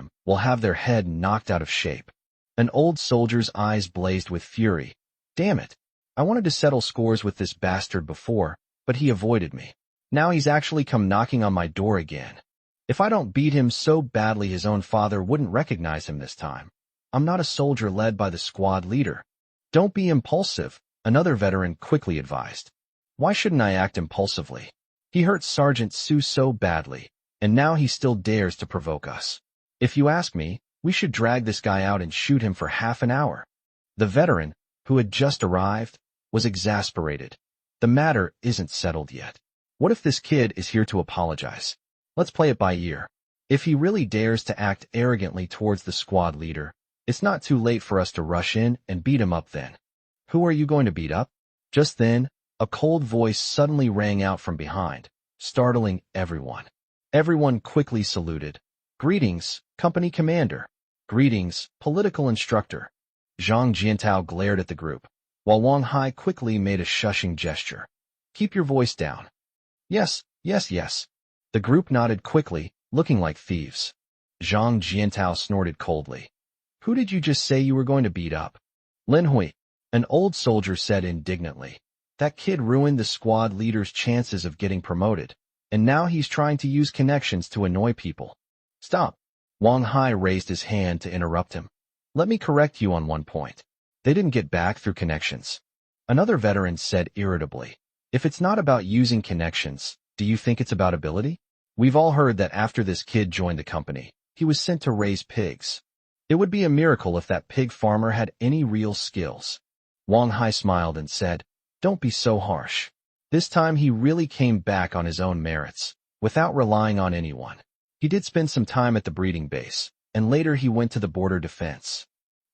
him will have their head knocked out of shape. An old soldier's eyes blazed with fury. Damn it. I wanted to settle scores with this bastard before, but he avoided me. Now he's actually come knocking on my door again. If I don't beat him so badly his own father wouldn't recognize him this time. I'm not a soldier led by the squad leader. Don't be impulsive, another veteran quickly advised. Why shouldn't I act impulsively? He hurt Sergeant Sue so badly, and now he still dares to provoke us. If you ask me, we should drag this guy out and shoot him for half an hour. The veteran, who had just arrived, was exasperated. The matter isn't settled yet. What if this kid is here to apologize? Let's play it by ear. If he really dares to act arrogantly towards the squad leader, it's not too late for us to rush in and beat him up then. Who are you going to beat up? Just then, a cold voice suddenly rang out from behind, startling everyone. Everyone quickly saluted. Greetings, company commander. Greetings, political instructor. Zhang Jiantao glared at the group, while Wang Hai quickly made a shushing gesture. Keep your voice down. Yes, yes, yes. The group nodded quickly, looking like thieves. Zhang Jiantao snorted coldly. Who did you just say you were going to beat up? Lin Hui, an old soldier said indignantly. That kid ruined the squad leader's chances of getting promoted, and now he's trying to use connections to annoy people. Stop. Wang Hai raised his hand to interrupt him. Let me correct you on one point. They didn't get back through connections. Another veteran said irritably. If it's not about using connections, do you think it's about ability? We've all heard that after this kid joined the company, he was sent to raise pigs. It would be a miracle if that pig farmer had any real skills. Wang Hai smiled and said, Don't be so harsh. This time he really came back on his own merits, without relying on anyone. He did spend some time at the breeding base, and later he went to the border defense.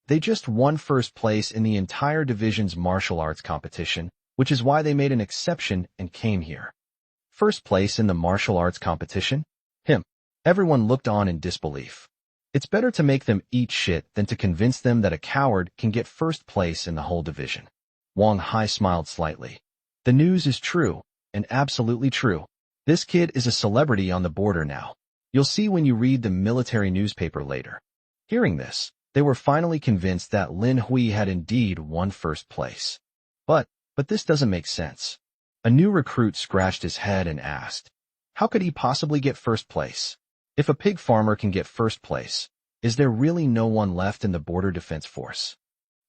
They just won first place in the entire division's martial arts competition, which is why they made an exception and came here. First place in the martial arts competition? Him. Everyone looked on in disbelief. It's better to make them eat shit than to convince them that a coward can get first place in the whole division. Wang Hai smiled slightly. The news is true, and absolutely true. This kid is a celebrity on the border now. You'll see when you read the military newspaper later. Hearing this, they were finally convinced that Lin Hui had indeed won first place. But this doesn't make sense. A new recruit scratched his head and asked, how could he possibly get first place? If a pig farmer can get first place, is there really no one left in the border defense force?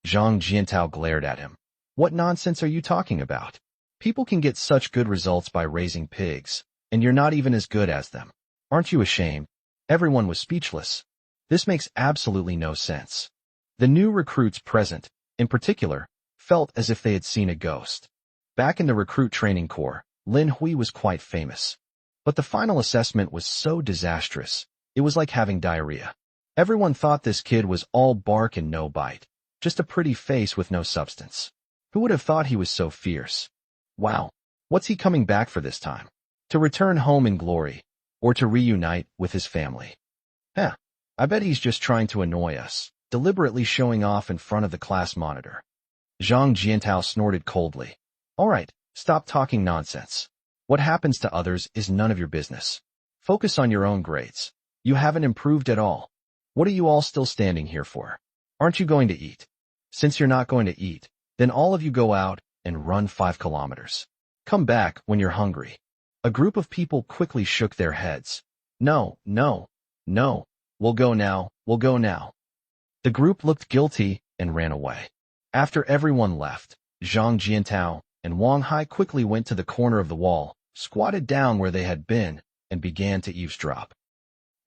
Zhang Jiantao glared at him. What nonsense are you talking about? People can get such good results by raising pigs, and you're not even as good as them. Aren't you ashamed? Everyone was speechless. This makes absolutely no sense. The new recruits present, in particular, felt as if they had seen a ghost. Back in the recruit training corps, Lin Hui was quite famous. But the final assessment was so disastrous, it was like having diarrhea. Everyone thought this kid was all bark and no bite, just a pretty face with no substance. Who would have thought he was so fierce? Wow, what's he coming back for this time? To return home in glory, or to reunite with his family? I bet he's just trying to annoy us, deliberately showing off in front of the class monitor. Zhang Jiantao snorted coldly. All right, stop talking nonsense. What happens to others is none of your business. Focus on your own grades. You haven't improved at all. What are you all still standing here for? Aren't you going to eat? Since you're not going to eat, then all of you go out and run 5 kilometers. Come back when you're hungry. A group of people quickly shook their heads. No, no, no. We'll go now, we'll go now. The group looked guilty and ran away. After everyone left, Zhang Jiantao and Wang Hai quickly went to the corner of the wall, squatted down where they had been, and began to eavesdrop.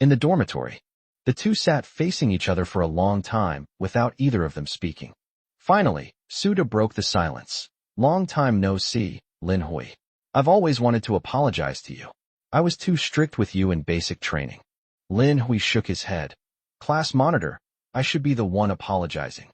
In the dormitory, the two sat facing each other for a long time without either of them speaking. Finally, Suda broke the silence. Long time no see, Lin Hui. I've always wanted to apologize to you. I was too strict with you in basic training. Lin Hui shook his head. Class monitor, I should be the one apologizing.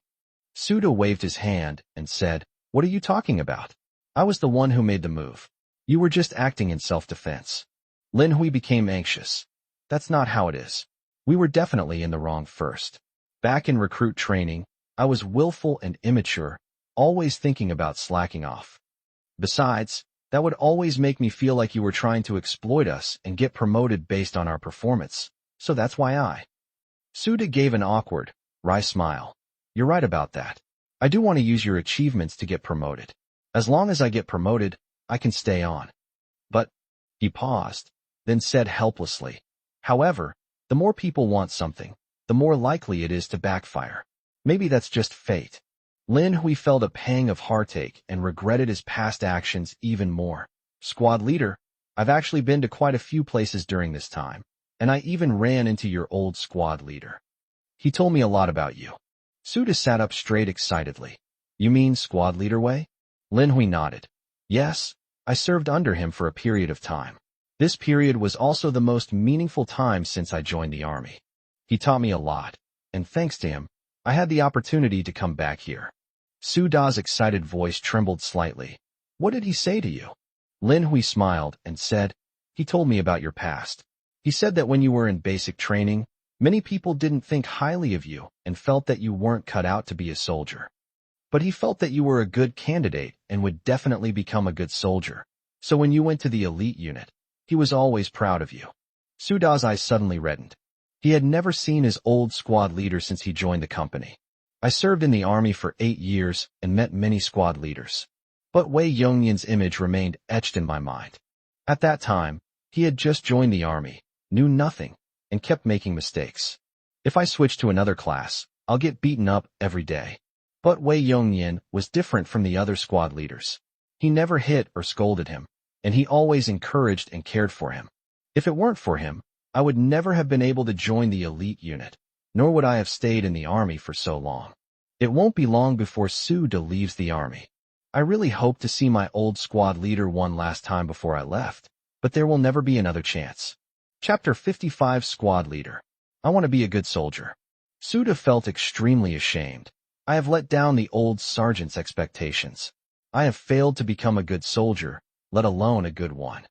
Suda waved his hand and said, What are you talking about? I was the one who made the move. You were just acting in self-defense. Lin Hui became anxious. That's not how it is. We were definitely in the wrong first. Back in recruit training, I was willful and immature, always thinking about slacking off. Besides, that would always make me feel like you were trying to exploit us and get promoted based on our performance, so that's why I Suda gave an awkward, wry smile. You're right about that. I do want to use your achievements to get promoted. As long as I get promoted, I can stay on. But, he paused, then said helplessly, however, the more people want something, the more likely it is to backfire. Maybe that's just fate. Lin Hui felt a pang of heartache and regretted his past actions even more. Squad leader, I've actually been to quite a few places during this time, and I even ran into your old squad leader. He told me a lot about you. Suda sat up straight excitedly. You mean squad leader Wei? Lin Hui nodded. Yes, I served under him for a period of time. This period was also the most meaningful time since I joined the army. He taught me a lot, and thanks to him, I had the opportunity to come back here. Suda's excited voice trembled slightly. What did he say to you? Lin Hui smiled and said, he told me about your past. He said that when you were in basic training, many people didn't think highly of you and felt that you weren't cut out to be a soldier. But he felt that you were a good candidate and would definitely become a good soldier. So when you went to the elite unit, he was always proud of you. Suda's eyes suddenly reddened. He had never seen his old squad leader since he joined the company. I served in the army for 8 years and met many squad leaders. But Wei Yongnian's image remained etched in my mind. At that time, he had just joined the army, knew nothing, and kept making mistakes. If I switch to another class, I'll get beaten up every day. But Wei Yongnian was different from the other squad leaders. He never hit or scolded him, and he always encouraged and cared for him. If it weren't for him, I would never have been able to join the elite unit, nor would I have stayed in the army for so long. It won't be long before Suda leaves the army. I really hope to see my old squad leader one last time before I left, but there will never be another chance. Chapter 55 Squad Leader. I want to be a good soldier. Suda felt extremely ashamed. I have let down the old sergeant's expectations. I have failed to become a good soldier, let alone a good one.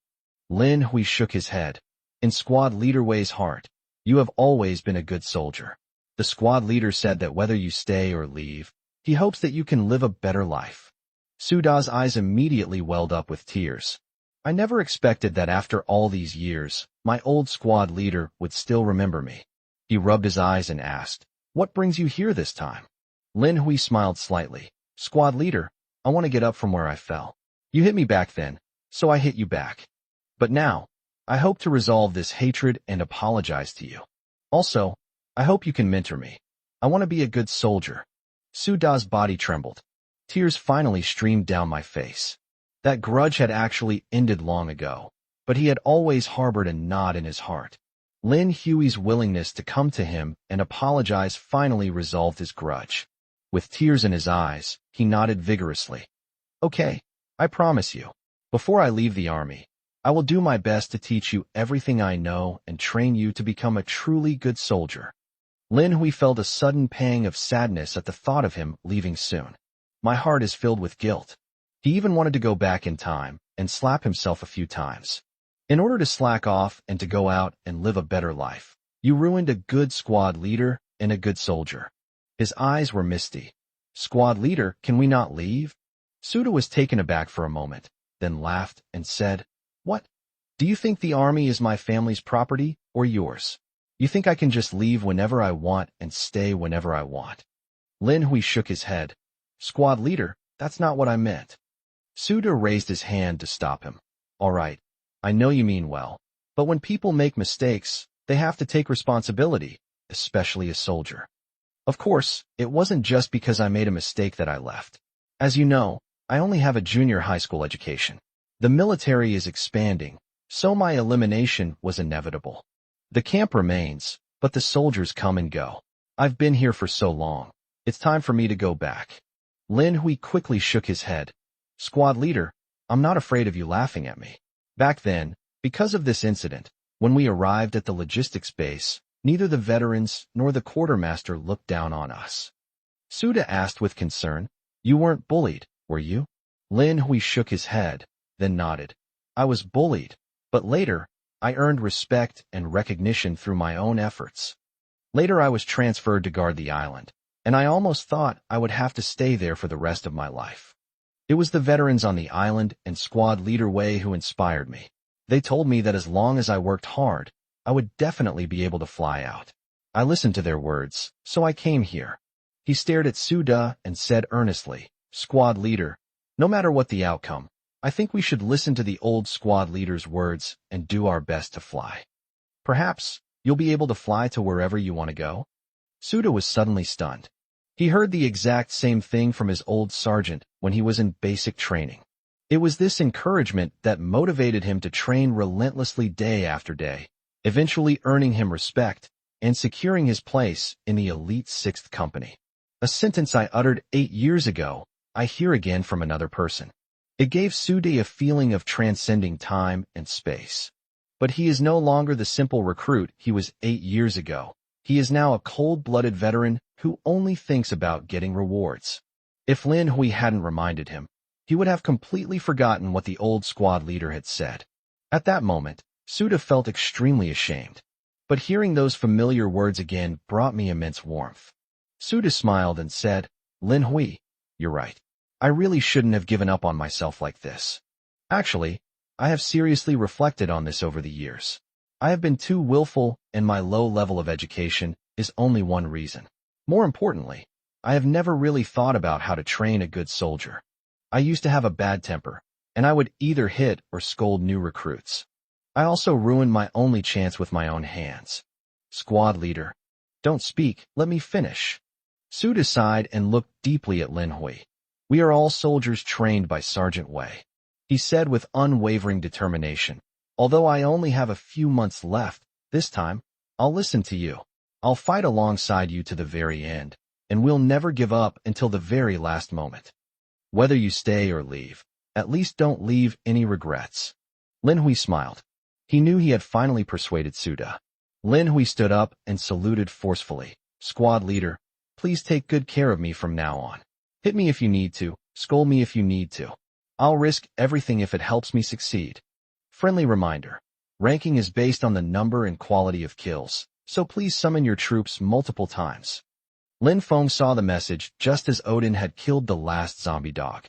Lin Hui shook his head. In Squad Leader Wei's heart, you have always been a good soldier. The squad leader said that whether you stay or leave, he hopes that you can live a better life. Suda's eyes immediately welled up with tears. I never expected that after all these years, my old squad leader would still remember me. He rubbed his eyes and asked, what brings you here this time? Lin Hui smiled slightly. Squad leader, I want to get up from where I fell. You hit me back then, so I hit you back. But now, I hope to resolve this hatred and apologize to you. Also, I hope you can mentor me. I want to be a good soldier. Suda's body trembled. Tears finally streamed down my face. That grudge had actually ended long ago, but he had always harbored a knot in his heart. Lin Hui's willingness to come to him and apologize finally resolved his grudge. With tears in his eyes, he nodded vigorously. Okay, I promise you. Before I leave the army, I will do my best to teach you everything I know and train you to become a truly good soldier. Lin Hui felt a sudden pang of sadness at the thought of him leaving soon. My heart is filled with guilt. He even wanted to go back in time and slap himself a few times. In order to slack off and to go out and live a better life, you ruined a good squad leader and a good soldier. His eyes were misty. Squad leader, can we not leave? Suda was taken aback for a moment, then laughed and said, What? Do you think the army is my family's property or yours? You think I can just leave whenever I want and stay whenever I want? Lin Hui shook his head. Squad leader, that's not what I meant. Suda raised his hand to stop him. All right, I know you mean well, but when people make mistakes, they have to take responsibility, especially a soldier. Of course, it wasn't just because I made a mistake that I left. As you know, I only have a junior high school education. The military is expanding, so my elimination was inevitable. The camp remains, but the soldiers come and go. I've been here for so long. It's time for me to go back. Lin Hui quickly shook his head. Squad leader, I'm not afraid of you laughing at me. Back then, because of this incident, when we arrived at the logistics base, neither the veterans nor the quartermaster looked down on us. Suda asked with concern, You weren't bullied, were you? Lin Hui shook his head, then nodded. I was bullied, but later, I earned respect and recognition through my own efforts. Later I was transferred to guard the island, and I almost thought I would have to stay there for the rest of my life. It was the veterans on the island and squad leader Wei who inspired me. They told me that as long as I worked hard, I would definitely be able to fly out. I listened to their words, so I came here. He stared at Suda and said earnestly, Squad leader, no matter what the outcome, I think we should listen to the old squad leader's words and do our best to fly. Perhaps you'll be able to fly to wherever you want to go? Suda was suddenly stunned. He heard the exact same thing from his old sergeant when he was in basic training. It was this encouragement that motivated him to train relentlessly day after day, eventually earning him respect and securing his place in the elite 6th Company. A sentence I uttered 8 years ago, I hear again from another person. It gave Suda a feeling of transcending time and space. But he is no longer the simple recruit he was 8 years ago. He is now a cold-blooded veteran who only thinks about getting rewards. If Lin Hui hadn't reminded him, he would have completely forgotten what the old squad leader had said. At that moment, Suda felt extremely ashamed. But hearing those familiar words again brought me immense warmth. Suda smiled and said, Lin Hui, you're right. I really shouldn't have given up on myself like this. Actually, I have seriously reflected on this over the years. I have been too willful, and my low level of education is only one reason. More importantly, I have never really thought about how to train a good soldier. I used to have a bad temper, and I would either hit or scold new recruits. I also ruined my only chance with my own hands. Squad leader, don't speak, let me finish. Suda sighed and looked deeply at Lin Hui. We are all soldiers trained by Sergeant Wei. He said with unwavering determination, although I only have a few months left, this time, I'll listen to you. I'll fight alongside you to the very end, and we'll never give up until the very last moment. Whether you stay or leave, at least don't leave any regrets. Lin Hui smiled. He knew he had finally persuaded Suda. Lin Hui stood up and saluted forcefully. Squad leader, please take good care of me from now on. Hit me if you need to, scold me if you need to. I'll risk everything if it helps me succeed. Friendly reminder. Ranking is based on the number and quality of kills, so please summon your troops multiple times. Lin Feng saw the message just as Odin had killed the last zombie dog.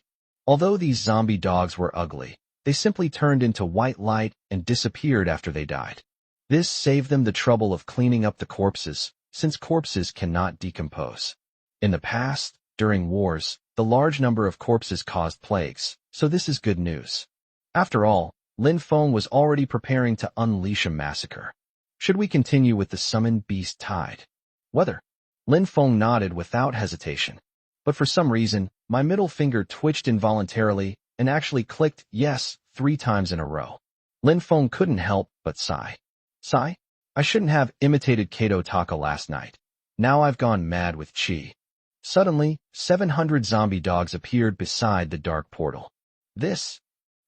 Although these zombie dogs were ugly, they simply turned into white light and disappeared after they died. This saved them the trouble of cleaning up the corpses, since corpses cannot decompose. In the past, during wars, the large number of corpses caused plagues, so this is good news. After all, Lin Feng was already preparing to unleash a massacre. Should we continue with the summoned beast tide? Whether? Lin Feng nodded without hesitation. But for some reason, my middle finger twitched involuntarily and actually clicked yes 3 times in a row. Lin Feng couldn't help but sigh. Sigh? I shouldn't have imitated Kato Taka last night. Now I've gone mad with chi. Suddenly, 700 zombie dogs appeared beside the dark portal. This.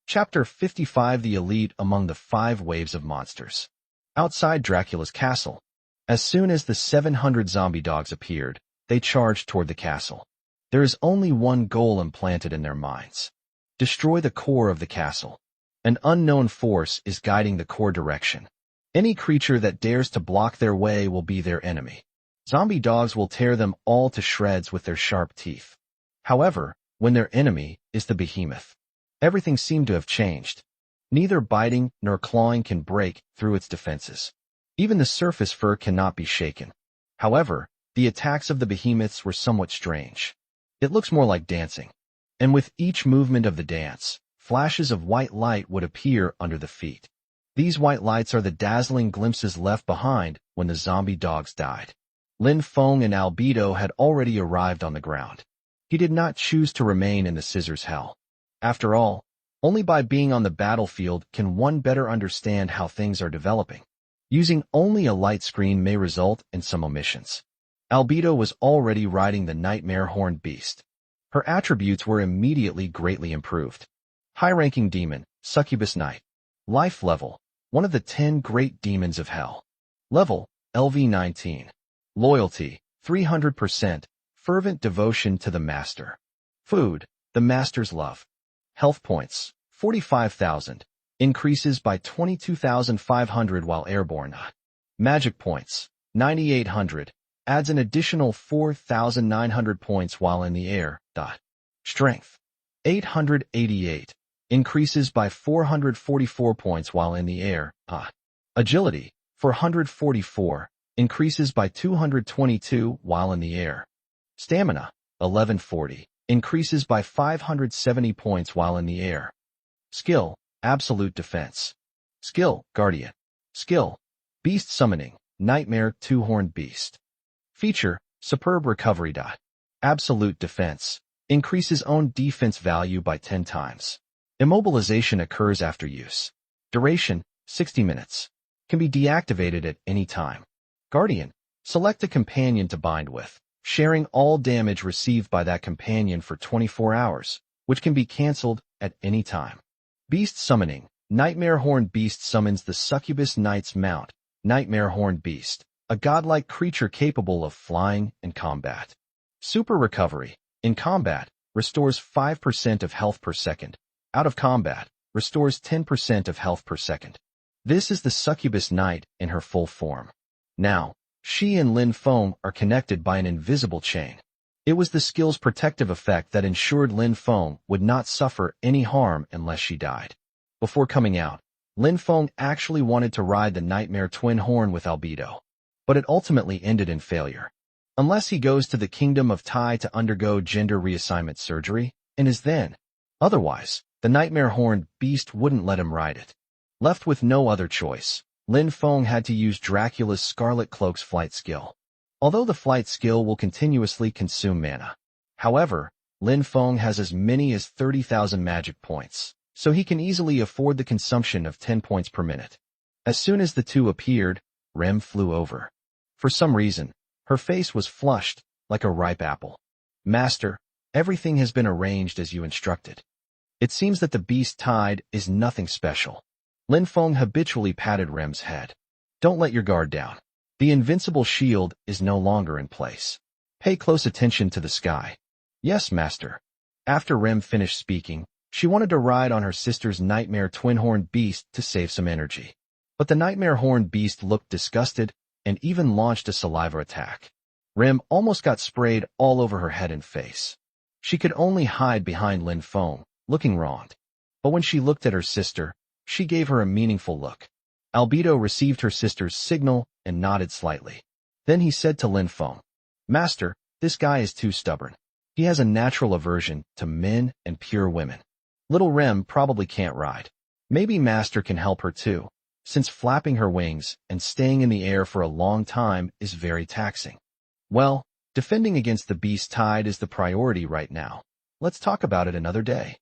Chapter 55 The Elite Among the 5 Waves of Monsters. Outside Dracula's castle. As soon as the 700 zombie dogs appeared, they charged toward the castle. There is only one goal implanted in their minds. Destroy the core of the castle. An unknown force is guiding the core direction. Any creature that dares to block their way will be their enemy. Zombie dogs will tear them all to shreds with their sharp teeth. However, when their enemy is the behemoth, everything seemed to have changed. Neither biting nor clawing can break through its defenses. Even the surface fur cannot be shaken. However, the attacks of the behemoths were somewhat strange. It looks more like dancing. And with each movement of the dance, flashes of white light would appear under the feet. These white lights are the dazzling glimpses left behind when the zombie dogs died. Lin Feng and Albedo had already arrived on the ground. He did not choose to remain in the scissors hell. After all, only by being on the battlefield can one better understand how things are developing. Using only a light screen may result in some omissions. Albedo was already riding the nightmare horned beast. Her attributes were immediately greatly improved. High-ranking demon, Succubus Knight. Life level, one of the 10 great demons of hell. Level, LV19. Loyalty, 300%, fervent devotion to the master. Food, the master's love. Health points, 45,000, increases by 22,500 while airborne. Magic points, 9,800, adds an additional 4,900 points while in the air. Strength, 888, increases by 444 points while in the air. Agility, 444, increases by 222 while in the air. Stamina, 1140, increases by 570 points while in the air. Skill, absolute defense. Skill, guardian. Skill, beast summoning, nightmare two-horned beast. Feature, superb recovery. Absolute defense, increases own defense value by 10 times. Immobilization occurs after use. Duration, 60 minutes. Can be deactivated at any time. Guardian, select a companion to bind with, sharing all damage received by that companion for 24 hours, which can be cancelled at any time. Beast summoning, nightmare horned beast summons the succubus knight's mount, nightmare horned beast, a godlike creature capable of flying and combat. Super recovery, in combat, restores 5% of health per second. Out of combat, restores 10% of health per second. This is the succubus knight in her full form. Now, she and Lin Feng are connected by an invisible chain. It was the skill's protective effect that ensured Lin Feng would not suffer any harm unless she died. Before coming out, Lin Feng actually wanted to ride the nightmare twin horn with Albedo, but it ultimately ended in failure. Unless he goes to the kingdom of Tai to undergo gender reassignment surgery, and is then. Otherwise, the nightmare horned beast wouldn't let him ride it. Left with no other choice, Lin Feng had to use Dracula's Scarlet Cloak's flight skill. Although the flight skill will continuously consume mana. However, Lin Feng has as many as 30,000 magic points, so he can easily afford the consumption of 10 points per minute. As soon as the two appeared, Rem flew over. For some reason, her face was flushed, like a ripe apple. Master, everything has been arranged as you instructed. It seems that the beast tide is nothing special. Lin Feng habitually patted Rem's head. Don't let your guard down. The invincible shield is no longer in place. Pay close attention to the sky. Yes, master. After Rem finished speaking, she wanted to ride on her sister's nightmare twin-horned beast to save some energy. But the nightmare horned beast looked disgusted and even launched a saliva attack. Rem almost got sprayed all over her head and face. She could only hide behind Lin Feng, looking wronged. But when she looked at her sister, she gave her a meaningful look. Albedo received her sister's signal and nodded slightly. Then he said to Lin Feng, Master, this guy is too stubborn. He has a natural aversion to men and pure women. Little Rem probably can't ride. Maybe Master can help her too, since flapping her wings and staying in the air for a long time is very taxing. Well, defending against the beast tide is the priority right now. Let's talk about it another day.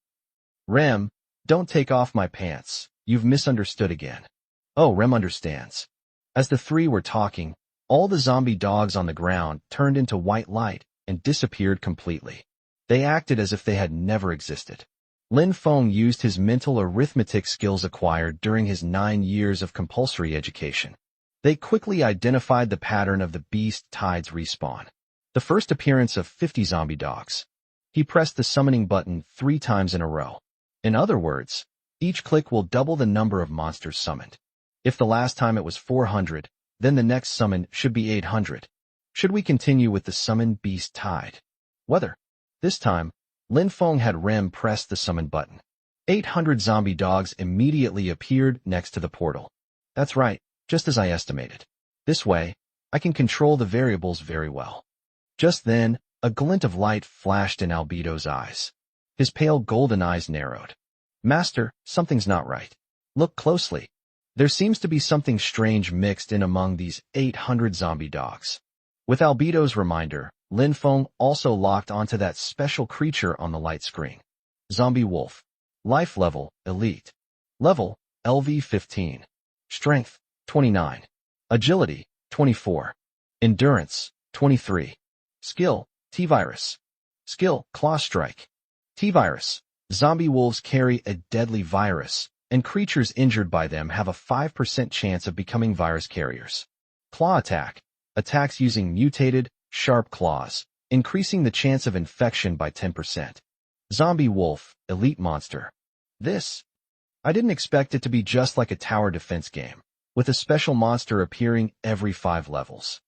Rem, don't take off my pants. You've misunderstood again. Oh, Rem understands. As the three were talking, all the zombie dogs on the ground turned into white light and disappeared completely. They acted as if they had never existed. Lin Feng used his mental arithmetic skills acquired during his 9 years of compulsory education. They quickly identified the pattern of the beast tide's respawn. The first appearance of 50 zombie dogs. He pressed the summoning button 3 times in a row. In other words, each click will double the number of monsters summoned. If the last time it was 400, then the next summon should be 800. Should we continue with the summon beast tide? Whether. This time, Lin Feng had Rem press the summon button. 800 zombie dogs immediately appeared next to the portal. That's right, just as I estimated. This way, I can control the variables very well. Just then, a glint of light flashed in Albedo's eyes. His pale golden eyes narrowed. Master, something's not right. Look closely. There seems to be something strange mixed in among these 800 zombie dogs. With Albedo's reminder, Lin Feng also locked onto that special creature on the light screen. Zombie Wolf. Life level, Elite. Level, LV 15. Strength, 29. Agility, 24. Endurance, 23. Skill, T-Virus. Skill, Claw Strike. T-Virus. Zombie wolves carry a deadly virus, and creatures injured by them have a 5% chance of becoming virus carriers. Claw Attack. Attacks using mutated, sharp claws, increasing the chance of infection by 10%. Zombie Wolf, Elite Monster. I didn't expect it to be just like a tower defense game, with a special monster appearing every 5 levels.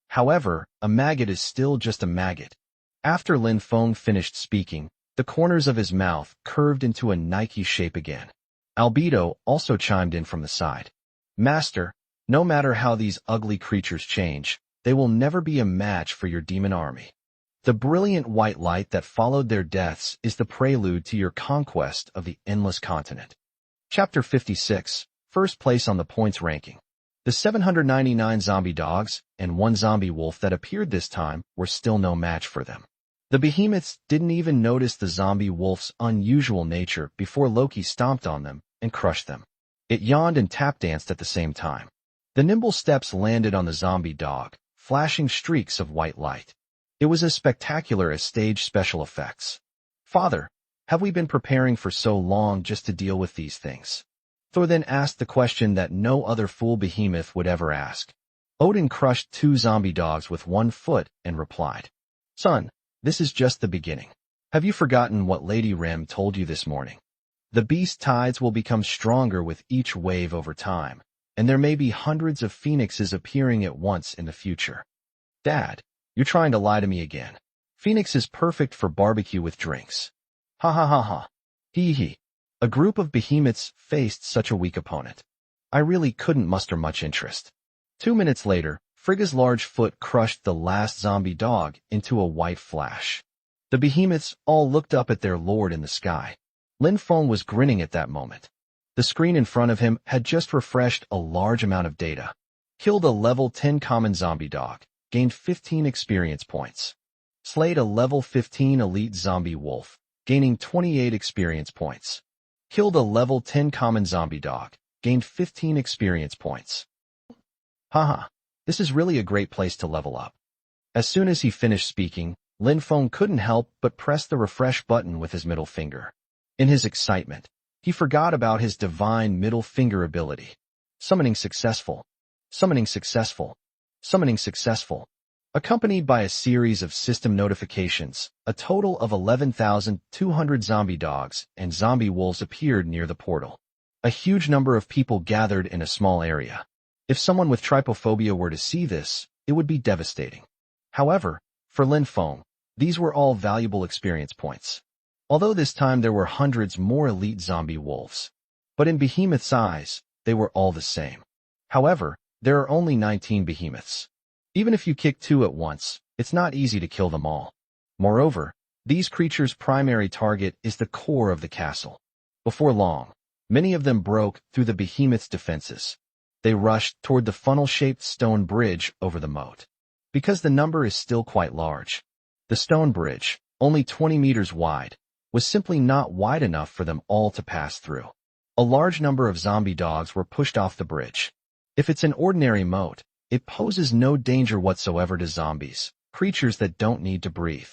However, a maggot is still just a maggot. After Lin Feng finished speaking, the corners of his mouth curved into a Nike shape again. Albedo also chimed in from the side. Master, No matter how these ugly creatures change, they will never be a match for your demon army. The brilliant white light that followed their deaths is the prelude to your conquest of the endless continent. Chapter 56, first place on the points ranking. The 799 zombie dogs and one zombie wolf that appeared this time were still no match for them. The behemoths didn't even notice the zombie wolf's unusual nature before Loki stomped on them and crushed them. It yawned and tap-danced at the same time. The nimble steps landed on the zombie dog, flashing streaks of white light. It was as spectacular as stage special effects. Father, have we been preparing for so long just to deal with these things? Thor then asked the question that no other fool behemoth would ever ask. Odin crushed 2 zombie dogs with 1 foot and replied, Son, this is just the beginning. Have you forgotten what Lady Rem told you this morning? The beast tides will become stronger with each wave over time, and there may be hundreds of phoenixes appearing at once in the future. Dad, you're trying to lie to me again. Phoenix is perfect for barbecue with drinks. Ha ha ha ha. Hee hee. A group of behemoths faced such a weak opponent. I really couldn't muster much interest. 2 minutes later, Frigga's large foot crushed the last zombie dog into a white flash. The behemoths all looked up at their lord in the sky. Lin Feng was grinning at that moment. The screen in front of him had just refreshed a large amount of data. Killed a level 10 common zombie dog, gained 15 experience points. Slayed a level 15 elite zombie wolf, gaining 28 experience points. Killed a level 10 common zombie dog, gained 15 experience points. Haha, this is really a great place to level up. As soon as he finished speaking, Lin Feng couldn't help but press the refresh button with his middle finger. In his excitement, he forgot about his divine middle finger ability. Summoning successful. Summoning successful. Summoning successful. Accompanied by a series of system notifications, a total of 11,200 zombie dogs and zombie wolves appeared near the portal. A huge number of people gathered in a small area. If someone with trypophobia were to see this, it would be devastating. However, for Lin Feng, these were all valuable experience points. Although this time there were hundreds more elite zombie wolves. But in Behemoth's eyes, they were all the same. However, there are only 19 behemoths. Even if you kick 2 at once, it's not easy to kill them all. Moreover, these creatures' primary target is the core of the castle. Before long, many of them broke through the behemoth's defenses. They rushed toward the funnel-shaped stone bridge over the moat. Because the number is still quite large, the stone bridge, only 20 meters wide, was simply not wide enough for them all to pass through. A large number of zombie dogs were pushed off the bridge. If it's an ordinary moat, it poses no danger whatsoever to zombies, creatures that don't need to breathe.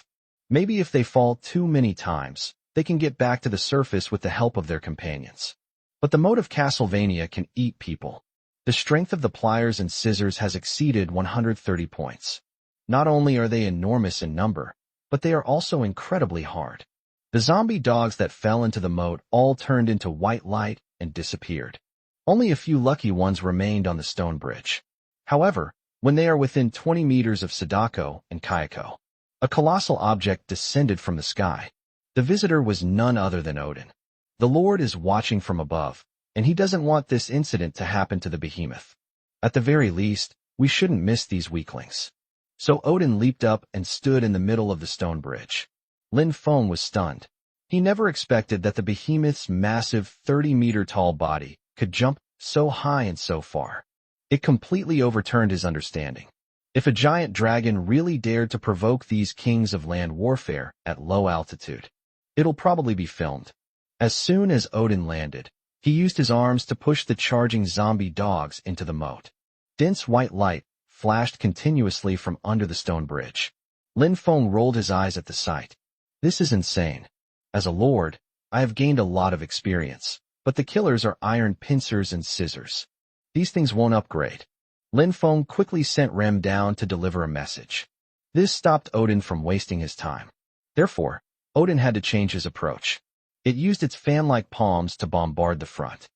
Maybe if they fall too many times, they can get back to the surface with the help of their companions. But the moat of Castlevania can eat people. The strength of the pliers and scissors has exceeded 130 points. Not only are they enormous in number, but they are also incredibly hard. The zombie dogs that fell into the moat all turned into white light and disappeared. Only a few lucky ones remained on the stone bridge. However, when they are within 20 meters of Sadako and Kayako, a colossal object descended from the sky. The visitor was none other than Odin. The Lord is watching from above, and he doesn't want this incident to happen to the behemoth. At the very least, we shouldn't miss these weaklings. So Odin leaped up and stood in the middle of the stone bridge. Lin Feng was stunned. He never expected that the behemoth's massive 30-meter-tall body could jump so high and so far. It completely overturned his understanding. If a giant dragon really dared to provoke these kings of land warfare at low altitude, it'll probably be filmed. As soon as Odin landed, he used his arms to push the charging zombie dogs into the moat. Dense white light flashed continuously from under the stone bridge. Lin Feng rolled his eyes at the sight. This is insane. As a lord, I have gained a lot of experience, but the killers are iron pincers and scissors. These things won't upgrade. Lin Feng quickly sent Rem down to deliver a message. This stopped Odin from wasting his time. Therefore, Odin had to change his approach. It used its fan-like palms to bombard the front.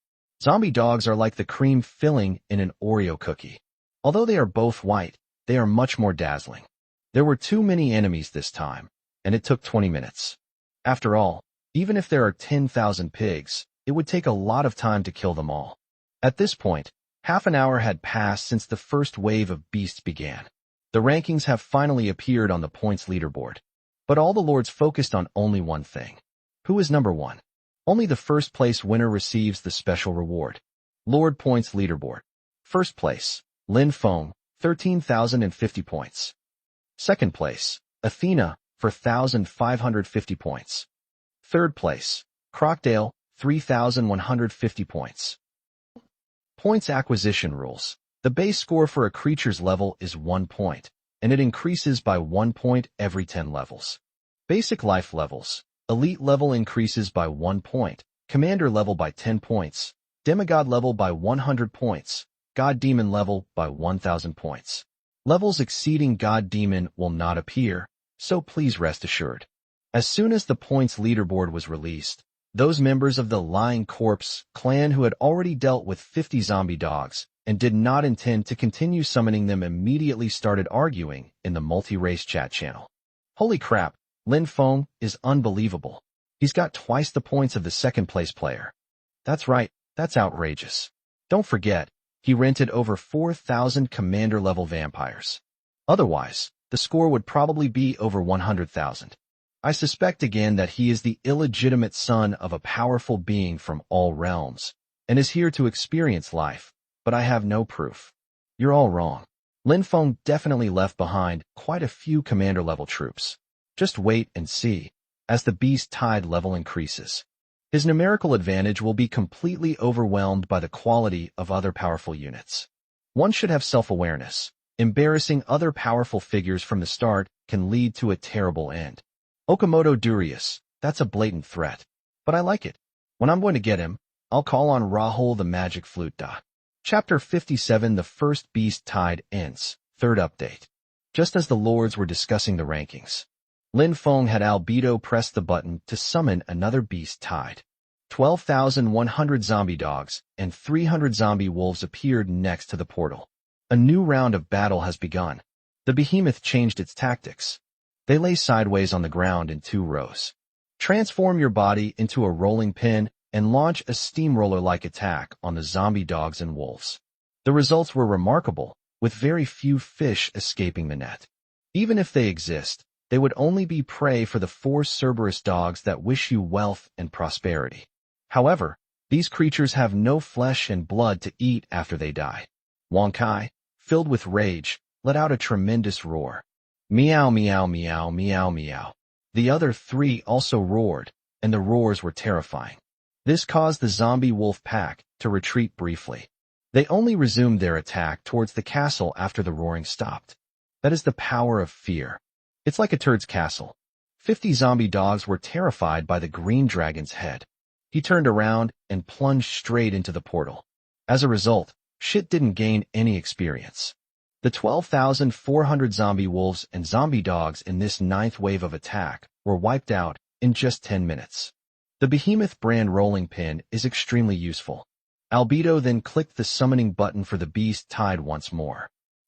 Zombie dogs are like the cream filling in an Oreo cookie. Although they are both white, they are much more dazzling. There were too many enemies this time, and it took 20 minutes. After all, even if there are 10,000 pigs, it would take a lot of time to kill them all. At this point, Half an hour had passed since the first wave of beasts began. The rankings have finally appeared on the points leaderboard. But all the lords focused on only one thing. Who is number one? Only the first place winner receives the special reward. Lord Points Leaderboard. First place, Lin Feng, 13,050 points. Second place, Athena, for 1,550 points. Third place, Crocdale, 3,150 points. Points acquisition rules. The base score for a creature's level is 1 point, and it increases by 1 point every 10 levels. Basic life levels. Elite level increases by 1 point, Commander level by 10 points, Demigod level by 100 points, God Demon level by 1,000 points. Levels exceeding God Demon will not appear, so please rest assured. As soon as the points leaderboard was released, those members of the Lying Corpse clan who had already dealt with 50 zombie dogs and did not intend to continue summoning them immediately started arguing in the multi-race chat channel. Holy crap, Lin Feng is unbelievable. He's got twice the points of the second-place player. That's right, that's outrageous. Don't forget, he rented over 4,000 commander-level vampires. Otherwise, the score would probably be over 100,000. I suspect again that he is the illegitimate son of a powerful being from all realms, and is here to experience life, but I have no proof. You're all wrong. Lin Feng definitely left behind quite a few commander-level troops. Just wait and see, as the beast tide level increases. His numerical advantage will be completely overwhelmed by the quality of other powerful units. One should have self-awareness. Embarrassing other powerful figures from the start can lead to a terrible end. Okamoto Durius, that's a blatant threat. But I like it. When I'm going to get him, I'll call on Rahul the Magic Flute. Chapter 57 The First Beast Tide ends. Third update. Just as the lords were discussing the rankings, Lin Feng had Albedo press the button to summon another beast tide. 12,100 zombie dogs and 300 zombie wolves appeared next to the portal. A new round of battle has begun. The behemoth changed its tactics. They lay sideways on the ground in 2 rows. Transform your body into a rolling pin and launch a steamroller-like attack on the zombie dogs and wolves. The results were remarkable, with very few fish escaping the net. Even if they exist, they would only be prey for the 4 Cerberus dogs that wish you wealth and prosperity. However, these creatures have no flesh and blood to eat after they die. Wang Kai, filled with rage, let out a tremendous roar. Meow meow meow meow meow. The other 3 also roared, and the roars were terrifying. This caused the zombie wolf pack to retreat briefly. They only resumed their attack towards the castle after the roaring stopped. That is the power of fear. It's like a turd's castle. 50 zombie dogs were terrified by the green dragon's head. He turned around and plunged straight into the portal. As a result, shit didn't gain any experience. The 12,400 zombie wolves and zombie dogs in this 9th wave of attack were wiped out in just 10 minutes. The Behemoth brand rolling pin is extremely useful. Albedo then clicked the summoning button for the beast tide once more.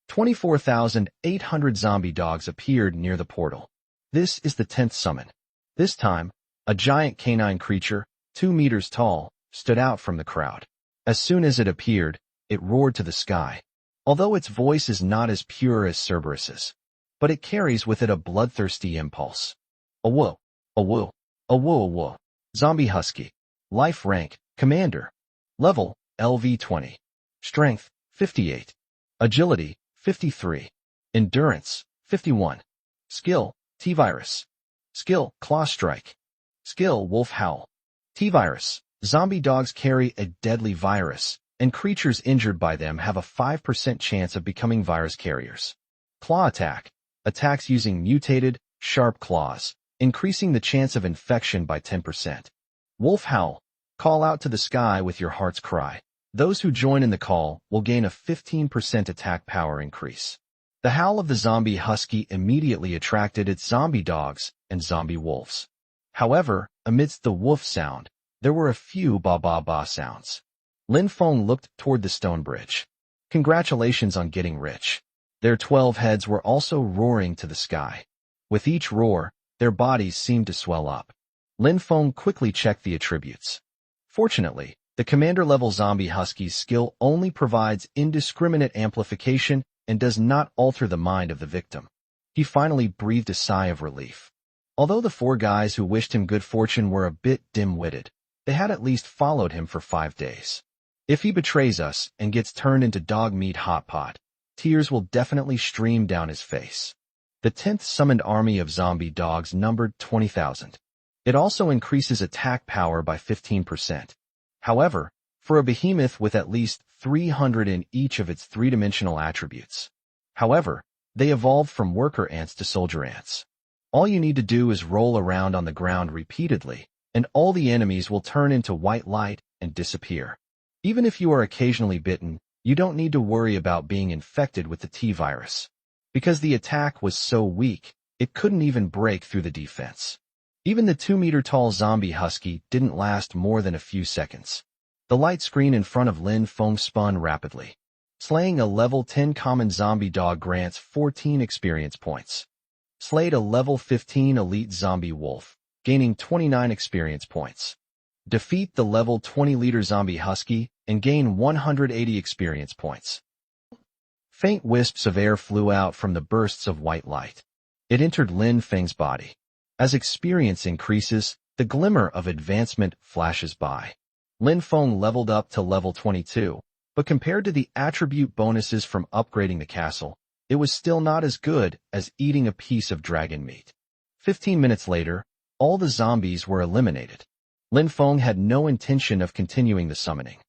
24,800 zombie dogs appeared near the portal. This is the 10th summon. This time, a giant canine creature, 2 meters tall, stood out from the crowd. As soon as it appeared, it roared to the sky. Although its voice is not as pure as Cerberus's, but it carries with it a bloodthirsty impulse. Awoo, awoo, awoo awoo. Zombie Husky. Life rank, Commander. Level, LV20. Strength, 58. Agility, 53. Endurance, 51. Skill, T-Virus. Skill, Claw Strike. Skill, Wolf Howl. T-Virus. Zombie dogs carry a deadly virus, and creatures injured by them have a 5% chance of becoming virus carriers. Claw Attack. Attacks using mutated, sharp claws, increasing the chance of infection by 10%. Wolf Howl. Call out to the sky with your heart's cry. Those who join in the call will gain a 15% attack power increase. The howl of the zombie husky immediately attracted its zombie dogs and zombie wolves. However, amidst the woof sound, there were a few ba-ba-ba sounds. Lin Feng looked toward the stone bridge. Congratulations on getting rich. Their 12 heads were also roaring to the sky. With each roar, their bodies seemed to swell up. Lin Feng quickly checked the attributes. Fortunately, The commander-level zombie husky's skill only provides indiscriminate amplification and does not alter the mind of the victim. He finally breathed a sigh of relief. Although the 4 guys who wished him good fortune were a bit dim-witted, they had at least followed him for 5 days. If he betrays us and gets turned into dog meat hot pot, tears will definitely stream down his face. The 10th summoned army of zombie dogs numbered 20,000. It also increases attack power by 15%. However, for a behemoth with at least 300 in each of its 3-dimensional attributes. However, they evolved from worker ants to soldier ants. All you need to do is roll around on the ground repeatedly, and all the enemies will turn into white light and disappear. Even if you are occasionally bitten, you don't need to worry about being infected with the T-virus. Because the attack was so weak, it couldn't even break through the defense. Even the 2-meter-tall zombie husky didn't last more than a few seconds. The light screen in front of Lin Feng spun rapidly. Slaying a level 10 common zombie dog grants 14 experience points. Slayed a level 15 elite zombie wolf, gaining 29 experience points. Defeat the level 20 leader zombie husky and gain 180 experience points. Faint wisps of air flew out from the bursts of white light. It entered Lin Feng's body. As experience increases, the glimmer of advancement flashes by. Lin Feng leveled up to level 22, but compared to the attribute bonuses from upgrading the castle, it was still not as good as eating a piece of dragon meat. 15 minutes later, all the zombies were eliminated. Lin Feng had no intention of continuing the summoning,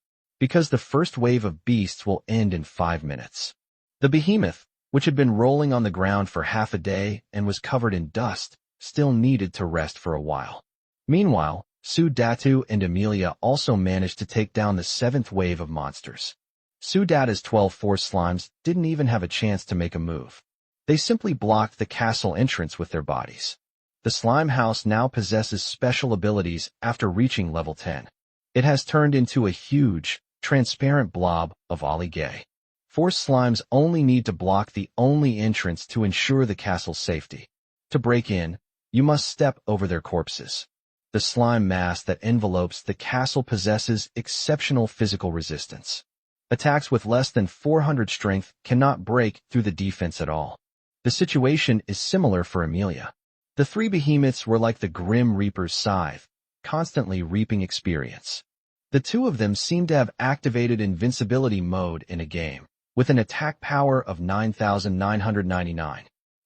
because the first wave of beasts will end in 5 minutes. The behemoth, which had been rolling on the ground for half a day and was covered in dust, still needed to rest for a while. Meanwhile, Su Datu and Emilia also managed to take down the 7th wave of monsters. Su Data's 12 force slimes didn't even have a chance to make a move. They simply blocked the castle entrance with their bodies. The slime house now possesses special abilities after reaching level 10. It has turned into a huge, transparent blob of Ollie Gay. Force slimes only need to block the only entrance to ensure the castle's safety. To break in, you must step over their corpses. The slime mass that envelopes the castle possesses exceptional physical resistance. Attacks with less than 400 strength cannot break through the defense at all. The situation is similar for Emilia. The 3 behemoths were like the Grim Reaper's scythe, constantly reaping experience. The 2 of them seemed to have activated invincibility mode in a game, with an attack power of 9,999.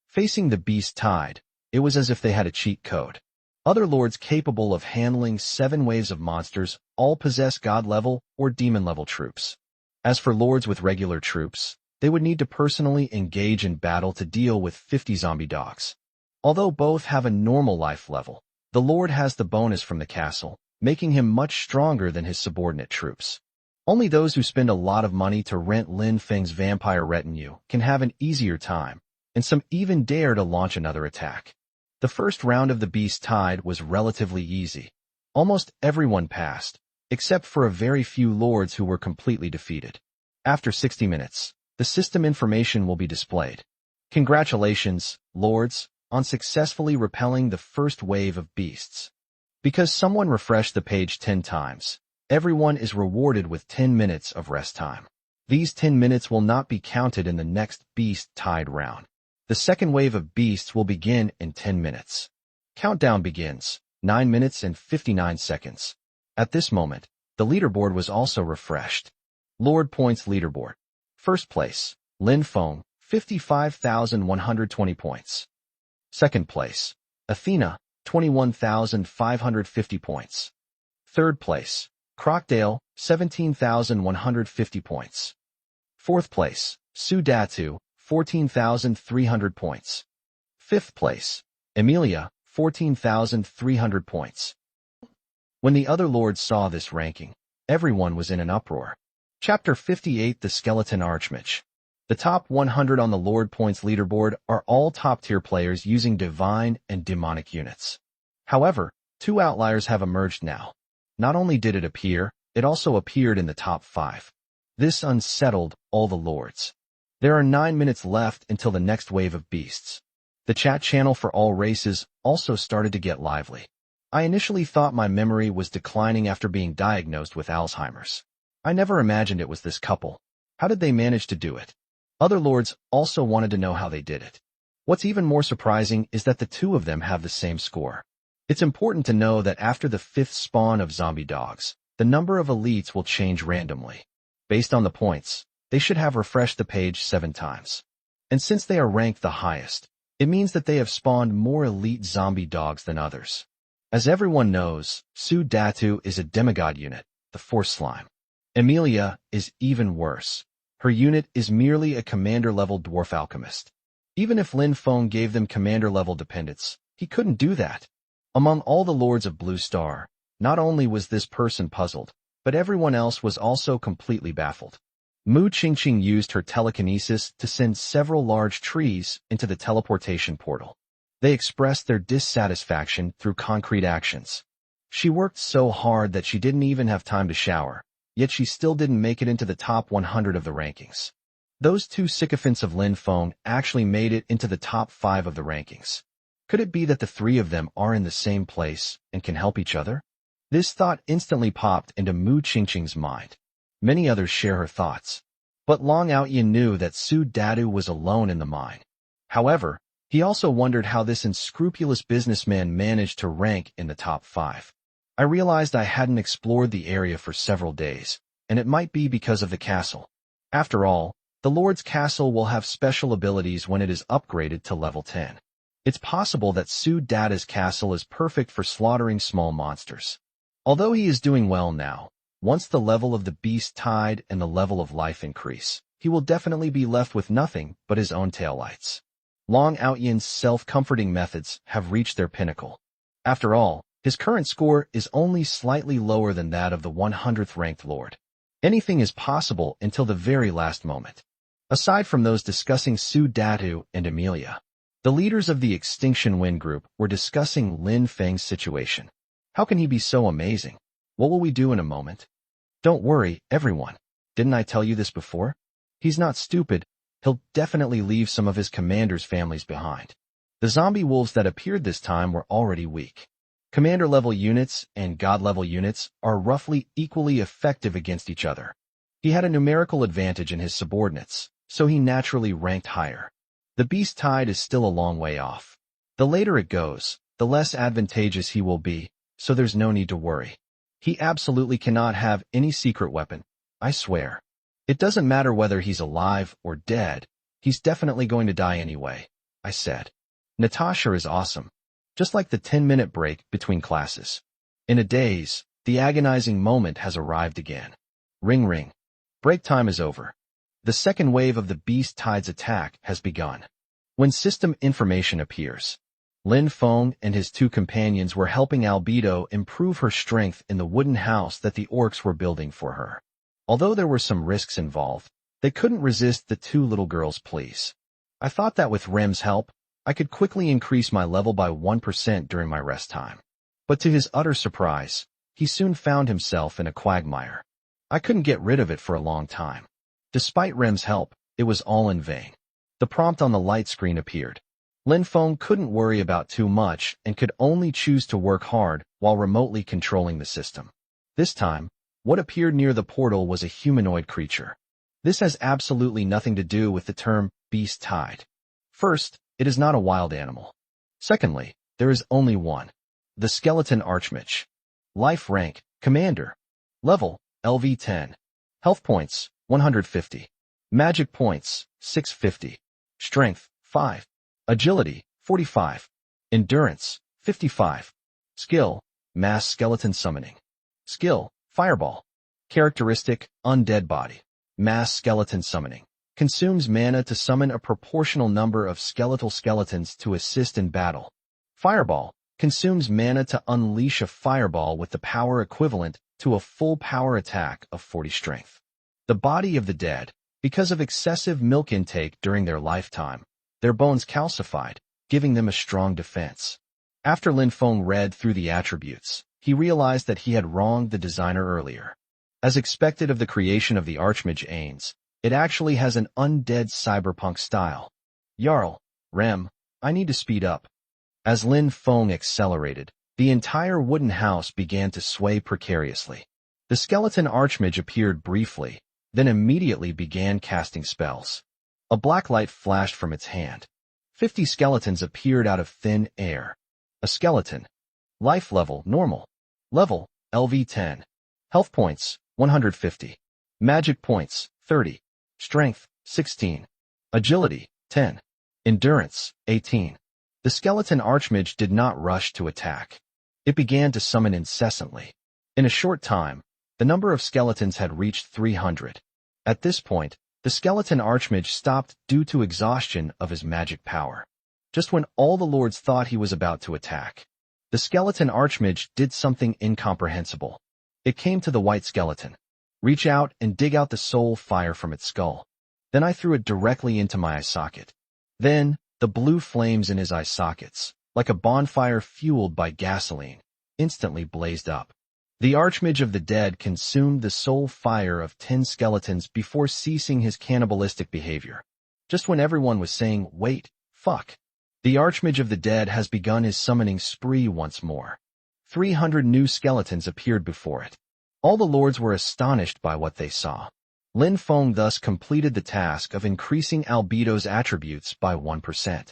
Facing the beast tide, it was as if they had a cheat code. Other lords capable of handling 7 waves of monsters all possess god-level or demon-level troops. As for lords with regular troops, they would need to personally engage in battle to deal with 50 zombie dogs. Although both have a normal life level, the lord has the bonus from the castle, making him much stronger than his subordinate troops. Only those who spend a lot of money to rent Lin Feng's vampire retinue can have an easier time, and some even dare to launch another attack. The first round of the beast tide was relatively easy. Almost everyone passed, except for a very few lords who were completely defeated. After 60 minutes, the system information will be displayed. Congratulations, lords, on successfully repelling the first wave of beasts. Because someone refreshed the page 10 times, everyone is rewarded with 10 minutes of rest time. These 10 minutes will not be counted in the next beast tide round. The second wave of beasts will begin in 10 minutes. Countdown begins, 9 minutes and 59 seconds. At this moment, the leaderboard was also refreshed. Lord Points Leaderboard. First place, Lin Feng, 55,120 points. Second place, Athena, 21,550 points. Third place, Crocdale, 17,150 points. Fourth place, Su Datu, 14,300 points. Fifth place, Emilia, 14,300 points. When the other lords saw this ranking, everyone was in an uproar. Chapter 58 The Skeleton Archmage. The top 100 on the Lord Points leaderboard are all top-tier players using divine and demonic units. However, 2 outliers have emerged now. Not only did it appear, it also appeared in the top 5. This unsettled all the lords. There are 9 minutes left until the next wave of beasts. The chat channel for all races also started to get lively. I initially thought my memory was declining after being diagnosed with Alzheimer's. I never imagined it was this couple. How did they manage to do it? Other lords also wanted to know how they did it. What's even more surprising is that the two of them have the same score. It's important to know that after the 5th spawn of zombie dogs, the number of elites will change randomly. Based on the points, they should have refreshed the page 7 times. And since they are ranked the highest, it means that they have spawned more elite zombie dogs than others. As everyone knows, Su Datu is a demigod unit, the Force Slime. Emilia is even worse. Her unit is merely a commander-level dwarf alchemist. Even if Lin Feng gave them commander-level dependence, he couldn't do that. Among all the lords of Blue Star, not only was this person puzzled, but everyone else was also completely baffled. Mu Qingqing used her telekinesis to send several large trees into the teleportation portal. They expressed their dissatisfaction through concrete actions. She worked so hard that she didn't even have time to shower, yet she still didn't make it into the top 100 of the rankings. Those two sycophants of Lin Feng actually made it into the top 5 of the rankings. Could it be that the three of them are in the same place and can help each other? This thought instantly popped into Mu Qingqing's mind. Many others share her thoughts. But Long Outyin knew that Su Datu was alone in the mine. However, he also wondered how this unscrupulous businessman managed to rank in the top 5. I realized I hadn't explored the area for several days, and it might be because of the castle. After all, the Lord's castle will have special abilities when it is upgraded to level 10. It's possible that Su Datu's castle is perfect for slaughtering small monsters. Although he is doing well now, once the level of the beast tide and the level of life increase, he will definitely be left with nothing but his own taillights. Long Outyin's self-comforting methods have reached their pinnacle. After all, his current score is only slightly lower than that of the 100th ranked lord. Anything is possible until the very last moment. Aside from those discussing Su Datu and Emilia, the leaders of the Extinction Wind group were discussing Lin Feng's situation. How can he be so amazing? What will we do in a moment? Don't worry, everyone. Didn't I tell you this before? He's not stupid. He'll definitely leave some of his commanders' families behind. The zombie wolves that appeared this time were already weak. Commander-level units and God-level units are roughly equally effective against each other. He had a numerical advantage in his subordinates, so he naturally ranked higher. The beast tide is still a long way off. The later it goes, the less advantageous he will be, so there's no need to worry. He absolutely cannot have any secret weapon, I swear. It doesn't matter whether he's alive or dead, he's definitely going to die anyway, I said. Natasha is awesome. Just like the 10-minute break between classes. In a daze, the agonizing moment has arrived again. Ring ring. Break time is over. The second wave of the beast tide's attack has begun. When system information appears, Lin Feng and his two companions were helping Albedo improve her strength in the wooden house that the orcs were building for her. Although there were some risks involved, they couldn't resist the two little girls' pleas. I thought that with Rem's help, I could quickly increase my level by 1% during my rest time. But to his utter surprise, he soon found himself in a quagmire. I couldn't get rid of it for a long time. Despite Rem's help, it was all in vain. The prompt on the light screen appeared. Lin Feng couldn't worry about too much and could only choose to work hard while remotely controlling the system. This time, what appeared near the portal was a humanoid creature. This has absolutely nothing to do with the term beast tide. First, it is not a wild animal. Secondly, there is only one. The skeleton archmage. Life rank, commander. Level, LV10. Health points, 150. Magic points, 650. Strength, 5. Agility, 45. Endurance, 55. Skill, mass skeleton summoning. Skill, fireball. Characteristic, undead body. Mass skeleton summoning. Consumes mana to summon a proportional number of skeletal skeletons to assist in battle. Fireball. Consumes mana to unleash a fireball with the power equivalent to a full power attack of 40 strength. The body of the dead, because of excessive milk intake during their lifetime, their bones calcified, giving them a strong defense. After Lin Feng read through the attributes, he realized that he had wronged the designer earlier. As expected of the creation of the Archmage Ains, it actually has an undead cyberpunk style. Jarl, Rem, I need to speed up. As Lin Feng accelerated, The entire wooden house began to sway precariously. The skeleton archmage appeared briefly, then immediately began casting spells. A black light flashed from its hand. 50 skeletons appeared out of thin air. A skeleton. Life level, normal. Level, LV10. Health points, 150. Magic points, 30. Strength, 16. Agility, 10. Endurance, 18. The skeleton archmage did not rush to attack. It began to summon incessantly. In a short time, the number of skeletons had reached 300. At this point, the skeleton archmage stopped due to exhaustion of his magic power. Just when all the lords thought he was about to attack, the skeleton archmage did something incomprehensible. It came to the white skeleton. Reach out and dig out the soul fire from its skull. Then I threw it directly into my eye socket. Then, the blue flames in his eye sockets, like a bonfire fueled by gasoline, instantly blazed up. The Archmage of the Dead consumed the soul fire of 10 skeletons before ceasing his cannibalistic behavior. Just when everyone was saying, wait, fuck, the Archmage of the Dead has begun his summoning spree once more. 300 new skeletons appeared before it. All the lords were astonished by what they saw. Lin Feng thus completed the task of increasing Albedo's attributes by 1%.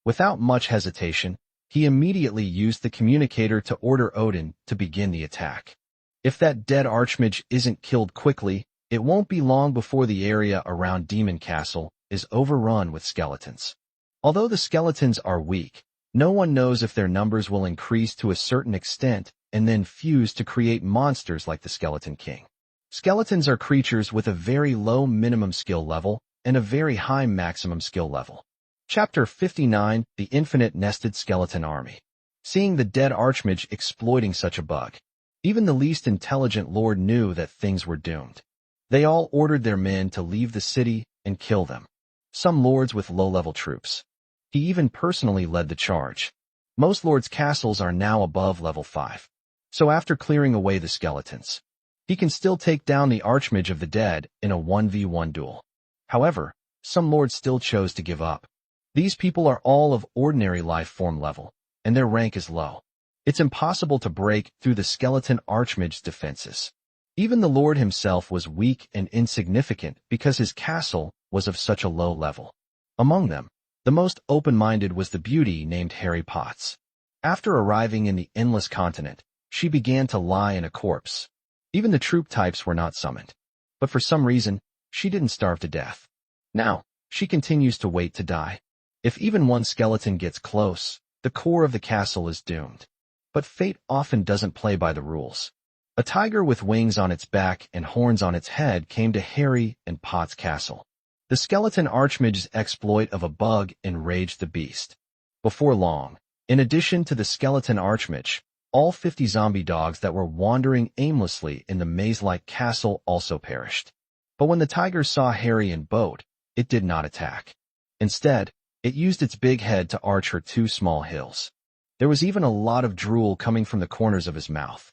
Without much hesitation, he immediately used the communicator to order Odin to begin the attack. If that dead Archmage isn't killed quickly, it won't be long before the area around Demon Castle is overrun with skeletons. Although the skeletons are weak, no one knows if their numbers will increase to a certain extent and then fuse to create monsters like the Skeleton King. Skeletons are creatures with a very low minimum skill level and a very high maximum skill level. Chapter 59, The Infinite Nested Skeleton Army. Seeing the dead Archmage exploiting such a bug, even the least intelligent lord knew that things were doomed. They all ordered their men to leave the city and kill them. Some lords with low-level troops. He even personally led the charge. Most lords' castles are now above level 5. So after clearing away the skeletons, he can still take down the Archmage of the Dead in a 1v1 duel. However, some lords still chose to give up. These people are all of ordinary life form level, and their rank is low. It's impossible to break through the skeleton Archmage's defenses. Even the lord himself was weak and insignificant because his castle was of such a low level. Among them, the most open-minded was the beauty named Harry Potts. After arriving in the Endless Continent, she began to lie in a corpse. Even the troop types were not summoned. But for some reason, she didn't starve to death. Now, she continues to wait to die. If even one skeleton gets close, the core of the castle is doomed. But fate often doesn't play by the rules. A tiger with wings on its back and horns on its head came to Harry and Potts' castle. The skeleton Archmage's exploit of a bug enraged the beast. Before long, in addition to the skeleton Archmage, all 50 zombie dogs that were wandering aimlessly in the maze-like castle also perished. But when the tiger saw Harry and Boat, it did not attack. Instead, it used its big head to arch her 2 small hills. There was even a lot of drool coming from the corners of his mouth.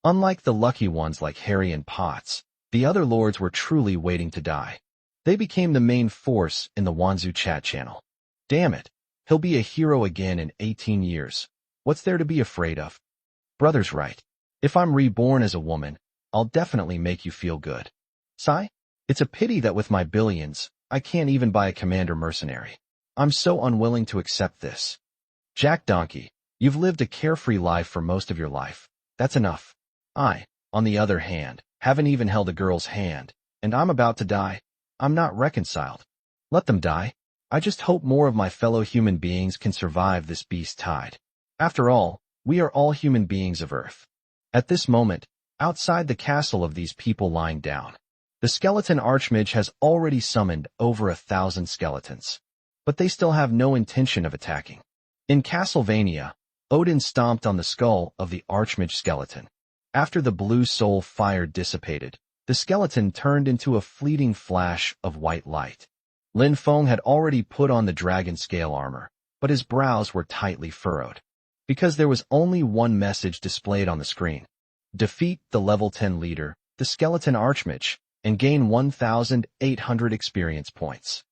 Unlike the lucky ones like Harry and Potts, the other lords were truly waiting to die. They became the main force in the Wanzu chat channel. Damn it, he'll be a hero again in 18 years. What's there to be afraid of? Brother's right. If I'm reborn as a woman, I'll definitely make you feel good. Sigh? It's a pity that with my billions, I can't even buy a commander mercenary. I'm so unwilling to accept this. Jack Donkey, you've lived a carefree life for most of your life. That's enough. I, on the other hand, haven't even held a girl's hand, and I'm about to die. I'm not reconciled. Let them die. I just hope more of my fellow human beings can survive this beast tide. After all, we are all human beings of Earth. At this moment, outside the castle of these people lying down, the skeleton Archmage has already summoned over 1,000 skeletons. But they still have no intention of attacking. In Castlevania, Odin stomped on the skull of the Archmage skeleton. After the blue soul fire dissipated, the skeleton turned into a fleeting flash of white light. Lin Feng had already put on the dragon scale armor, but his brows were tightly furrowed. Because there was only one message displayed on the screen. Defeat the level 10 leader, the skeleton Archmage, and gain 1,800 experience points.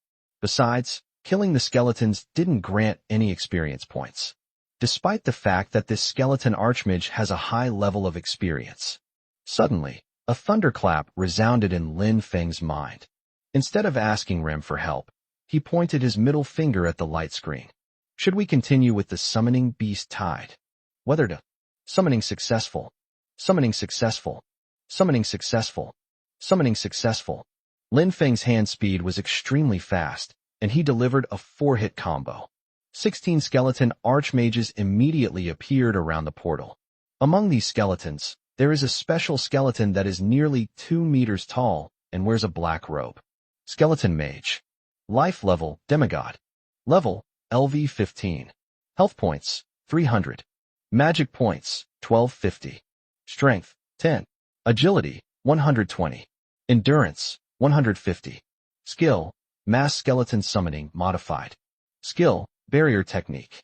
Besides, killing the skeletons didn't grant any experience points. despite the fact that this skeleton archmage has a high level of experience. Suddenly, a thunderclap resounded in Lin Feng's mind. Instead of asking Rem for help, he pointed his middle finger at the light screen. Should we continue with the summoning beast tide? Whether to. Summoning successful. Summoning successful. Summoning successful. Summoning successful. Lin Feng's hand speed was extremely fast, and he delivered a 4-hit combo. 16 skeleton archmages immediately appeared around the portal. Among these skeletons, there is a special skeleton that is nearly 2 meters tall and wears a black robe. Skeleton Mage. Life level, Demigod. Level, LV 15. Health points, 300. Magic points, 1250. Strength, 10. Agility, 120. Endurance, 150. Skill, Mass Skeleton Summoning Modified. Skill, Barrier Technique.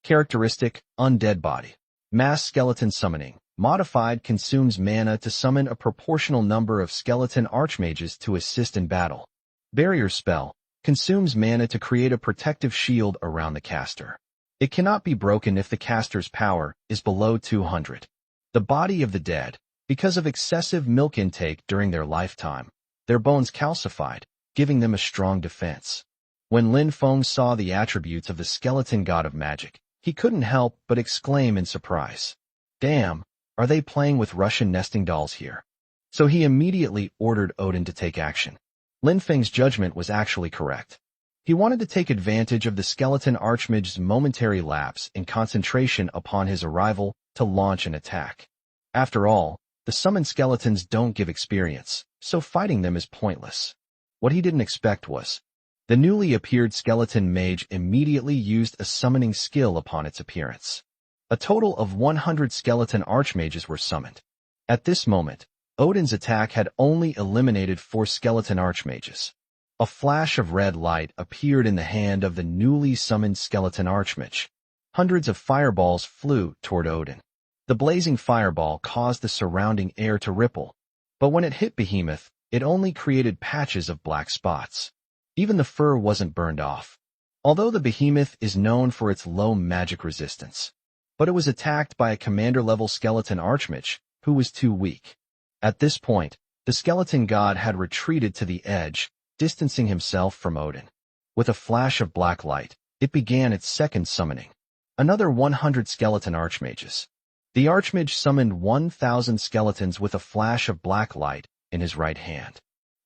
Characteristic, Undead Body. Mass Skeleton Summoning Modified consumes mana to summon a proportional number of skeleton archmages to assist in battle. Barrier Spell consumes mana to create a protective shield around the caster. It cannot be broken if the caster's power is below 200. The Body of the Dead. Because of excessive milk intake during their lifetime, their bones calcified, giving them a strong defense. When Lin Feng saw the attributes of the skeleton god of magic, he couldn't help but exclaim in surprise. Damn, are they playing with Russian nesting dolls here? So he immediately ordered Odin to take action. Lin Feng's judgment was actually correct. He wanted to take advantage of the skeleton archmage's momentary lapse in concentration upon his arrival to launch an attack. After all, the summoned skeletons don't give experience, so fighting them is pointless. What he didn't expect was, the newly appeared skeleton mage immediately used a summoning skill upon its appearance. A total of 100 skeleton archmages were summoned. At this moment, Odin's attack had only eliminated 4 skeleton archmages. A flash of red light appeared in the hand of the newly summoned skeleton archmage. Hundreds of fireballs flew toward Odin. The blazing fireball caused the surrounding air to ripple, but when it hit Behemoth, it only created patches of black spots. Even the fur wasn't burned off. Although the Behemoth is known for its low magic resistance, but it was attacked by a commander-level skeleton archmage, who was too weak. At this point, the skeleton god had retreated to the edge, distancing himself from Odin. With a flash of black light, it began its second summoning. Another 100 skeleton archmages. The archmage summoned 1,000 skeletons with a flash of black light in his right hand.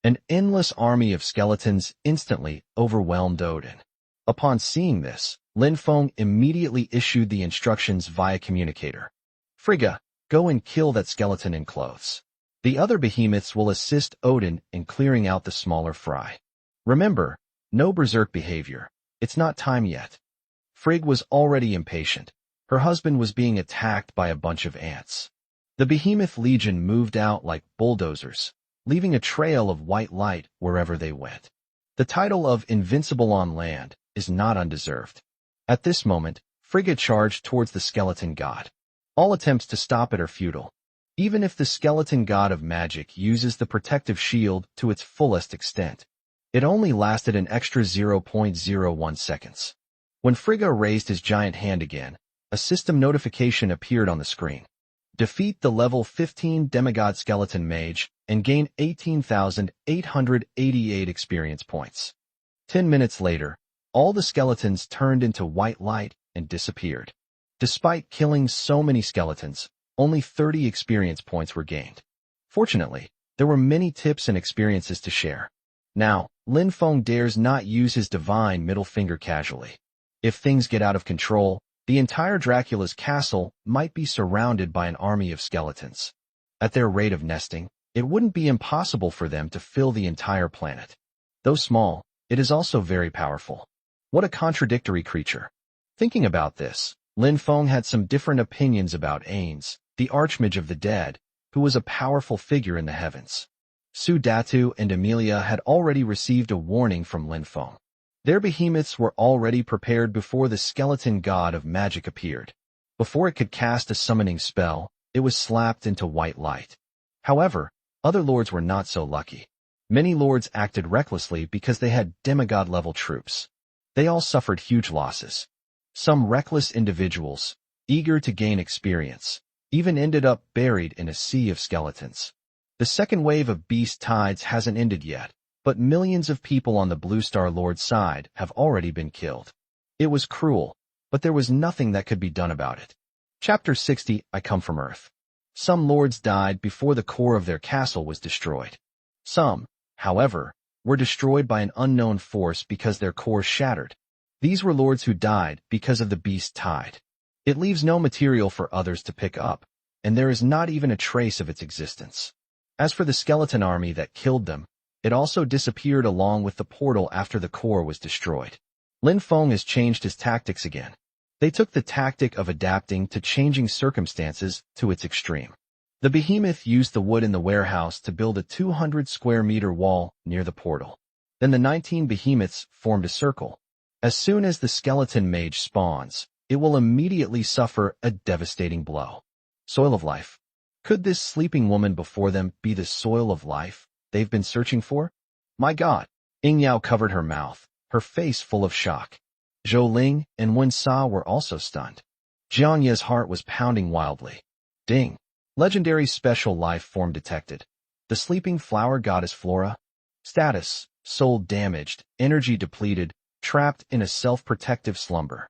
An endless army of skeletons instantly overwhelmed Odin. Upon seeing this, Lin Feng immediately issued the instructions via communicator. Frigga, go and kill that skeleton in clothes. The other behemoths will assist Odin in clearing out the smaller fry. Remember, no berserk behavior. It's not time yet. Frigg was already impatient. Her husband was being attacked by a bunch of ants. The Behemoth Legion moved out like bulldozers, leaving a trail of white light wherever they went. The title of Invincible on Land is not undeserved. At this moment, Frigga charged towards the skeleton god. All attempts to stop it are futile. Even if the skeleton god of magic uses the protective shield to its fullest extent, it only lasted an extra 0.01 seconds. When Frigga raised his giant hand again, a system notification appeared on the screen. Defeat the level 15 demigod skeleton mage and gain 18,888 experience points. 10 minutes later, all the skeletons turned into white light and disappeared. Despite killing so many skeletons, only 30 experience points were gained. Fortunately, there were many tips and experiences to share. Now, Lin Feng dares not use his divine middle finger casually. If things get out of control, the entire Dracula's castle might be surrounded by an army of skeletons. At their rate of nesting, it wouldn't be impossible for them to fill the entire planet. Though small, it is also very powerful. What a contradictory creature. Thinking about this, Lin Feng had some different opinions about Ains, the Archmage of the Dead, who was a powerful figure in the heavens. Su Datu and Emilia had already received a warning from Lin Feng. Their behemoths were already prepared before the skeleton god of magic appeared. Before it could cast a summoning spell, it was slapped into white light. However, other lords were not so lucky. Many lords acted recklessly because they had demigod-level troops. They all suffered huge losses. Some reckless individuals, eager to gain experience, even ended up buried in a sea of skeletons. The second wave of beast tides hasn't ended yet, but millions of people on the Blue Star Lord's side have already been killed. It was cruel, but there was nothing that could be done about it. Chapter 60, I Come from Earth. Some lords died before the core of their castle was destroyed. Some, however, were destroyed by an unknown force because their cores shattered. These were lords who died because of the beast tide. It leaves no material for others to pick up, and there is not even a trace of its existence. As for the skeleton army that killed them, it also disappeared along with the portal after the core was destroyed. Lin Feng has changed his tactics again. They took the tactic of adapting to changing circumstances to its extreme. The behemoth used the wood in the warehouse to build a 200-square-meter wall near the portal. Then the 19 behemoths formed a circle. As soon as the skeleton mage spawns, it will immediately suffer a devastating blow. Soil of life. Could this sleeping woman before them be the soil of life they've been searching for? My God! Ying Yao covered her mouth, her face full of shock. Zhou Ling and Wen Sa were also stunned. Jiang Ye's heart was pounding wildly. Ding! Legendary special life form detected. The sleeping flower goddess Flora. Status: soul damaged, energy depleted, trapped in a self-protective slumber.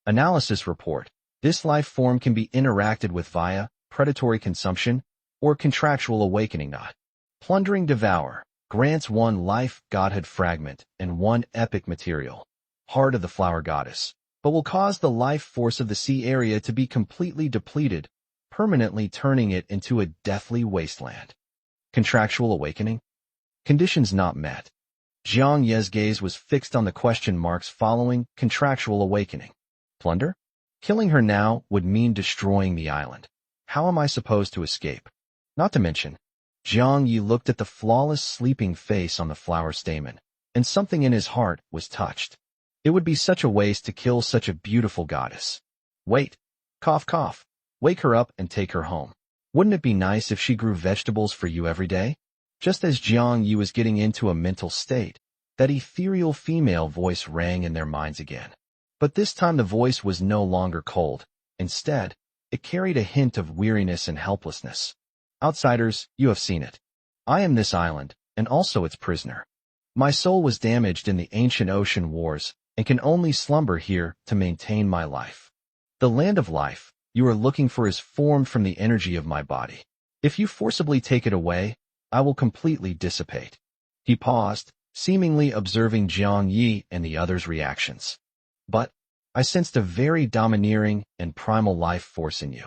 Analysis report: this life form can be interacted with via predatory consumption or contractual awakening. Not. Plundering Devour grants 1 life godhood fragment and 1 epic material. Heart of the flower goddess, but will cause the life force of the sea area to be completely depleted, permanently turning it into a deathly wasteland. Contractual awakening? Conditions not met. Jiang Ye's gaze was fixed on the question marks following contractual awakening. Plunder? Killing her now would mean destroying the island. How am I supposed to escape? Not to mention, Jiang Yi looked at the flawless sleeping face on the flower stamen, and something in his heart was touched. It would be such a waste to kill such a beautiful goddess. Wait. Cough cough. Wake her up and take her home. Wouldn't it be nice if she grew vegetables for you every day? Just as Jiang Yi was getting into a mental state, that ethereal female voice rang in their minds again. But this time the voice was no longer cold. Instead, it carried a hint of weariness and helplessness. Outsiders, you have seen it. I am this island, and also its prisoner. My soul was damaged in the ancient ocean wars, and can only slumber here to maintain my life. The land of life you are looking for is formed from the energy of my body. If you forcibly take it away, I will completely dissipate. He paused, seemingly observing Jiang Yi and the others' reactions. But I sensed a very domineering and primal life force in you.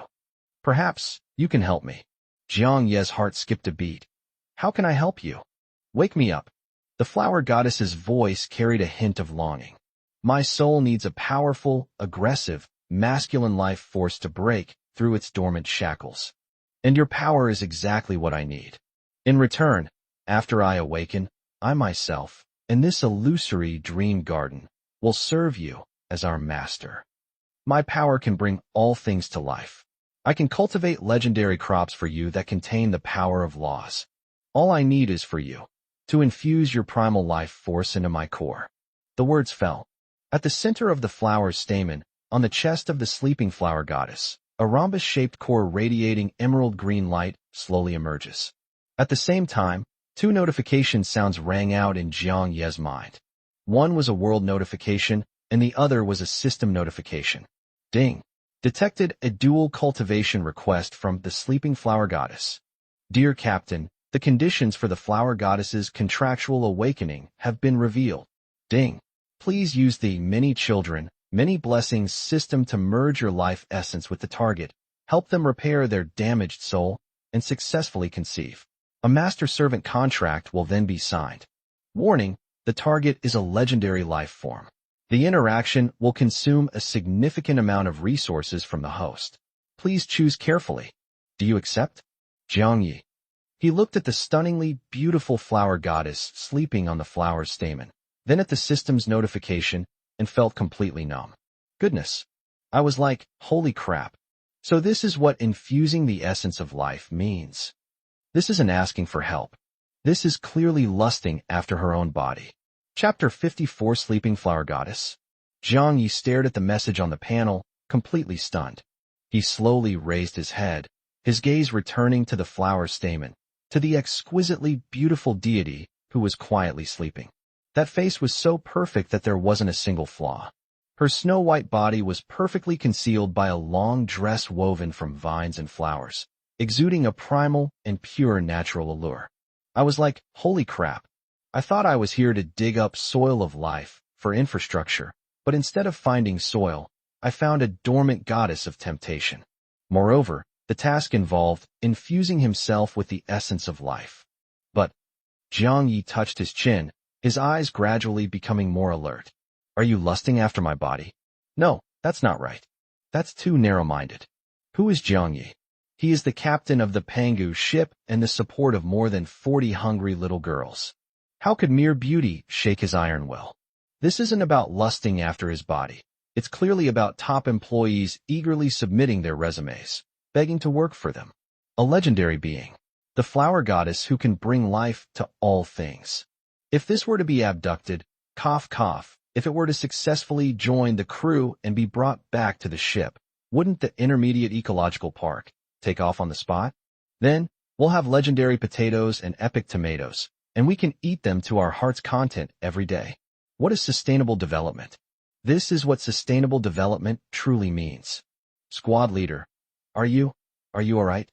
Perhaps you can help me. Jiang Ye's heart skipped a beat. How can I help you? Wake me up. The flower goddess's voice carried a hint of longing. My soul needs a powerful, aggressive, masculine life force to break through its dormant shackles. And your power is exactly what I need. In return, after I awaken, I myself, in this illusory dream garden, will serve you as our master. My power can bring all things to life. I can cultivate legendary crops for you that contain the power of laws. All I need is for you to infuse your primal life force into my core. The words fell. At the center of the flower's stamen, on the chest of the sleeping flower goddess, a rhombus-shaped core radiating emerald green light slowly emerges. At the same time, 2 notification sounds rang out in Jiang Ye's mind. One was a world notification, and the other was a system notification. Ding! Detected a dual cultivation request from the sleeping flower goddess. Dear Captain, the conditions for the flower goddess's contractual awakening have been revealed. Ding! Please use the many children, many blessings system to merge your life essence with the target, help them repair their damaged soul, and successfully conceive. A master-servant contract will then be signed. Warning, the target is a legendary life form. The interaction will consume a significant amount of resources from the host. Please choose carefully. Do you accept? Jiang Yi. He looked at the stunningly beautiful flower goddess sleeping on the flower's stamen, then at the system's notification, and felt completely numb. Goodness. I was like, holy crap. So this is what infusing the essence of life means. This isn't asking for help. This is clearly lusting after her own body. Chapter 54 Sleeping Flower Goddess. Jiang Yi stared at the message on the panel, completely stunned. He slowly raised his head, his gaze returning to the flower stamen, to the exquisitely beautiful deity who was quietly sleeping. That face was so perfect that there wasn't a single flaw. Her snow-white body was perfectly concealed by a long dress woven from vines and flowers, exuding a primal and pure natural allure. I was like, holy crap. I thought I was here to dig up soil of life for infrastructure, but instead of finding soil, I found a dormant goddess of temptation. Moreover, the task involved infusing himself with the essence of life. But Jiang Yi touched his chin, his eyes gradually becoming more alert. Are you lusting after my body? No, that's not right. That's too narrow-minded. Who is Jiang Yi? He is the captain of the Pangu ship and the support of more than 40 hungry little girls. How could mere beauty shake his iron will? This isn't about lusting after his body. It's clearly about top employees eagerly submitting their resumes, begging to work for them. A legendary being, the flower goddess who can bring life to all things. If this were to be abducted, cough cough, if it were to successfully join the crew and be brought back to the ship, wouldn't the intermediate ecological park take off on the spot? Then, we'll have legendary potatoes and epic tomatoes, and we can eat them to our heart's content every day. What is sustainable development? This is what sustainable development truly means. Squad leader, are you alright?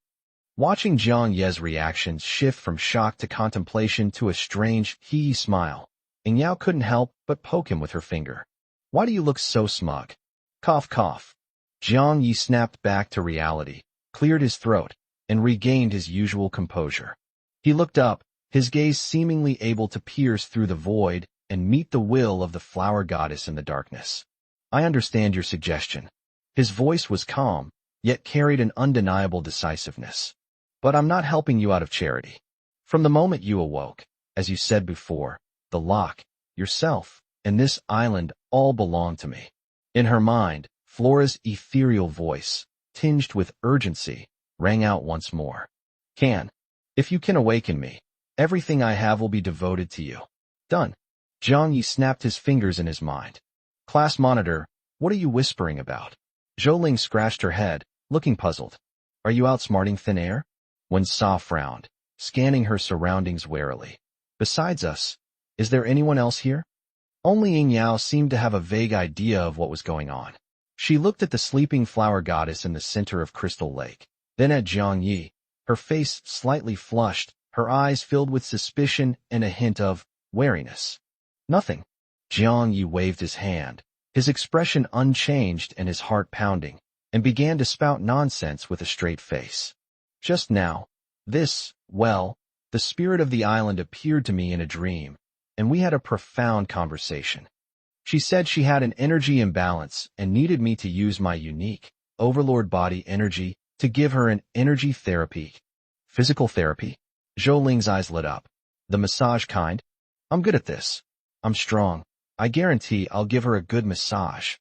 Watching Jiang Ye's reactions shift from shock to contemplation to a strange, hee-hee smile, Ying Yao couldn't help but poke him with her finger. Why do you look so smug? Cough cough. Jiang Yi snapped back to reality, cleared his throat, and regained his usual composure. He looked up, his gaze seemingly able to pierce through the void and meet the will of the flower goddess in the darkness. I understand your suggestion. His voice was calm, yet carried an undeniable decisiveness. But I'm not helping you out of charity. From the moment you awoke, as you said before, the lock, yourself, and this island all belong to me. In her mind, Flora's ethereal voice, tinged with urgency, rang out once more. If you can awaken me, everything I have will be devoted to you. Done. Jiang Yi snapped his fingers in his mind. Class monitor, what are you whispering about? Zhou Ling scratched her head, looking puzzled. Are you outsmarting thin air? Wen Sa frowned, scanning her surroundings warily. Besides us, is there anyone else here? Only Ying Yao seemed to have a vague idea of what was going on. She looked at the sleeping flower goddess in the center of Crystal Lake, then at Jiang Yi, her face slightly flushed, her eyes filled with suspicion and a hint of wariness. Nothing. Jiang Yi waved his hand, his expression unchanged and his heart pounding, and began to spout nonsense with a straight face. Just now, the spirit of the island appeared to me in a dream, and we had a profound conversation. She said she had an energy imbalance and needed me to use my unique, overlord body energy to give her an energy therapy. Physical therapy? Zhou Ling's eyes lit up. The massage kind? I'm good at this. I'm strong. I guarantee I'll give her a good massage.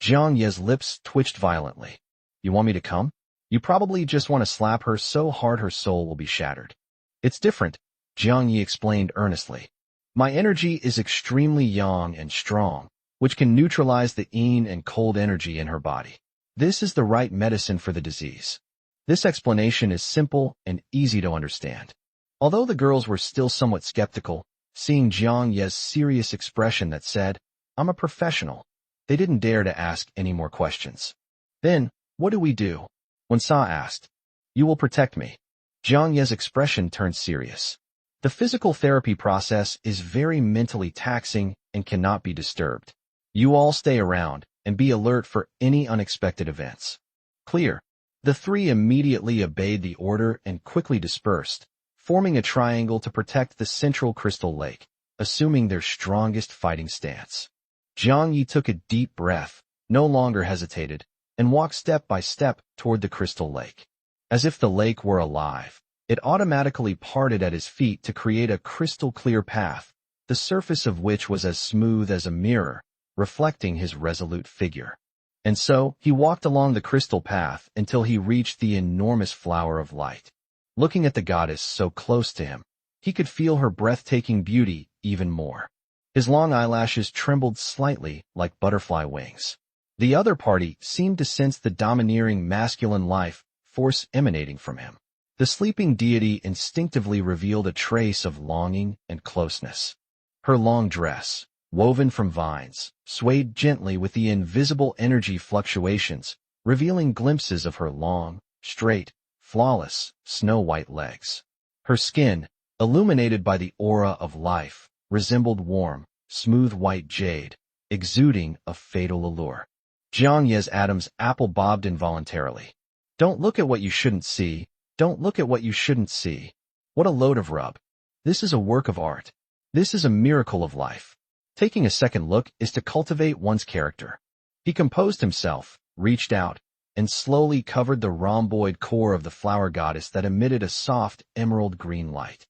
Jiang Ye's lips twitched violently. You want me to come? You probably just want to slap her so hard her soul will be shattered. It's different, Jiang Yi explained earnestly. My energy is extremely yang and strong, which can neutralize the yin and cold energy in her body. This is the right medicine for the disease. This explanation is simple and easy to understand. Although the girls were still somewhat skeptical, seeing Jiang Ye's serious expression that said, I'm a professional, they didn't dare to ask any more questions. Then, what do we do? Wen Sa asked. You will protect me. Jiang Ye's expression turned serious. The physical therapy process is very mentally taxing and cannot be disturbed. You all stay around and be alert for any unexpected events. Clear. The three immediately obeyed the order and quickly dispersed, forming a triangle to protect the central crystal lake, assuming their strongest fighting stance. Jiang Yi took a deep breath, no longer hesitated, and walked step by step toward the crystal lake. As if the lake were alive, it automatically parted at his feet to create a crystal-clear path, the surface of which was as smooth as a mirror, reflecting his resolute figure. And so, he walked along the crystal path until he reached the enormous flower of light. Looking at the goddess so close to him, he could feel her breathtaking beauty even more. His long eyelashes trembled slightly like butterfly wings. The other party seemed to sense the domineering masculine life force emanating from him. The sleeping deity instinctively revealed a trace of longing and closeness. Her long dress, woven from vines, swayed gently with the invisible energy fluctuations, revealing glimpses of her long, straight, flawless, snow-white legs. Her skin, illuminated by the aura of life, resembled warm, smooth white jade, exuding a fatal allure. Jiang Ye's Adam's apple bobbed involuntarily. Don't look at what you shouldn't see. Don't look at what you shouldn't see. What a load of rub. This is a work of art. This is a miracle of life. Taking a second look is to cultivate one's character. He composed himself, reached out, and slowly covered the rhomboid core of the flower goddess that emitted a soft emerald green light.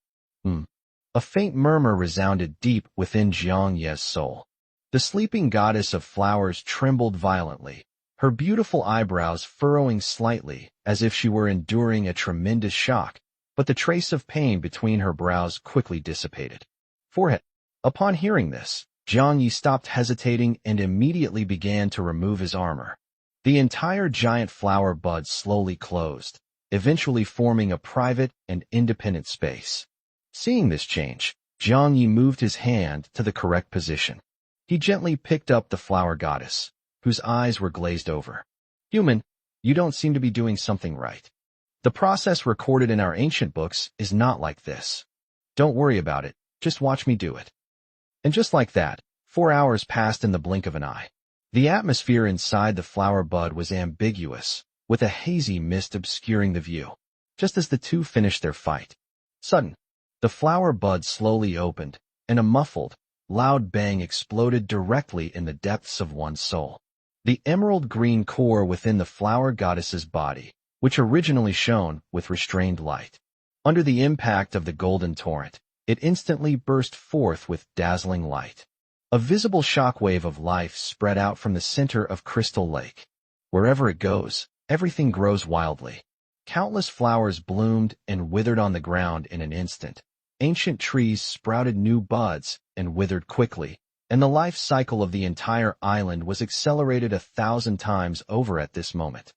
A faint murmur resounded deep within Jiang Ye's soul. The sleeping goddess of flowers trembled violently, her beautiful eyebrows furrowing slightly as if she were enduring a tremendous shock, but the trace of pain between her brows quickly dissipated. Forehead. Upon hearing this, Jiang Yi stopped hesitating and immediately began to remove his armor. The entire giant flower bud slowly closed, eventually forming a private and independent space. Seeing this change, Jiang Yi moved his hand to the correct position. He gently picked up the flower goddess, whose eyes were glazed over. Human, you don't seem to be doing something right. The process recorded in our ancient books is not like this. Don't worry about it, just watch me do it. And just like that, 4 hours passed in the blink of an eye. The atmosphere inside the flower bud was ambiguous, with a hazy mist obscuring the view. Just as the two finished their fight, sudden, the flower bud slowly opened, and a muffled, loud bang exploded directly in the depths of one's soul. The emerald green core within the flower goddess's body, which originally shone with restrained light. Under the impact of the golden torrent, it instantly burst forth with dazzling light. A visible shockwave of life spread out from the center of Crystal Lake. Wherever it goes, everything grows wildly. Countless flowers bloomed and withered on the ground in an instant. Ancient trees sprouted new buds and withered quickly, and the life cycle of the entire island was accelerated 1,000 times over at this moment.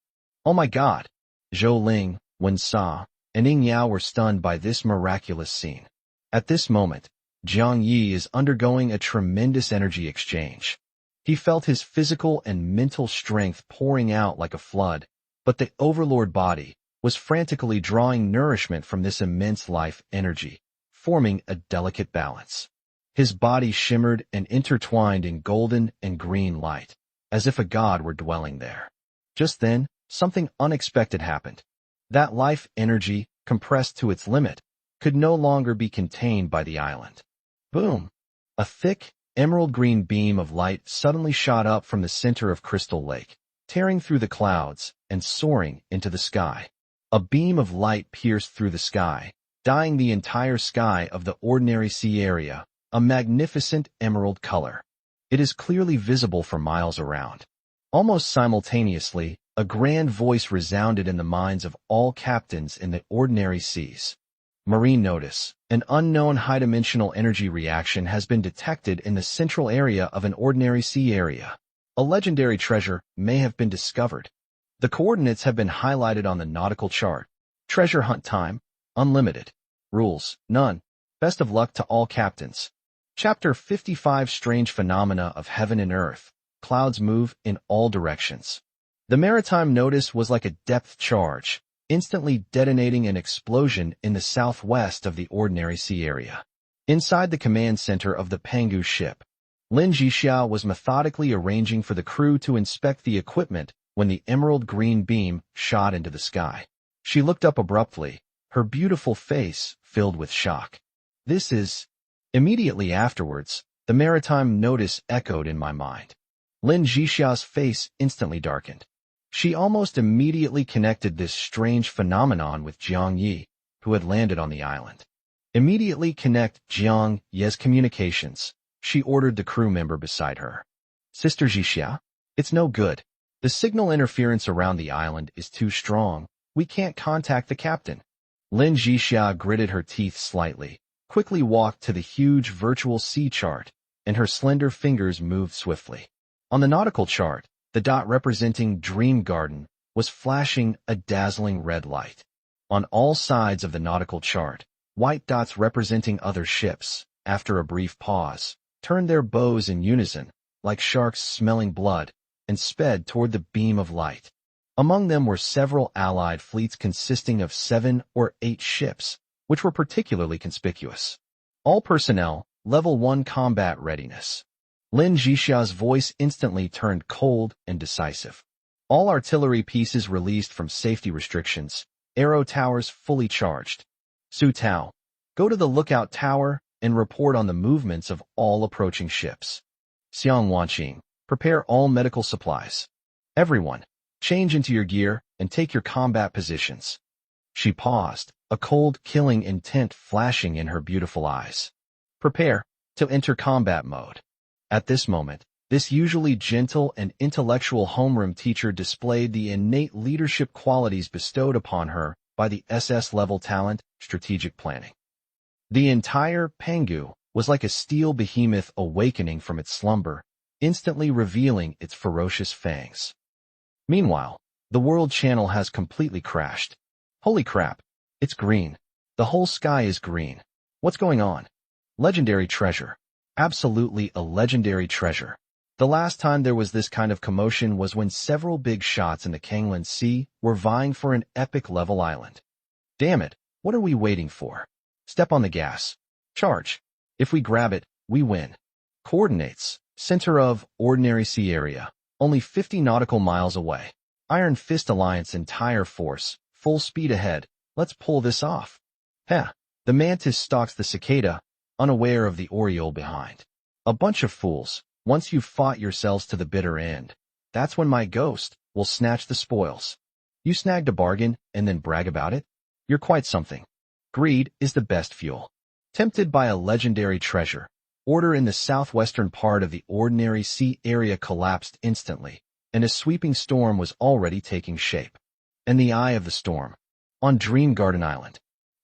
Oh my God! Zhou Ling, Wen Sa, and Ying Yao were stunned by this miraculous scene. At this moment, Jiang Yi is undergoing a tremendous energy exchange. He felt his physical and mental strength pouring out like a flood, but the overlord body was frantically drawing nourishment from this immense life energy, forming a delicate balance. His body shimmered and intertwined in golden and green light, as if a god were dwelling there. Just then, something unexpected happened. That life energy, compressed to its limit, could no longer be contained by the island. Boom! A thick, emerald green beam of light suddenly shot up from the center of Crystal Lake, tearing through the clouds and soaring into the sky. A beam of light pierced through the sky, dyeing the entire sky of the ordinary sea area a magnificent emerald color. It is clearly visible for miles around. Almost simultaneously, a grand voice resounded in the minds of all captains in the ordinary seas. Marine notice: an unknown high-dimensional energy reaction has been detected in the central area of an ordinary sea area. A legendary treasure may have been discovered. The coordinates have been highlighted on the nautical chart. Treasure hunt time: unlimited. Rules: none. Best of luck to all captains. Chapter 55: Strange Phenomena of Heaven and Earth. Clouds move in all directions. The maritime notice was like a depth charge, instantly detonating an explosion in the southwest of the ordinary sea area. Inside the command center of the Pangu ship, Lin Jixia was methodically arranging for the crew to inspect the equipment when the emerald green beam shot into the sky. She looked up abruptly, her beautiful face filled with shock. This is... Immediately afterwards, the maritime notice echoed in my mind. Lin Jixia's face instantly darkened. She almost immediately connected this strange phenomenon with Jiang Yi, who had landed on the island. Immediately connect Jiang Yi's communications, she ordered the crew member beside her. Sister Jixia, it's no good. The signal interference around the island is too strong. We can't contact the captain. Lin Jixia gritted her teeth slightly, quickly walked to the huge virtual sea chart, and her slender fingers moved swiftly. On the nautical chart, the dot representing Dream Garden was flashing a dazzling red light. On all sides of the nautical chart, white dots representing other ships, after a brief pause, turned their bows in unison, like sharks smelling blood, and sped toward the beam of light. Among them were several allied fleets consisting of 7 or 8 ships, which were particularly conspicuous. All personnel, Level 1 combat readiness. Lin Jixia's voice instantly turned cold and decisive. All artillery pieces released from safety restrictions, arrow towers fully charged. Su Tao, go to the lookout tower and report on the movements of all approaching ships. Xiang Wanqing, prepare all medical supplies. Everyone, change into your gear and take your combat positions. She paused, a cold, killing intent flashing in her beautiful eyes. Prepare to enter combat mode. At this moment, this usually gentle and intellectual homeroom teacher displayed the innate leadership qualities bestowed upon her by the SS-level talent, strategic planning. The entire Pangu was like a steel behemoth awakening from its slumber, instantly revealing its ferocious fangs. Meanwhile, the world channel has completely crashed. Holy crap, it's green. The whole sky is green. What's going on? Legendary treasure. Absolutely a legendary treasure. The last time there was this kind of commotion was when several big shots in the Kanglan Sea were vying for an epic level island. Damn it, what are we waiting for? Step on the gas. Charge. If we grab it, we win. Coordinates. Center of Ordinary Sea Area. Only 50 nautical miles away. Iron Fist Alliance entire force. Full speed ahead. Let's pull this off. Heh. The mantis stalks the cicada, unaware of the oriole behind. A bunch of fools. Once you've fought yourselves to the bitter end, that's when my ghost will snatch the spoils. You snagged a bargain and then brag about it? You're quite something. Greed is the best fuel. Tempted by a legendary treasure, order in the southwestern part of the Ordinary Sea Area collapsed instantly, and a sweeping storm was already taking shape. In the eye of the storm, on Dream Garden Island,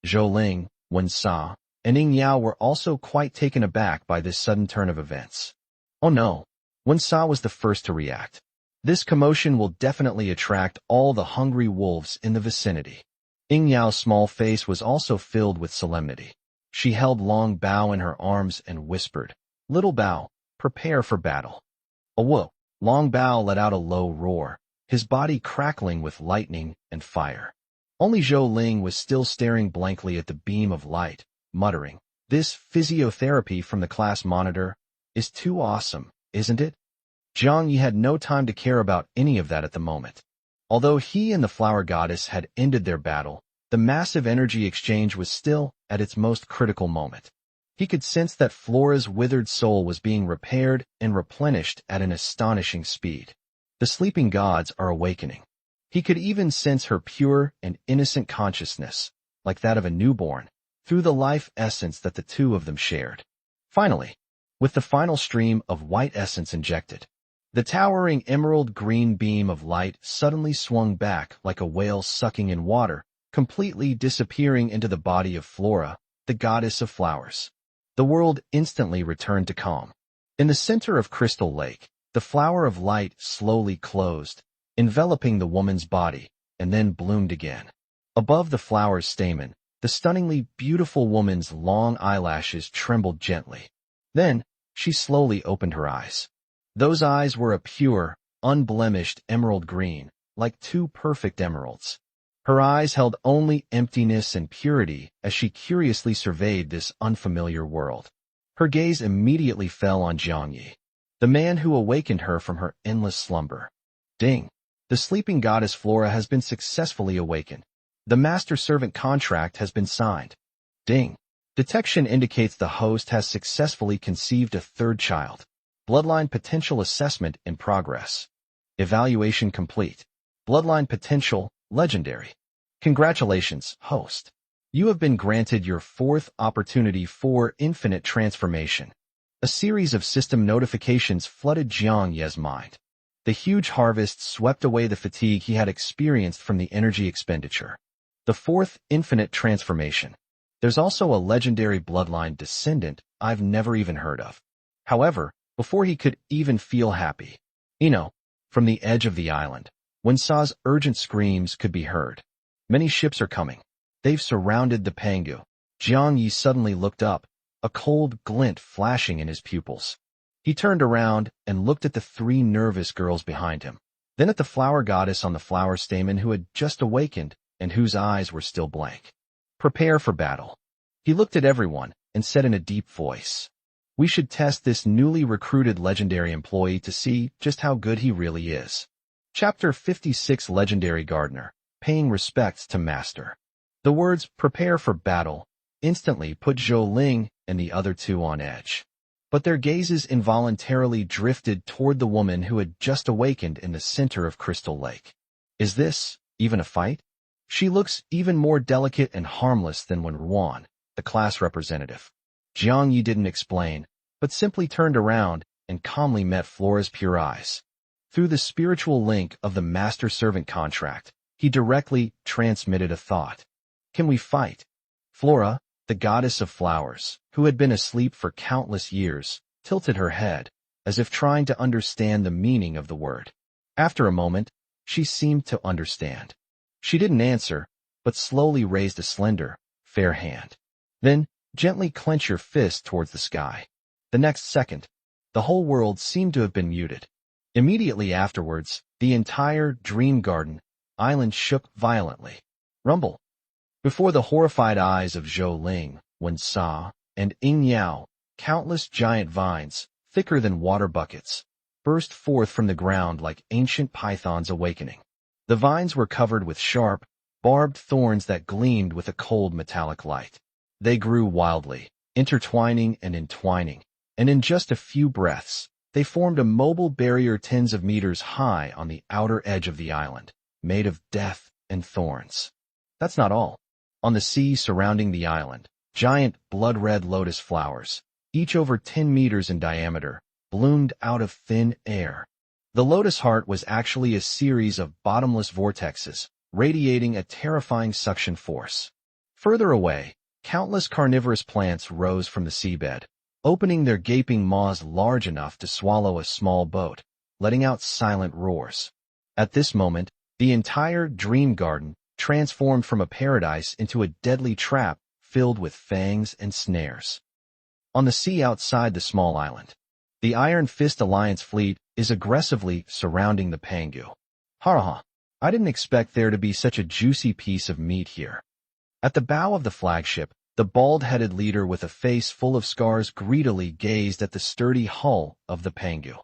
Zhou Ling, Wen Sa, and Ying Yao were also quite taken aback by this sudden turn of events. Oh no, Wen Sa was the first to react. This commotion will definitely attract all the hungry wolves in the vicinity. Ying Yao's small face was also filled with solemnity. She held Long Bao in her arms and whispered, Little Bao, prepare for battle. A whoop. Long Bao let out a low roar, his body crackling with lightning and fire. Only Zhou Ling was still staring blankly at the beam of light, muttering, This physiotherapy from the class monitor is too awesome, isn't it? Zhang Yi had no time to care about any of that at the moment. Although he and the flower goddess had ended their battle, the massive energy exchange was still at its most critical moment. He could sense that Flora's withered soul was being repaired and replenished at an astonishing speed. The sleeping gods are awakening. He could even sense her pure and innocent consciousness, like that of a newborn, through the life essence that the two of them shared. Finally, with the final stream of white essence injected, the towering emerald green beam of light suddenly swung back like a whale sucking in water, completely disappearing into the body of Flora, the goddess of flowers. The world instantly returned to calm. In the center of Crystal Lake, the flower of light slowly closed, enveloping the woman's body, and then bloomed again. Above the flower's stamen, the stunningly beautiful woman's long eyelashes trembled gently. Then, she slowly opened her eyes. Those eyes were a pure, unblemished emerald green, like two perfect emeralds. Her eyes held only emptiness and purity as she curiously surveyed this unfamiliar world. Her gaze immediately fell on Zhang Yi, the man who awakened her from her endless slumber. Ding! The sleeping goddess Flora has been successfully awakened. The master-servant contract has been signed. Ding! Detection indicates the host has successfully conceived a third child. Bloodline potential assessment in progress. Evaluation complete. Bloodline potential, legendary. Congratulations, host. You have been granted your fourth opportunity for infinite transformation. A series of system notifications flooded Jiang Ye's mind. The huge harvest swept away the fatigue he had experienced from the energy expenditure. The fourth infinite transformation. There's also a legendary bloodline descendant I've never even heard of. However, before he could even feel happy, from the edge of the island, when Sa's urgent screams could be heard. Many ships are coming. They've surrounded the Pangu. Jiang Yi suddenly looked up, a cold glint flashing in his pupils. He turned around and looked at the three nervous girls behind him, then at the flower goddess on the flower stamen who had just awakened and whose eyes were still blank. Prepare for battle. He looked at everyone and said in a deep voice, "We should test this newly recruited legendary employee to see just how good he really is." Chapter 56 Legendary Gardener, Paying Respects to Master. The words, "prepare for battle," instantly put Zhou Ling and the other two on edge. But their gazes involuntarily drifted toward the woman who had just awakened in the center of Crystal Lake. Is this even a fight? She looks even more delicate and harmless than when Ruan, the class representative. Jiang Yi didn't explain, but simply turned around and calmly met Flora's pure eyes. Through the spiritual link of the master-servant contract, he directly transmitted a thought. Can we fight? Flora, the goddess of flowers, who had been asleep for countless years, tilted her head, as if trying to understand the meaning of the word. After a moment, she seemed to understand. She didn't answer, but slowly raised a slender, fair hand. Then, gently clench your fist towards the sky. The next second, the whole world seemed to have been muted. Immediately afterwards, the entire Dream Garden island shook violently. Rumble. Before the horrified eyes of Zhou Ling, Wen Sa, and Ying Yao, countless giant vines, thicker than water buckets, burst forth from the ground like ancient pythons awakening. The vines were covered with sharp, barbed thorns that gleamed with a cold metallic light. They grew wildly, intertwining and entwining, and in just a few breaths, they formed a mobile barrier tens of meters high on the outer edge of the island, made of death and thorns. That's not all. On the sea surrounding the island, giant blood-red lotus flowers, each over 10 meters in diameter, bloomed out of thin air. The lotus heart was actually a series of bottomless vortexes, radiating a terrifying suction force. Further away, countless carnivorous plants rose from the seabed, opening their gaping maws large enough to swallow a small boat, letting out silent roars. At this moment, the entire Dream Garden transformed from a paradise into a deadly trap filled with fangs and snares. On the sea outside the small island, the Iron Fist Alliance fleet is aggressively surrounding the Pangu. Ha! I didn't expect there to be such a juicy piece of meat here. At the bow of the flagship, the bald-headed leader with a face full of scars greedily gazed at the sturdy hull of the Pangu.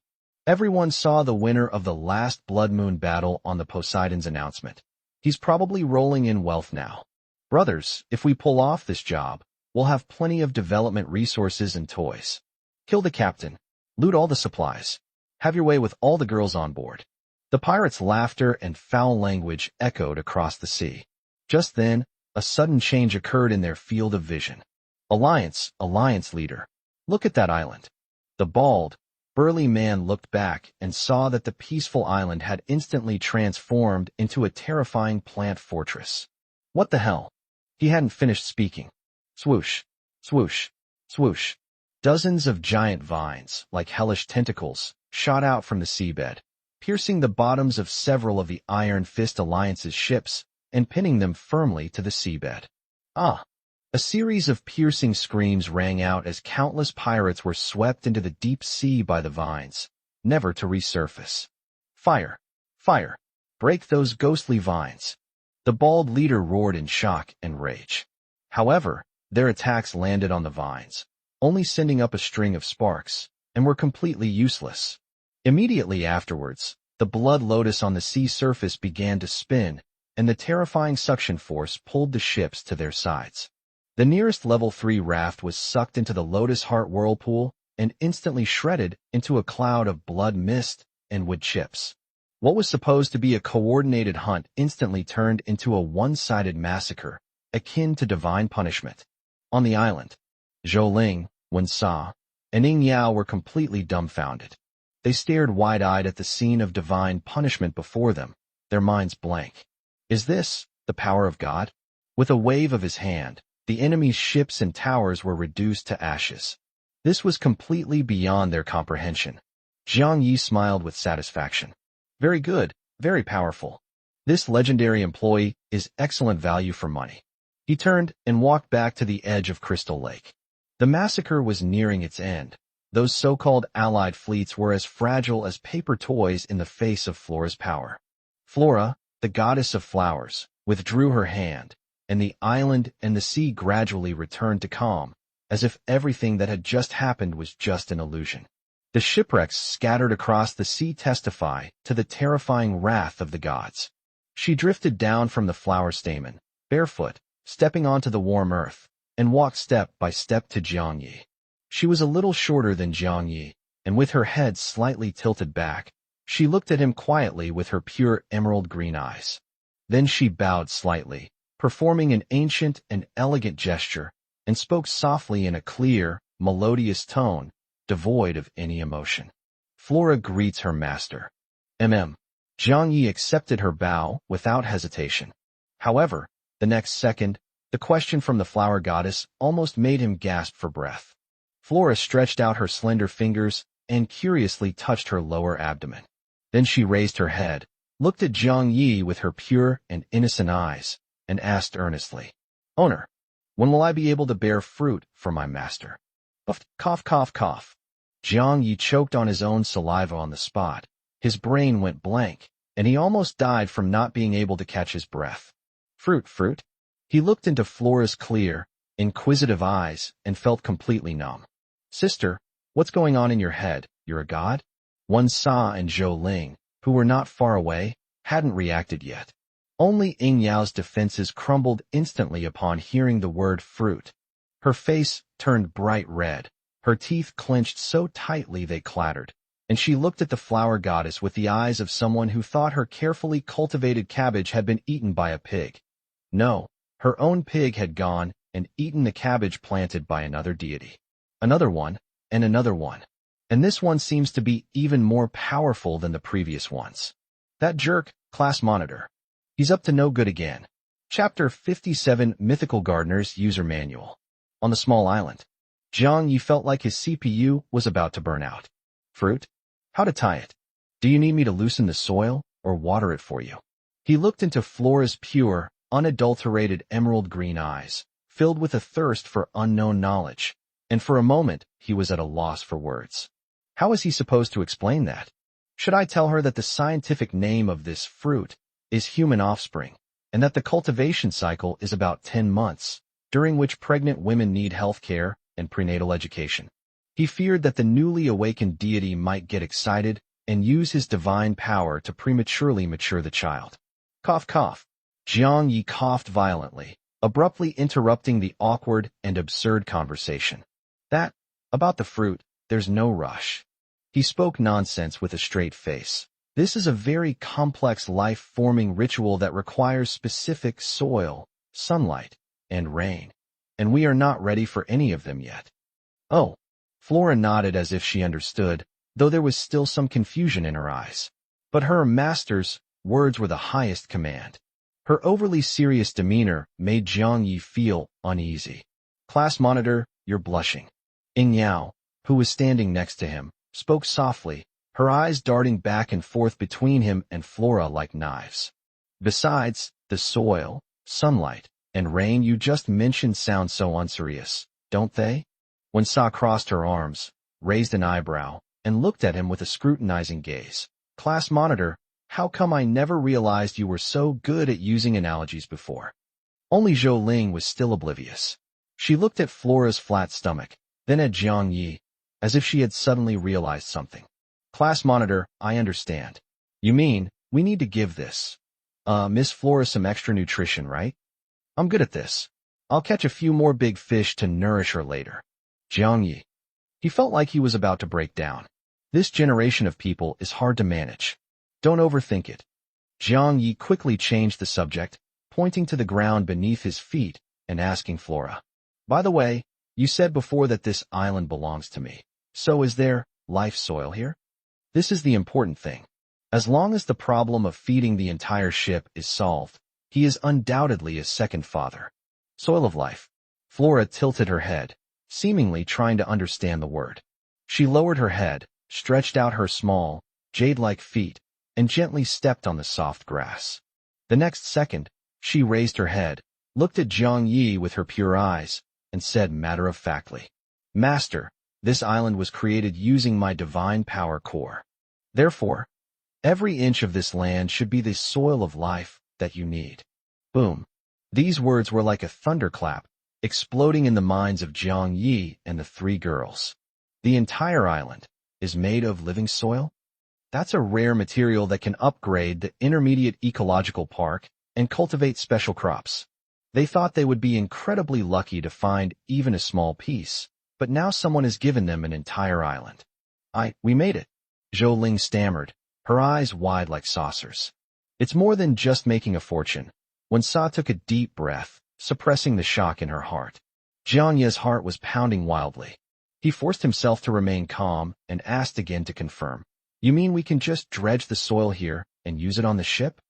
Everyone saw the winner of the last Blood Moon battle on the Poseidon's announcement. He's probably rolling in wealth now. Brothers, if we pull off this job, we'll have plenty of development resources and toys. Kill the captain. Loot all the supplies. Have your way with all the girls on board. The pirates' laughter and foul language echoed across the sea. Just then, a sudden change occurred in their field of vision. Alliance leader. Look at that island. The bald, burly man looked back and saw that the peaceful island had instantly transformed into a terrifying plant fortress. What the hell? He hadn't finished speaking. Swoosh, swoosh, swoosh. Dozens of giant vines, like hellish tentacles, shot out from the seabed, piercing the bottoms of several of the Iron Fist Alliance's ships and pinning them firmly to the seabed. Ah! A series of piercing screams rang out as countless pirates were swept into the deep sea by the vines, never to resurface. Fire! Fire! Break those ghostly vines! The bald leader roared in shock and rage. However, their attacks landed on the vines, only sending up a string of sparks, and were completely useless. Immediately afterwards, the blood lotus on the sea surface began to spin, and the terrifying suction force pulled the ships to their sides. The nearest level 3 raft was sucked into the Lotus Heart whirlpool and instantly shredded into a cloud of blood mist and wood chips. What was supposed to be a coordinated hunt instantly turned into a one-sided massacre, akin to divine punishment. On the island, Zhou Ling, Wen Sa, and Ying Yao were completely dumbfounded. They stared wide-eyed at the scene of divine punishment before them, their minds blank. Is this the power of God? With a wave of his hand, the enemy's ships and towers were reduced to ashes. This was completely beyond their comprehension. Jiang Yi smiled with satisfaction. Very good, very powerful. This legendary employee is excellent value for money. He turned and walked back to the edge of Crystal Lake. The massacre was nearing its end. Those so-called allied fleets were as fragile as paper toys in the face of Flora's power. Flora, the goddess of flowers, withdrew her hand, and the island and the sea gradually returned to calm, as if everything that had just happened was just an illusion. The shipwrecks scattered across the sea testify to the terrifying wrath of the gods. She drifted down from the flower stamen, barefoot, stepping onto the warm earth, and walked step by step to Jiang Yi. She was a little shorter than Jiang Yi, and with her head slightly tilted back, she looked at him quietly with her pure emerald green eyes. Then she bowed slightly, performing an ancient and elegant gesture, and spoke softly in a clear, melodious tone, devoid of any emotion. Flora greets her master. Jiang Yi accepted her bow without hesitation. However, the next second, the question from the flower goddess almost made him gasp for breath. Flora stretched out her slender fingers and curiously touched her lower abdomen. Then she raised her head, looked at Jiang Yi with her pure and innocent eyes, and asked earnestly, "Owner, when will I be able to bear fruit for my master?" Cough, cough, cough. Jiang Yi choked on his own saliva on the spot. His brain went blank, and he almost died from not being able to catch his breath. Fruit. He looked into Flora's clear, inquisitive eyes and felt completely numb. "Sister, what's going on in your head? You're a god?" Wan Sa and Zhou Ling, who were not far away, hadn't reacted yet. Only Ying Yao's defenses crumbled instantly upon hearing the word fruit. Her face turned bright red, her teeth clenched so tightly they clattered, and she looked at the flower goddess with the eyes of someone who thought her carefully cultivated cabbage had been eaten by a pig. No, her own pig had gone and eaten the cabbage planted by another deity. Another one, and another one. And this one seems to be even more powerful than the previous ones. That jerk, class monitor. He's up to no good again. Chapter 57 Mythical Gardeners User Manual. On the small island, Jiang Yi felt like his CPU was about to burn out. Fruit? How to tie it? Do you need me to loosen the soil or water it for you? He looked into Flora's pure, unadulterated emerald green eyes, filled with a thirst for unknown knowledge, and for a moment he was at a loss for words. How is he supposed to explain that? Should I tell her that the scientific name of this fruit is human offspring, and that the cultivation cycle is about 10 months, during which pregnant women need health care and prenatal education? He feared that the newly awakened deity might get excited and use his divine power to prematurely mature the child. Cough, cough. Jiang Yi coughed violently, abruptly interrupting the awkward and absurd conversation. About the fruit, there's no rush. He spoke nonsense with a straight face. This is a very complex life-forming ritual that requires specific soil, sunlight, and rain, and we are not ready for any of them yet. Oh. Flora nodded as if she understood, though there was still some confusion in her eyes. But her master's words were the highest command. Her overly serious demeanor made Jiang Yi feel uneasy. Class monitor, you're blushing. Ying Yao, who was standing next to him, spoke softly, her eyes darting back and forth between him and Flora like knives. Besides, the soil, sunlight, and rain you just mentioned sound so unserious, don't they? Wan Sa crossed her arms, raised an eyebrow, and looked at him with a scrutinizing gaze. Class monitor, how come I never realized you were so good at using analogies before? Only Zhou Ling was still oblivious. She looked at Flora's flat stomach, then at Jiang Yi, as if she had suddenly realized something. Class monitor, I understand. You mean, we need to give this, Miss Flora some extra nutrition, right? I'm good at this. I'll catch a few more big fish to nourish her later. Jiang Yi. He felt like he was about to break down. This generation of people is hard to manage. Don't overthink it. Jiang Yi quickly changed the subject, pointing to the ground beneath his feet and asking Flora. By the way, you said before that this island belongs to me. So is there life soil here? This is the important thing. As long as the problem of feeding the entire ship is solved, he is undoubtedly a second father. Soil of life. Flora tilted her head, seemingly trying to understand the word. She lowered her head, stretched out her small, jade-like feet, and gently stepped on the soft grass. The next second, she raised her head, looked at Jiang Yi with her pure eyes, and said matter-of-factly, "Master, this island was created using my divine power core. Therefore, every inch of this land should be the soil of life that you need." Boom. These words were like a thunderclap, exploding in the minds of Jiang Yi and the three girls. The entire island is made of living soil? That's a rare material that can upgrade the intermediate ecological park and cultivate special crops. They thought they would be incredibly lucky to find even a small piece, but now someone has given them an entire island. We made it, Zhou Ling stammered, her eyes wide like saucers. It's more than just making a fortune. Wen Sa took a deep breath, suppressing the shock in her heart. Jiang Ye's heart was pounding wildly. He forced himself to remain calm and asked again to confirm. "You mean we can just dredge the soil here and use it on the ship?"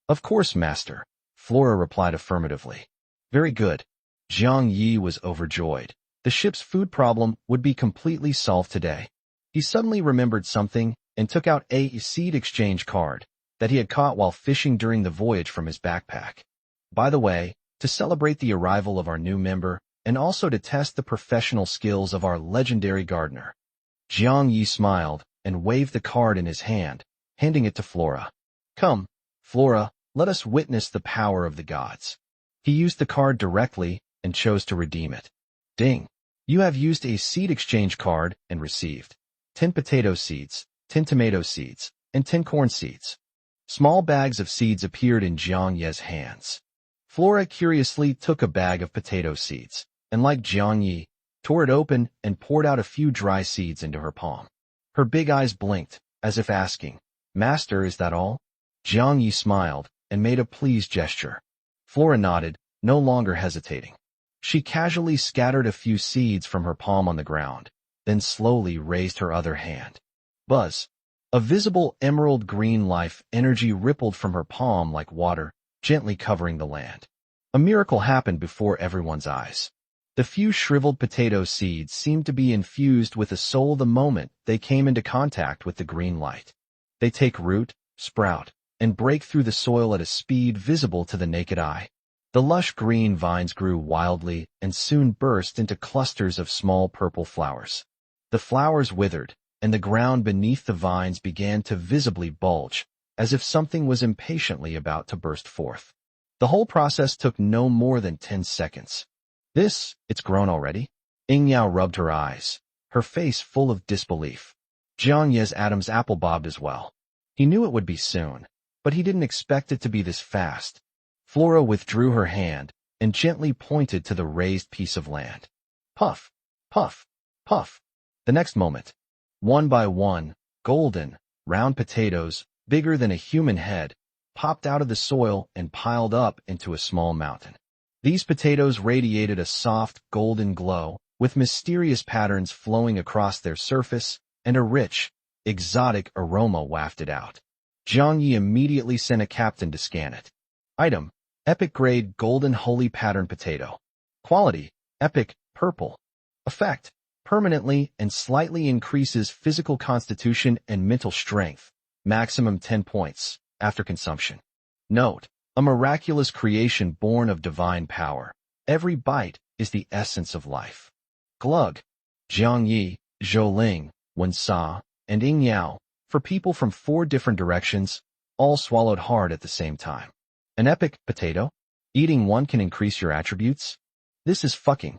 "Of course, Master," Flora replied affirmatively. "Very good." Jiang Yi was overjoyed. The ship's food problem would be completely solved today. He suddenly remembered something and took out a seed exchange card that he had caught while fishing during the voyage from his backpack. "By the way, to celebrate the arrival of our new member, and also to test the professional skills of our legendary gardener." Jiang Yi smiled and waved the card in his hand, handing it to Flora. "Come, Flora, let us witness the power of the gods." He used the card directly and chose to redeem it. Ding! You have used a seed exchange card and received 10 potato seeds, 10 tomato seeds, and 10 corn seeds. Small bags of seeds appeared in Jiang Ye's hands. Flora curiously took a bag of potato seeds, and like Jiang Yi, tore it open and poured out a few dry seeds into her palm. Her big eyes blinked, as if asking, "Master, is that all?" Jiang Yi smiled and made a pleased gesture. Flora nodded, no longer hesitating. She casually scattered a few seeds from her palm on the ground, then slowly raised her other hand. Buzz! A visible emerald green life energy rippled from her palm like water, gently covering the land. A miracle happened before everyone's eyes. The few shriveled potato seeds seemed to be infused with a soul the moment they came into contact with the green light. They take root, sprout, and break through the soil at a speed visible to the naked eye. The lush green vines grew wildly and soon burst into clusters of small purple flowers. The flowers withered, and the ground beneath the vines began to visibly bulge, as if something was impatiently about to burst forth. The whole process took no more than 10 seconds. It's grown already? Ying Yao rubbed her eyes, her face full of disbelief. Jiang Ye's Adam's apple bobbed as well. He knew it would be soon, but he didn't expect it to be this fast. Flora withdrew her hand and gently pointed to the raised piece of land. Puff, puff, puff. The next moment, one by one, golden, round potatoes, bigger than a human head, popped out of the soil and piled up into a small mountain. These potatoes radiated a soft, golden glow, with mysterious patterns flowing across their surface, and a rich, exotic aroma wafted out. Jiang Yi immediately sent a captain to scan it. Item: Epic Grade Golden Holy Pattern Potato. Quality: Epic, Purple. Effect: Permanently and slightly increases physical constitution and mental strength. Maximum 10 points, after consumption. Note: a miraculous creation born of divine power. Every bite is the essence of life. Glug. Jiang Yi, Zhou Ling, Wen Sa, and Ying Yao, for people from 4 different directions, all swallowed hard at the same time. An epic potato? Eating one can increase your attributes? This is fucking.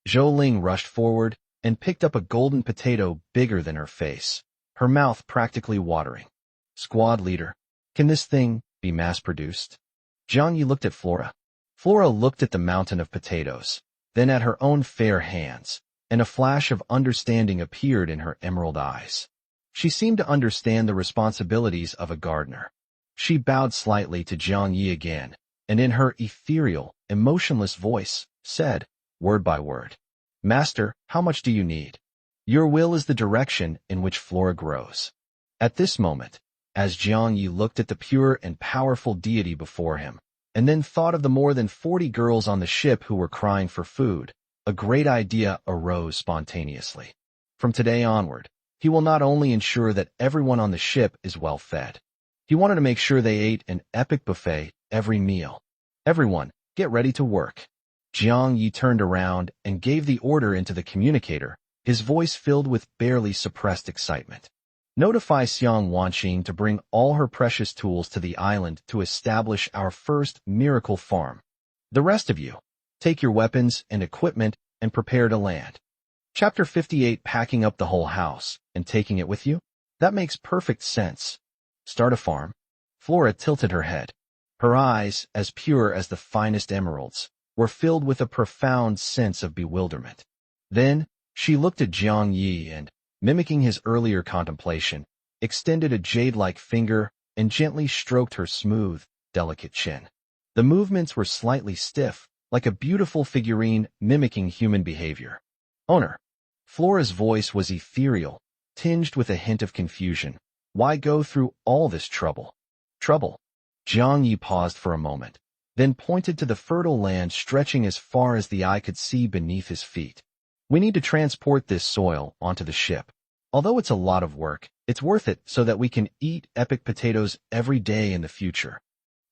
Zhou Ling rushed forward and picked up a golden potato bigger than her face, her mouth practically watering. Squad leader, can this thing be mass-produced? Jiang Yi looked at Flora. Flora looked at the mountain of potatoes, then at her own fair hands, and a flash of understanding appeared in her emerald eyes. She seemed to understand the responsibilities of a gardener. She bowed slightly to Jiang Yi again, and in her ethereal, emotionless voice, said, word by word, "Master, how much do you need? Your will is the direction in which Flora grows." At this moment, as Jiang Yi looked at the pure and powerful deity before him, and then thought of the more than 40 girls on the ship who were crying for food, a great idea arose spontaneously. From today onward, he will not only ensure that everyone on the ship is well fed. He wanted to make sure they ate an epic buffet every meal. Everyone, get ready to work. Jiang Yi turned around and gave the order into the communicator, his voice filled with barely suppressed excitement. Notify Xiang Wanqing to bring all her precious tools to the island to establish our first miracle farm. The rest of you, take your weapons and equipment and prepare to land. Chapter 58 Packing up the whole house and taking it with you? That makes perfect sense. Start a farm? Flora tilted her head. Her eyes, as pure as the finest emeralds, were filled with a profound sense of bewilderment. Then, she looked at Jiang Yi and, mimicking his earlier contemplation, extended a jade-like finger and gently stroked her smooth, delicate chin. The movements were slightly stiff, like a beautiful figurine mimicking human behavior. Owner. Flora's voice was ethereal, tinged with a hint of confusion. Why go through all this trouble? Trouble? Jiang Yi paused for a moment, then pointed to the fertile land stretching as far as the eye could see beneath his feet. We need to transport this soil onto the ship. Although it's a lot of work, it's worth it so that we can eat epic potatoes every day in the future.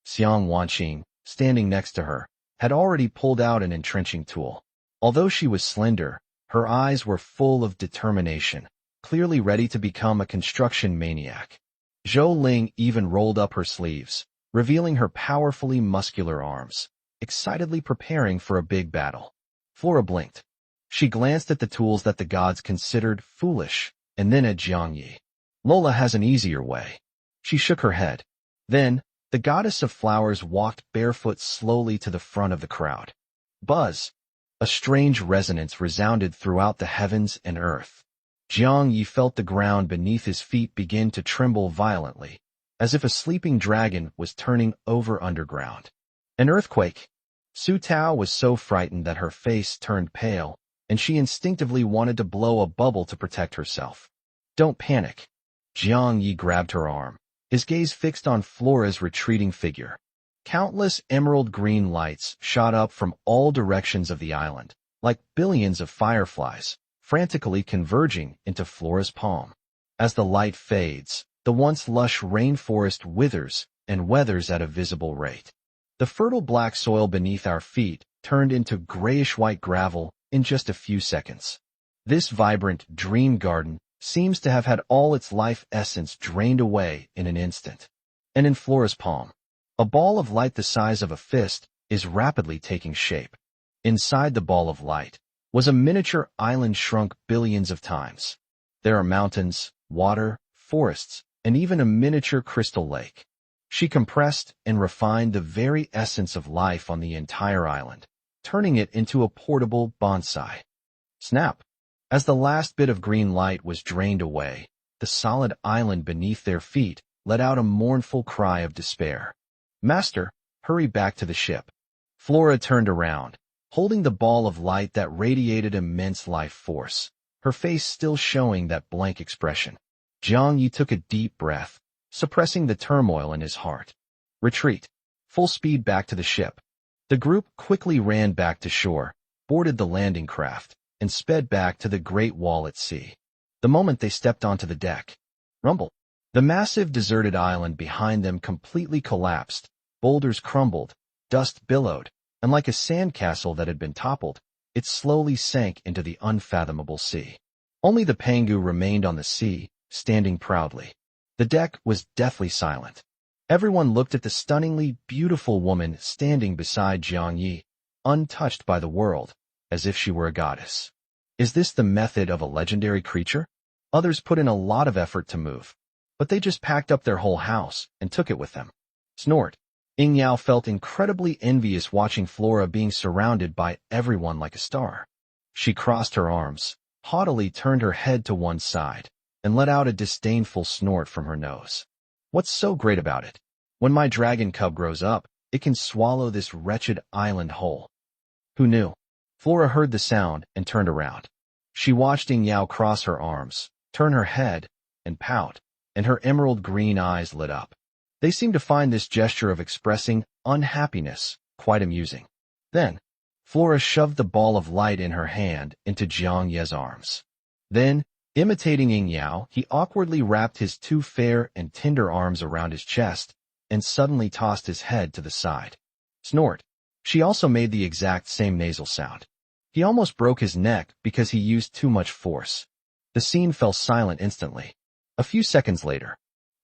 Xiang Wanqing, standing next to her, had already pulled out an entrenching tool. Although she was slender, her eyes were full of determination, clearly ready to become a construction maniac. Zhou Ling even rolled up her sleeves, revealing her powerfully muscular arms, excitedly preparing for a big battle. Flora blinked. She glanced at the tools that the gods considered foolish, and then at Jiang Yi. Lola has an easier way. She shook her head. Then, the goddess of flowers walked barefoot slowly to the front of the crowd. Buzz! A strange resonance resounded throughout the heavens and earth. Jiang Yi felt the ground beneath his feet begin to tremble violently, as if a sleeping dragon was turning over underground. An earthquake! Su Tao was so frightened that her face turned pale, and she instinctively wanted to blow a bubble to protect herself. Don't panic. Jiang Yi grabbed her arm, his gaze fixed on Flora's retreating figure. Countless emerald green lights shot up from all directions of the island, like billions of fireflies, frantically converging into Flora's palm. As the light fades, the once lush rainforest withers and weathers at a visible rate. The fertile black soil beneath our feet turned into grayish-white gravel in just a few seconds. This vibrant dream garden seems to have had all its life essence drained away in an instant. And in Flora's palm, a ball of light the size of a fist is rapidly taking shape. Inside the ball of light was a miniature island shrunk billions of times. There are mountains, water, forests, and even a miniature crystal lake. She compressed and refined the very essence of life on the entire island, turning it into a portable bonsai. Snap! As the last bit of green light was drained away, the solid island beneath their feet let out a mournful cry of despair. Master, hurry back to the ship. Flora turned around, holding the ball of light that radiated immense life force, her face still showing that blank expression. Jiang Yi took a deep breath, suppressing the turmoil in his heart. Retreat. Full speed back to the ship. The group quickly ran back to shore, boarded the landing craft, and sped back to the Great Wall at sea. The moment they stepped onto the deck, rumble. The massive deserted island behind them completely collapsed, boulders crumbled, dust billowed, and like a sandcastle that had been toppled, it slowly sank into the unfathomable sea. Only the Pangu remained on the sea, standing proudly. The deck was deathly silent. Everyone looked at the stunningly beautiful woman standing beside Jiang Yi, untouched by the world, as if she were a goddess. Is this the method of a legendary creature? Others put in a lot of effort to move, but they just packed up their whole house and took it with them. Snort. Ying Yao felt incredibly envious watching Flora being surrounded by everyone like a star. She crossed her arms, haughtily turned her head to one side, and let out a disdainful snort from her nose. What's so great about it? When my dragon cub grows up, it can swallow this wretched island whole. Who knew? Flora heard the sound and turned around. She watched Ying Yao cross her arms, turn her head, and pout, and her emerald green eyes lit up. They seemed to find this gesture of expressing unhappiness quite amusing. Then, Flora shoved the ball of light in her hand into Jiang Ye's arms. Then, imitating Ying Yao, he awkwardly wrapped his two fair and tender arms around his chest and suddenly tossed his head to the side. Snort. She also made the exact same nasal sound. He almost broke his neck because he used too much force. The scene fell silent instantly. A few seconds later.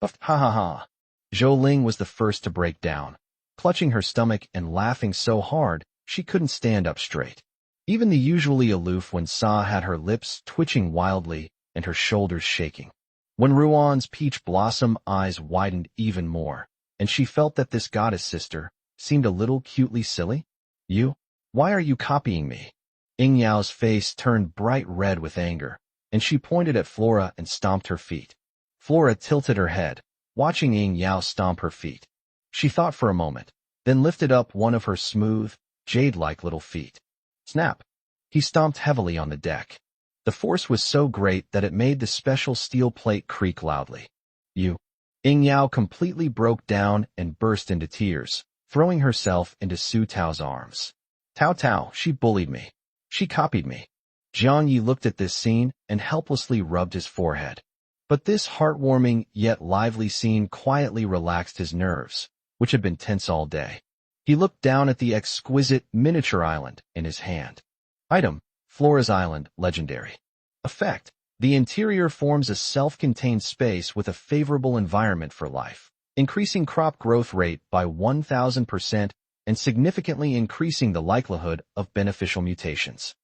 Ha ha ha. Zhou Ling was the first to break down, clutching her stomach and laughing so hard she couldn't stand up straight. Even the usually aloof Wen Sa had her lips twitching wildly and her shoulders shaking. When Ruan's peach blossom eyes widened even more, and she felt that this goddess sister seemed a little cutely silly. You? Why are you copying me? Ying Yao's face turned bright red with anger, and she pointed at Flora and stomped her feet. Flora tilted her head, watching Ying Yao stomp her feet. She thought for a moment, then lifted up one of her smooth, jade-like little feet. Snap! He stomped heavily on the deck. The force was so great that it made the special steel plate creak loudly. You. Ying Yao completely broke down and burst into tears, throwing herself into Su Tao's arms. Tao Tao, she bullied me. She copied me. Jiang Yi looked at this scene and helplessly rubbed his forehead. But this heartwarming yet lively scene quietly relaxed his nerves, which had been tense all day. He looked down at the exquisite miniature island in his hand. Item: Flora's Island, legendary. Effect: the interior forms a self-contained space with a favorable environment for life, increasing crop growth rate by 1,000% and significantly increasing the likelihood of beneficial mutations.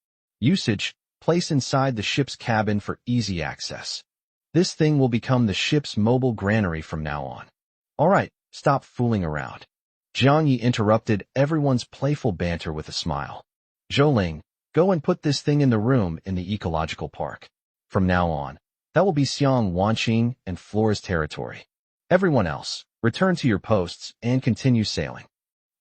Usage: place inside the ship's cabin for easy access. This thing will become the ship's mobile granary from now on. Alright, stop fooling around. Jiang Yi interrupted everyone's playful banter with a smile. Zhou Ling, go and put this thing in the room in the ecological park. From now on, that will be Xiang Wanqing and Flora's territory. Everyone else, return to your posts and continue sailing.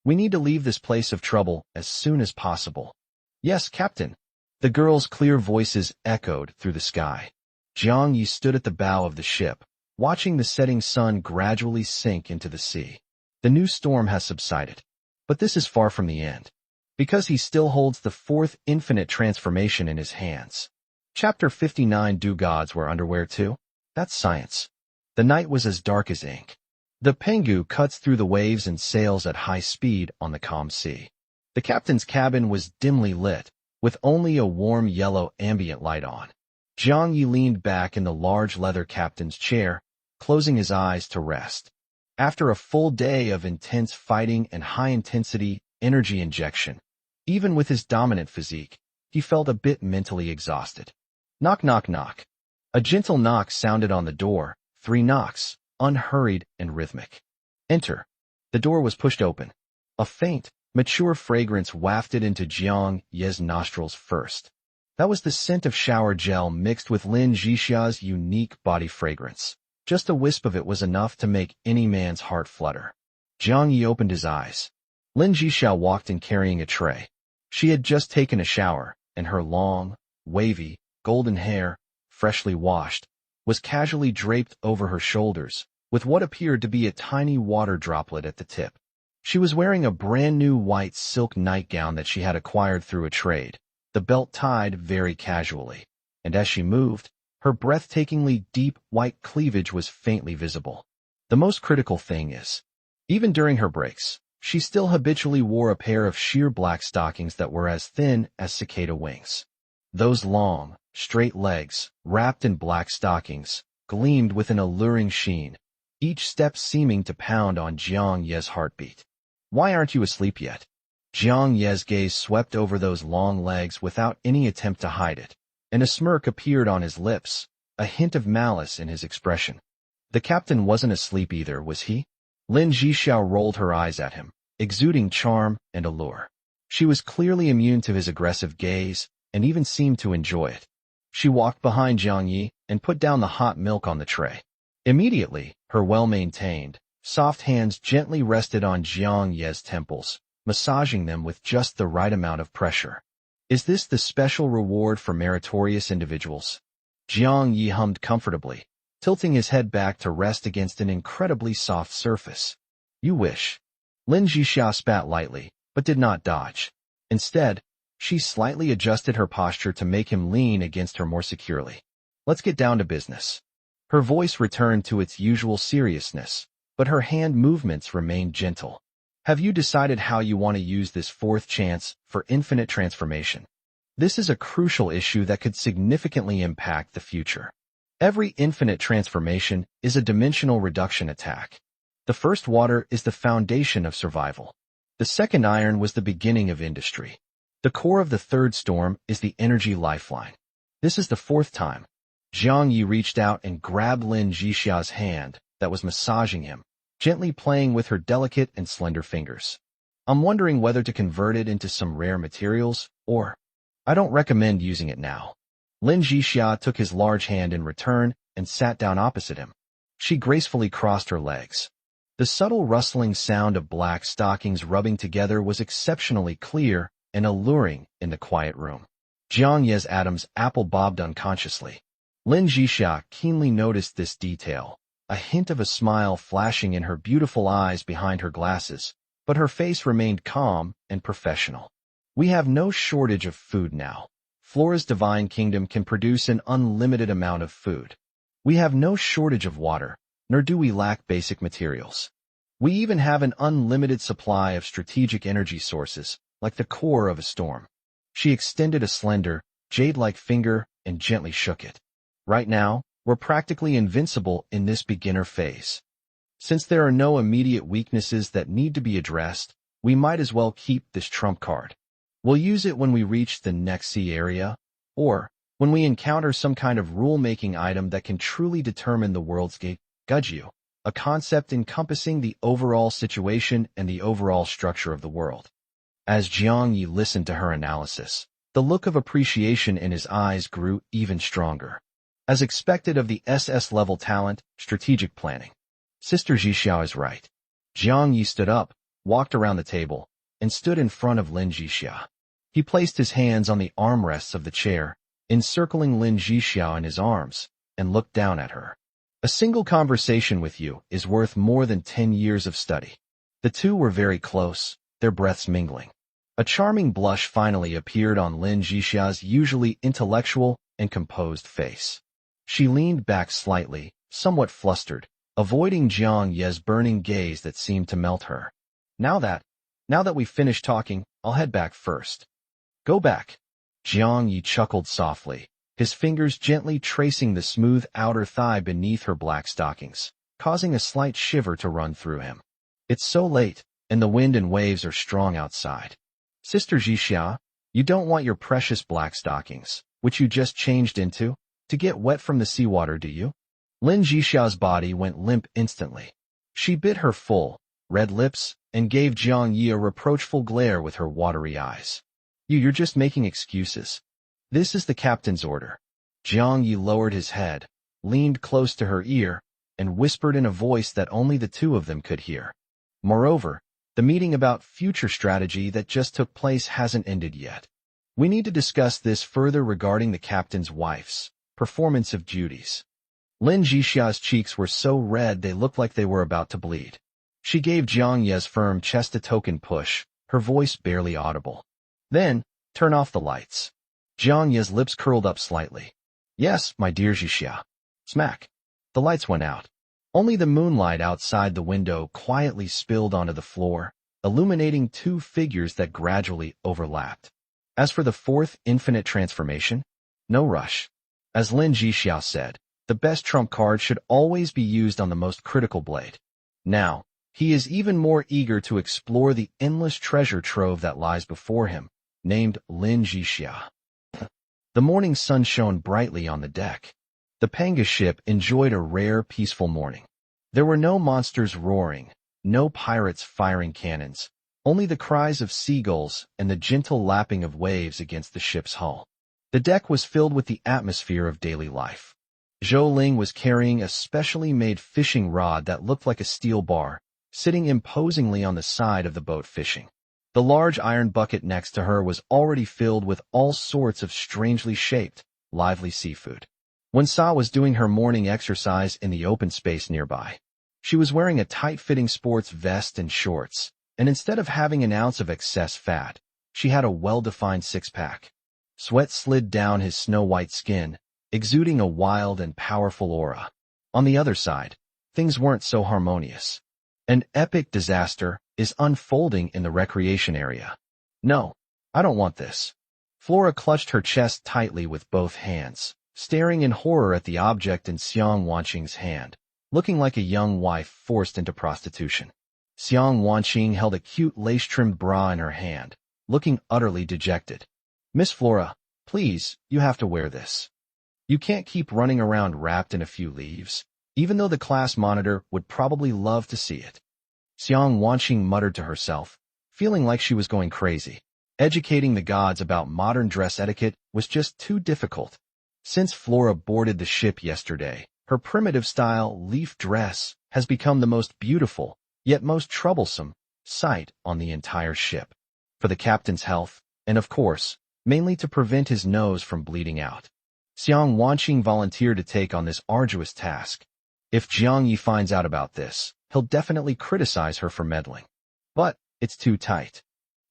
We need to leave this place of trouble as soon as possible. Yes, Captain. The girls' clear voices echoed through the sky. Jiang Yi stood at the bow of the ship, watching the setting sun gradually sink into the sea. The new storm has subsided. But this is far from the end, because he still holds the fourth infinite transformation in his hands. Chapter 59. Do gods wear underwear too? That's science. The night was as dark as ink. The Penghu cuts through the waves and sails at high speed on the calm sea. The captain's cabin was dimly lit, with only a warm yellow ambient light on. Jiang Yi leaned back in the large leather captain's chair, closing his eyes to rest. After a full day of intense fighting and high-intensity energy injection, even with his dominant physique, he felt a bit mentally exhausted. Knock, knock, knock. A gentle knock sounded on the door, 3 knocks, unhurried and rhythmic. Enter. The door was pushed open. A faint, mature fragrance wafted into Jiang Ye's nostrils first. That was the scent of shower gel mixed with Lin Zhixia's unique body fragrance. Just a wisp of it was enough to make any man's heart flutter. Jiang Yi opened his eyes. Lin Zhixia walked in carrying a tray. She had just taken a shower, and her long, wavy, golden hair, freshly washed, was casually draped over her shoulders, with what appeared to be a tiny water droplet at the tip. She was wearing a brand-new white silk nightgown that she had acquired through a trade, the belt tied very casually, and as she moved, her breathtakingly deep white cleavage was faintly visible. The most critical thing is, even during her breaks, she still habitually wore a pair of sheer black stockings that were as thin as cicada wings. Those long, straight legs, wrapped in black stockings, gleamed with an alluring sheen, each step seeming to pound on Jiang Ye's heartbeat. Why aren't you asleep yet? Jiang Ye's gaze swept over those long legs without any attempt to hide it, and a smirk appeared on his lips, a hint of malice in his expression. The captain wasn't asleep either, was he? Lin Zhixiao rolled her eyes at him, exuding charm and allure. She was clearly immune to his aggressive gaze, and even seemed to enjoy it. She walked behind Jiang Yi and put down the hot milk on the tray. Immediately, her well-maintained, soft hands gently rested on Jiang Ye's temples, massaging them with just the right amount of pressure. Is this the special reward for meritorious individuals? Jiang Yi hummed comfortably, tilting his head back to rest against an incredibly soft surface. You wish. Lin Zhixia spat lightly, but did not dodge. Instead, she slightly adjusted her posture to make him lean against her more securely. Let's get down to business. Her voice returned to its usual seriousness, but her hand movements remained gentle. Have you decided how you want to use this fourth chance for infinite transformation? This is a crucial issue that could significantly impact the future. Every infinite transformation is a dimensional reduction attack. The first water is the foundation of survival. The second iron was the beginning of industry. The core of the third storm is the energy lifeline. This is the fourth time. Jiang Yi reached out and grabbed Lin Jixia's hand that was massaging him, gently playing with her delicate and slender fingers. I'm wondering whether to convert it into some rare materials, or I don't recommend using it now. Lin Jixia took his large hand in return and sat down opposite him. She gracefully crossed her legs. The subtle rustling sound of black stockings rubbing together was exceptionally clear and alluring in the quiet room. Jiang Ye's Adam's apple bobbed unconsciously. Lin Jixia keenly noticed this detail, a hint of a smile flashing in her beautiful eyes behind her glasses, but her face remained calm and professional. We have no shortage of food now. Flora's divine kingdom can produce an unlimited amount of food. We have no shortage of water, nor do we lack basic materials. We even have an unlimited supply of strategic energy sources, like the core of a storm. She extended a slender, jade-like finger and gently shook it. Right now, we're practically invincible in this beginner phase. Since there are no immediate weaknesses that need to be addressed, we might as well keep this trump card. We'll use it when we reach the next sea area, or when we encounter some kind of rule-making item that can truly determine the world's Gujyu, a concept encompassing the overall situation and the overall structure of the world. As Jiang Yi listened to her analysis, the look of appreciation in his eyes grew even stronger. As expected of the SS-level talent, strategic planning. Sister Jixiao is right. Jiang Yi stood up, walked around the table, and stood in front of Lin Jixia. He placed his hands on the armrests of the chair, encircling Lin Jixia in his arms, and looked down at her. A single conversation with you is worth more than 10 years of study. The two were very close, their breaths mingling. A charming blush finally appeared on Lin Jixia's usually intellectual and composed face. She leaned back slightly, somewhat flustered, avoiding Jiang Ye's burning gaze that seemed to melt her. Now that we've finished talking, I'll head back first. Go back. Jiang Yi chuckled softly, his fingers gently tracing the smooth outer thigh beneath her black stockings, causing a slight shiver to run through him. It's so late, and the wind and waves are strong outside. Sister Jixia, you don't want your precious black stockings, which you just changed into, to get wet from the seawater, do you? Lin Jixia's body went limp instantly. She bit her full, red lips and gave Jiang Yi a reproachful glare with her watery eyes. You're just making excuses. This is the captain's order. Jiang Yi lowered his head, leaned close to her ear, and whispered in a voice that only the two of them could hear. Moreover, the meeting about future strategy that just took place hasn't ended yet. We need to discuss this further regarding the captain's wife's performance of duties. Lin Jixia's cheeks were so red they looked like they were about to bleed. She gave Jiang Ye's firm chest a token push, her voice barely audible. Then, turn off the lights. Jiang Ye's lips curled up slightly. Yes, my dear Jixia. Smack. The lights went out. Only the moonlight outside the window quietly spilled onto the floor, illuminating two figures that gradually overlapped. As for the fourth infinite transformation, no rush. As Lin Jixia said, the best trump card should always be used on the most critical blade. Now, he is even more eager to explore the endless treasure trove that lies before him, named Lin Jixia. The morning sun shone brightly on the deck. The Panga ship enjoyed a rare, peaceful morning. There were no monsters roaring, no pirates firing cannons, only the cries of seagulls and the gentle lapping of waves against the ship's hull. The deck was filled with the atmosphere of daily life. Zhou Ling was carrying a specially made fishing rod that looked like a steel bar, sitting imposingly on the side of the boat fishing. The large iron bucket next to her was already filled with all sorts of strangely shaped, lively seafood. Wen Sa was doing her morning exercise in the open space nearby. She was wearing a tight-fitting sports vest and shorts, and instead of having an ounce of excess fat, She had a well-defined six-pack. Sweat slid down his snow-white skin, exuding a wild and powerful aura. On the other side, things weren't so harmonious. An epic disaster is unfolding in the recreation area. No, I don't want this. Flora clutched her chest tightly with both hands, staring in horror at the object in Xiang Wanqing's hand, looking like a young wife forced into prostitution. Xiang Wanqing held a cute lace-trimmed bra in her hand, looking utterly dejected. Miss Flora, please, you have to wear this. You can't keep running around wrapped in a few leaves, even though the class monitor would probably love to see it. Xiang Wanqing muttered to herself, feeling like she was going crazy. Educating the gods about modern dress etiquette was just too difficult. Since Flora boarded the ship yesterday, her primitive-style leaf dress has become the most beautiful, yet most troublesome, sight on the entire ship. For the captain's health, and of course, mainly to prevent his nose from bleeding out. Xiang Wanqing volunteered to take on this arduous task. If Jiang Yi finds out about this, he'll definitely criticize her for meddling. But it's too tight.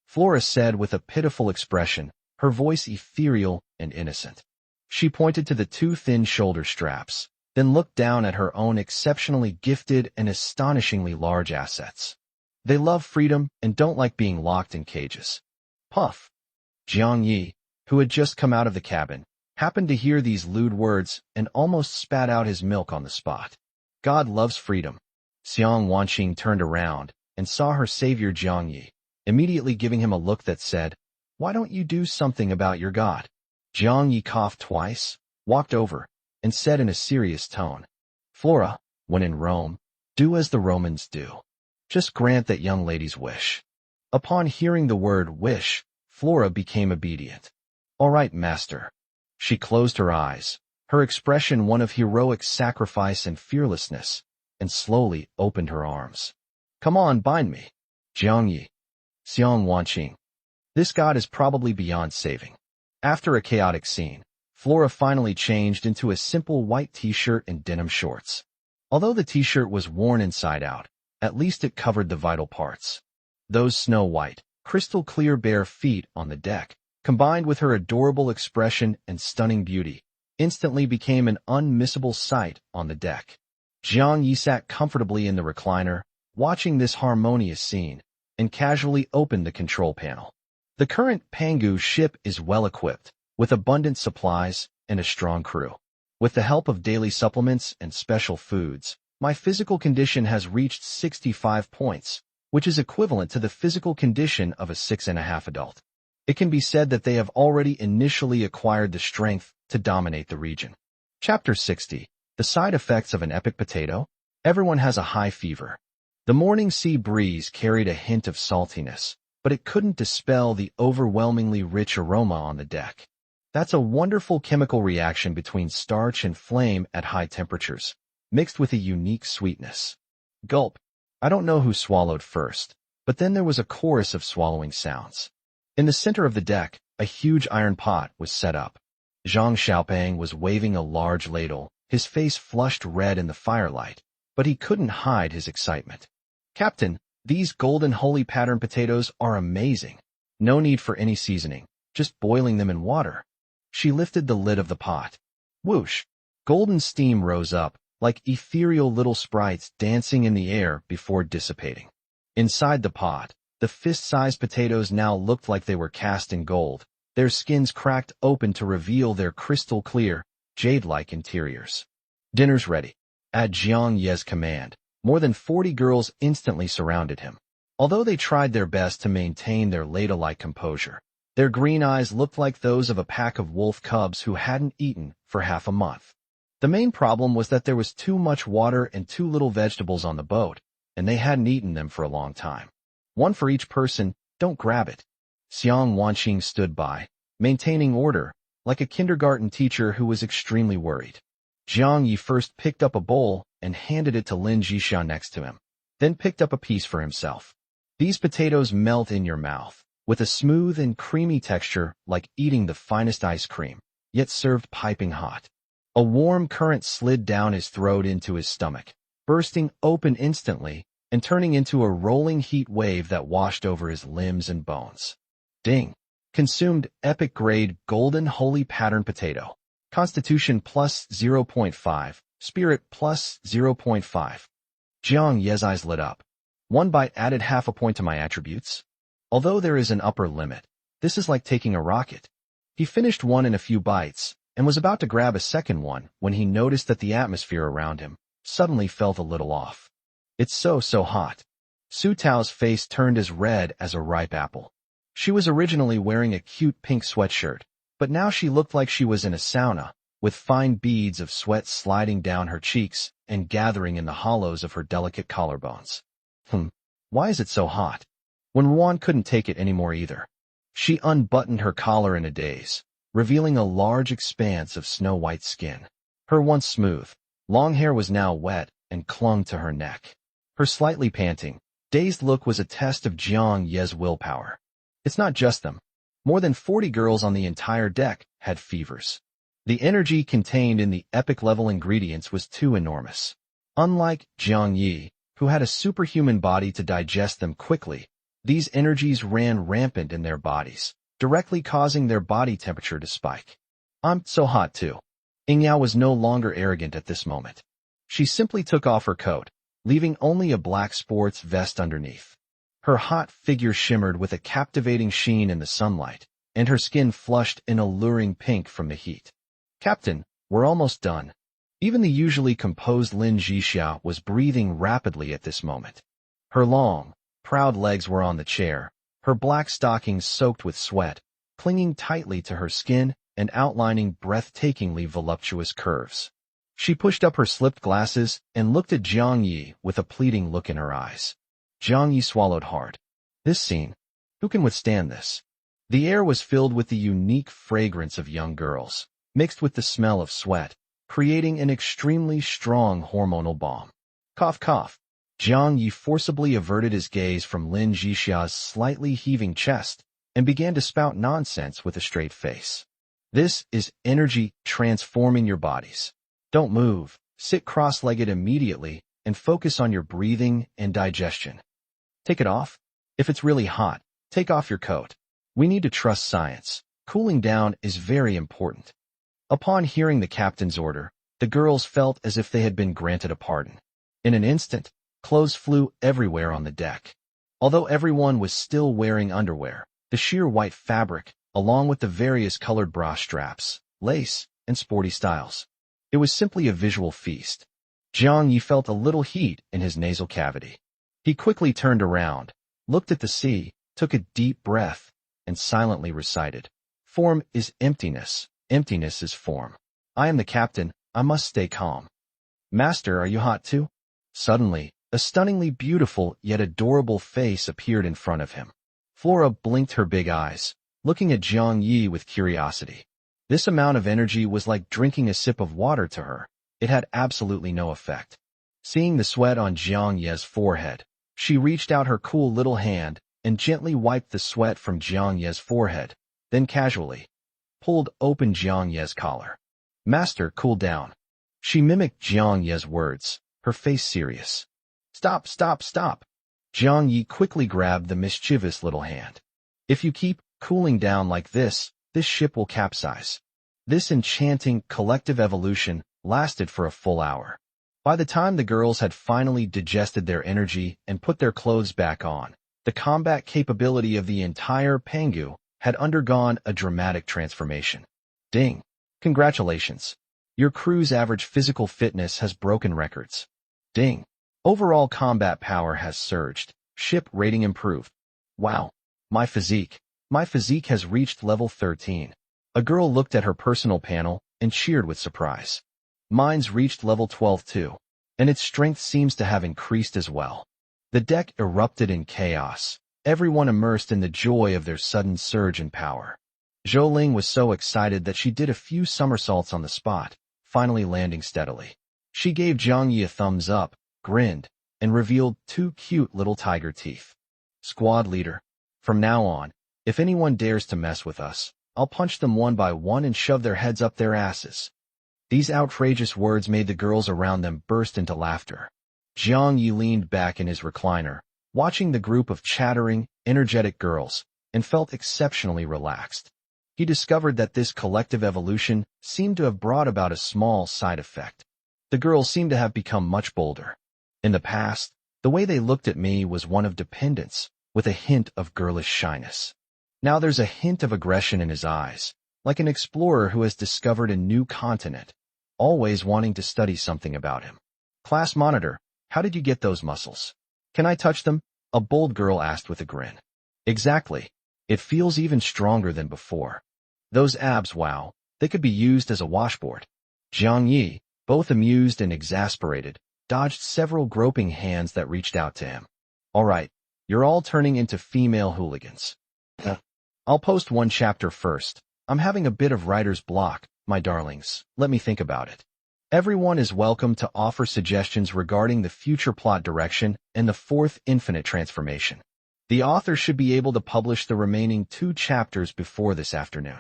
Flora said with a pitiful expression, her voice ethereal and innocent. She pointed to the two thin shoulder straps, then looked down at her own exceptionally gifted and astonishingly large assets. They love freedom and don't like being locked in cages. Puff. Jiang Yi, who had just come out of the cabin, happened to hear these lewd words and almost spat out his milk on the spot. God loves freedom. Xiang Wanqing turned around and saw her savior Jiang Yi, immediately giving him a look that said, "Why don't you do something about your God?" Jiang Yi coughed twice, walked over, and said in a serious tone, "Flora, when in Rome, do as the Romans do. Just grant that young lady's wish." Upon hearing the word wish, Flora became obedient. "All right, master." She closed her eyes, her expression one of heroic sacrifice and fearlessness, and slowly opened her arms. "Come on, bind me." Jiang Yi. Xiang Wanqing. This god is probably beyond saving. After a chaotic scene, Flora finally changed into a simple white t-shirt and denim shorts. Although the t-shirt was worn inside out, at least it covered the vital parts. Those snow-white, crystal-clear bare feet on the deck, combined with her adorable expression and stunning beauty, instantly became an unmissable sight on the deck. Jiang Yi sat comfortably in the recliner, watching this harmonious scene, and casually opened the control panel. The current Pangu ship is well-equipped, with abundant supplies and a strong crew. With the help of daily supplements and special foods, my physical condition has reached 65 points, which is equivalent to the physical condition of a 6.5 adult. It can be said that they have already initially acquired the strength to dominate the region. Chapter 60. The side effects of an epic potato? Everyone has a high fever. The morning sea breeze carried a hint of saltiness, but it couldn't dispel the overwhelmingly rich aroma on the deck. That's a wonderful chemical reaction between starch and flame at high temperatures, mixed with a unique sweetness. Gulp. I don't know who swallowed first, but then there was a chorus of swallowing sounds. In the center of the deck, a huge iron pot was set up. Zhang Xiaopeng was waving a large ladle, his face flushed red in the firelight, but he couldn't hide his excitement. "Captain, these golden holy pattern potatoes are amazing. No need for any seasoning, just boiling them in water." She lifted the lid of the pot. Whoosh! Golden steam rose up, like ethereal little sprites dancing in the air before dissipating. Inside the pot, the fist-sized potatoes now looked like they were cast in gold, their skins cracked open to reveal their crystal-clear, jade-like interiors. "Dinner's ready." At Jiang Ye's command, more than 40 girls instantly surrounded him. Although they tried their best to maintain their ladle-like composure, their green eyes looked like those of a pack of wolf cubs who hadn't eaten for half a month. The main problem was that there was too much water and too little vegetables on the boat, and they hadn't eaten them for a long time. "One for each person, don't grab it." Xiang Wanqing stood by, maintaining order, like a kindergarten teacher who was extremely worried. Jiang Yi first picked up a bowl and handed it to Lin Jishan next to him, then picked up a piece for himself. These potatoes melt in your mouth, with a smooth and creamy texture like eating the finest ice cream, yet served piping hot. A warm current slid down his throat into his stomach, bursting open instantly and turning into a rolling heat wave that washed over his limbs and bones. Ding. Consumed epic-grade golden holy pattern potato. Constitution plus 0.5. Spirit plus 0.5. Jiang Ye's eyes lit up. One bite added half a point to my attributes. Although there is an upper limit, this is like taking a rocket. He finished one in a few bites, and was about to grab a second one when he noticed that the atmosphere around him suddenly felt a little off. It's so hot. Su Tao's face turned as red as a ripe apple. She was originally wearing a cute pink sweatshirt, but now she looked like she was in a sauna, with fine beads of sweat sliding down her cheeks and gathering in the hollows of her delicate collarbones. Why is it so hot? When Juan couldn't take it anymore either. She unbuttoned her collar in a daze, revealing a large expanse of snow-white skin. Her once smooth, long hair was now wet and clung to her neck. Her slightly panting, dazed look was a test of Jiang Ye's willpower. It's not just them. More than 40 girls on the entire deck had fevers. The energy contained in the epic-level ingredients was too enormous. Unlike Jiang Yi, who had a superhuman body to digest them quickly, these energies ran rampant in their bodies, directly causing their body temperature to spike. I'm so hot too. Ying Yao was no longer arrogant at this moment. She simply took off her coat, leaving only a black sports vest underneath. Her hot figure shimmered with a captivating sheen in the sunlight, and her skin flushed an alluring pink from the heat. Captain, we're almost done. Even the usually composed Lin Zhixia was breathing rapidly at this moment. Her long, proud legs were on the chair, her black stockings soaked with sweat, clinging tightly to her skin and outlining breathtakingly voluptuous curves. She pushed up her slipped glasses and looked at Jiang Yi with a pleading look in her eyes. Jiang Yi swallowed hard. This scene, who can withstand this? The air was filled with the unique fragrance of young girls, mixed with the smell of sweat, creating an extremely strong hormonal balm. Cough, cough. Jiang Yi forcibly averted his gaze from Lin Zhixia's slightly heaving chest and began to spout nonsense with a straight face. This is energy transforming your bodies. Don't move, sit cross-legged immediately, and focus on your breathing and digestion. Take it off. If it's really hot, take off your coat. We need to trust science. Cooling down is very important. Upon hearing the captain's order, the girls felt as if they had been granted a pardon. In an instant, clothes flew everywhere on the deck. Although everyone was still wearing underwear, the sheer white fabric, along with the various colored bra straps, lace, and sporty styles. It was simply a visual feast. Jiang Yi felt a little heat in his nasal cavity. He quickly turned around, looked at the sea, took a deep breath, and silently recited, "Form is emptiness, emptiness is form. I am the captain, I must stay calm." "Master, are you hot too?" Suddenly, a stunningly beautiful yet adorable face appeared in front of him. Flora blinked her big eyes, looking at Jiang Yi with curiosity. This amount of energy was like drinking a sip of water to her. It had absolutely no effect. Seeing the sweat on Jiang Ye's forehead, she reached out her cool little hand and gently wiped the sweat from Jiang Ye's forehead, then casually pulled open Jiang Ye's collar. "Master, cool down." She mimicked Jiang Ye's words, her face serious. "Stop, stop, stop." Jiang Yi quickly grabbed the mischievous little hand. "If you keep cooling down like this ship will capsize." This enchanting collective evolution lasted for a full hour. By the time the girls had finally digested their energy and put their clothes back on, the combat capability of the entire Pangu had undergone a dramatic transformation. Ding! Congratulations! Your crew's average physical fitness has broken records. Ding! Overall combat power has surged. Ship rating improved. Wow! My physique has reached level 13. A girl looked at her personal panel and cheered with surprise. Mine's reached level 12 too, and its strength seems to have increased as well. The deck erupted in chaos, everyone immersed in the joy of their sudden surge in power. Zhou Ling was so excited that she did a few somersaults on the spot, finally landing steadily. She gave Jiang Yi a thumbs up, grinned, and revealed 2 cute little tiger teeth. "Squad leader, from now on, if anyone dares to mess with us, I'll punch them one by one and shove their heads up their asses." These outrageous words made the girls around them burst into laughter. Jiang Yi leaned back in his recliner, watching the group of chattering, energetic girls, and felt exceptionally relaxed. He discovered that this collective evolution seemed to have brought about a small side effect. The girls seemed to have become much bolder. In the past, the way they looked at me was one of dependence, with a hint of girlish shyness. Now there's a hint of aggression in his eyes, like an explorer who has discovered a new continent, always wanting to study something about him. Class monitor, how did you get those muscles? Can I touch them? A bold girl asked with a grin. Exactly. It feels even stronger than before. Those abs, wow, they could be used as a washboard. Jiang Yi, both amused and exasperated, dodged several groping hands that reached out to him. All right, you're all turning into female hooligans. I'll post one chapter first. I'm having a bit of writer's block, my darlings. Let me think about it. Everyone is welcome to offer suggestions regarding the future plot direction and the fourth infinite transformation. The author should be able to publish the remaining 2 chapters before this afternoon.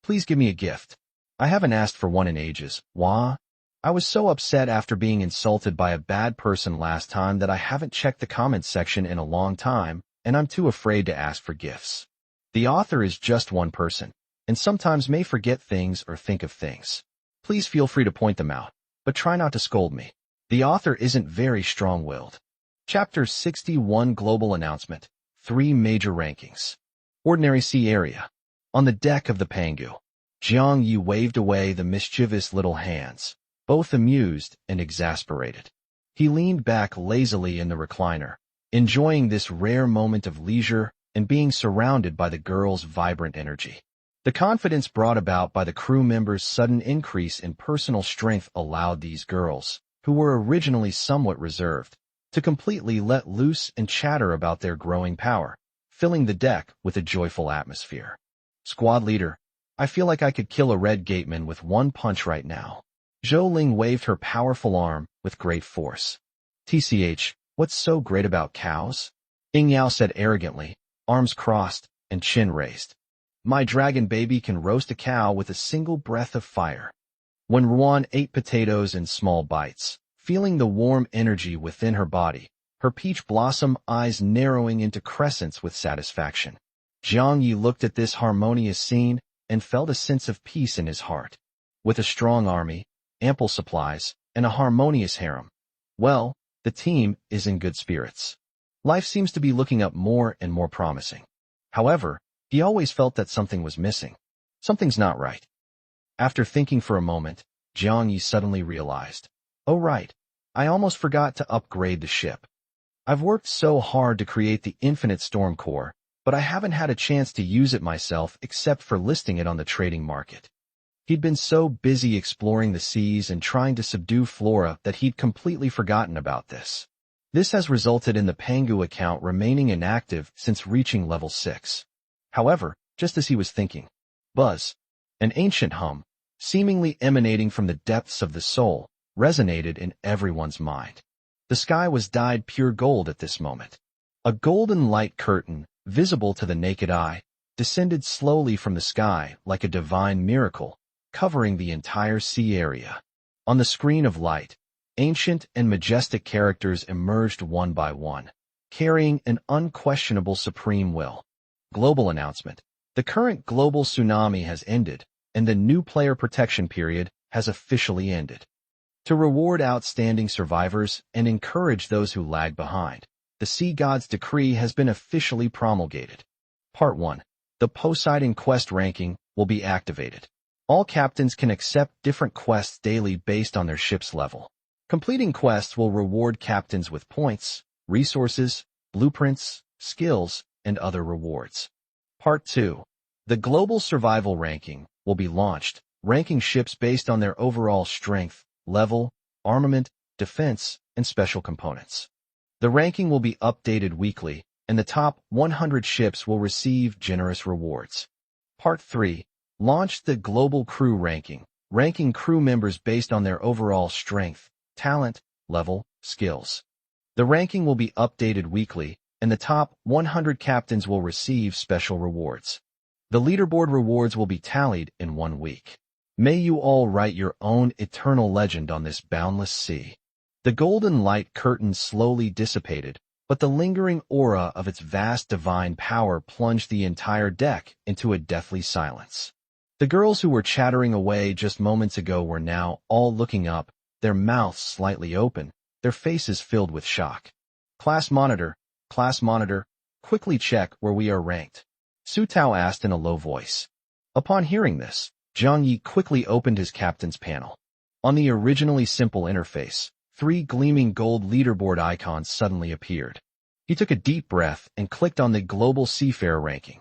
Please give me a gift. I haven't asked for one in ages. Wah? I was so upset after being insulted by a bad person last time that I haven't checked the comments section in a long time, and I'm too afraid to ask for gifts. The author is just one person, and sometimes may forget things or think of things. Please feel free to point them out, but try not to scold me. The author isn't very strong-willed. Chapter 61 Global Announcement. 3 Major Rankings. Ordinary Sea Area. On the deck of the Pangu, Jiang Yi waved away the mischievous little hands, both amused and exasperated. He leaned back lazily in the recliner, enjoying this rare moment of leisure and being surrounded by the girls' vibrant energy. The confidence brought about by the crew members' sudden increase in personal strength allowed these girls, who were originally somewhat reserved, to completely let loose and chatter about their growing power, filling the deck with a joyful atmosphere. Squad leader, I feel like I could kill a red gateman with one punch right now. Zhou Ling waved her powerful arm with great force. TCH, what's so great about cows? Ying Yao said arrogantly, arms crossed and chin raised. My dragon baby can roast a cow with a single breath of fire. When Ruan ate potatoes in small bites, feeling the warm energy within her body, her peach blossom eyes narrowing into crescents with satisfaction. Jiang Yi looked at this harmonious scene and felt a sense of peace in his heart. With a strong army, ample supplies, and a harmonious harem, well, the team is in good spirits. Life seems to be looking up more and more promising. However, he always felt that something was missing. Something's not right. After thinking for a moment, Jiang Yi suddenly realized, oh right, I almost forgot to upgrade the ship. I've worked so hard to create the Infinite Storm Core, but I haven't had a chance to use it myself except for listing it on the trading market. He'd been so busy exploring the seas and trying to subdue flora that he'd completely forgotten about this. This has resulted in the Pangu account remaining inactive since reaching level 6. However, just as he was thinking, buzz, an ancient hum, seemingly emanating from the depths of the soul, resonated in everyone's mind. The sky was dyed pure gold at this moment. A golden light curtain, visible to the naked eye, descended slowly from the sky like a divine miracle, covering the entire sea area. On the screen of light, ancient and majestic characters emerged one by one, carrying an unquestionable supreme will. Global announcement. The current global tsunami has ended, and the new player protection period has officially ended. To reward outstanding survivors and encourage those who lag behind, the Sea God's decree has been officially promulgated. Part 1. The Poseidon quest ranking will be activated. All captains can accept different quests daily based on their ship's level. Completing quests will reward captains with points, resources, blueprints, skills, and other rewards. Part 2. The Global Survival Ranking will be launched, ranking ships based on their overall strength, level, armament, defense, and special components. The ranking will be updated weekly, and the top 100 ships will receive generous rewards. Part 3. Launch the Global Crew Ranking, ranking crew members based on their overall strength, talent, level, skills. The ranking will be updated weekly, and the top 100 captains will receive special rewards. The leaderboard rewards will be tallied in 1 week. May you all write your own eternal legend on this boundless sea. The golden light curtain slowly dissipated, but the lingering aura of its vast divine power plunged the entire deck into a deathly silence. The girls who were chattering away just moments ago were now all looking up, their mouths slightly open, their faces filled with shock. Class monitor, quickly check where we are ranked, Su Tao asked in a low voice. Upon hearing this, Zhang Yi quickly opened his captain's panel. On the originally simple interface, 3 gleaming gold leaderboard icons suddenly appeared. He took a deep breath and clicked on the Global Seafarer ranking.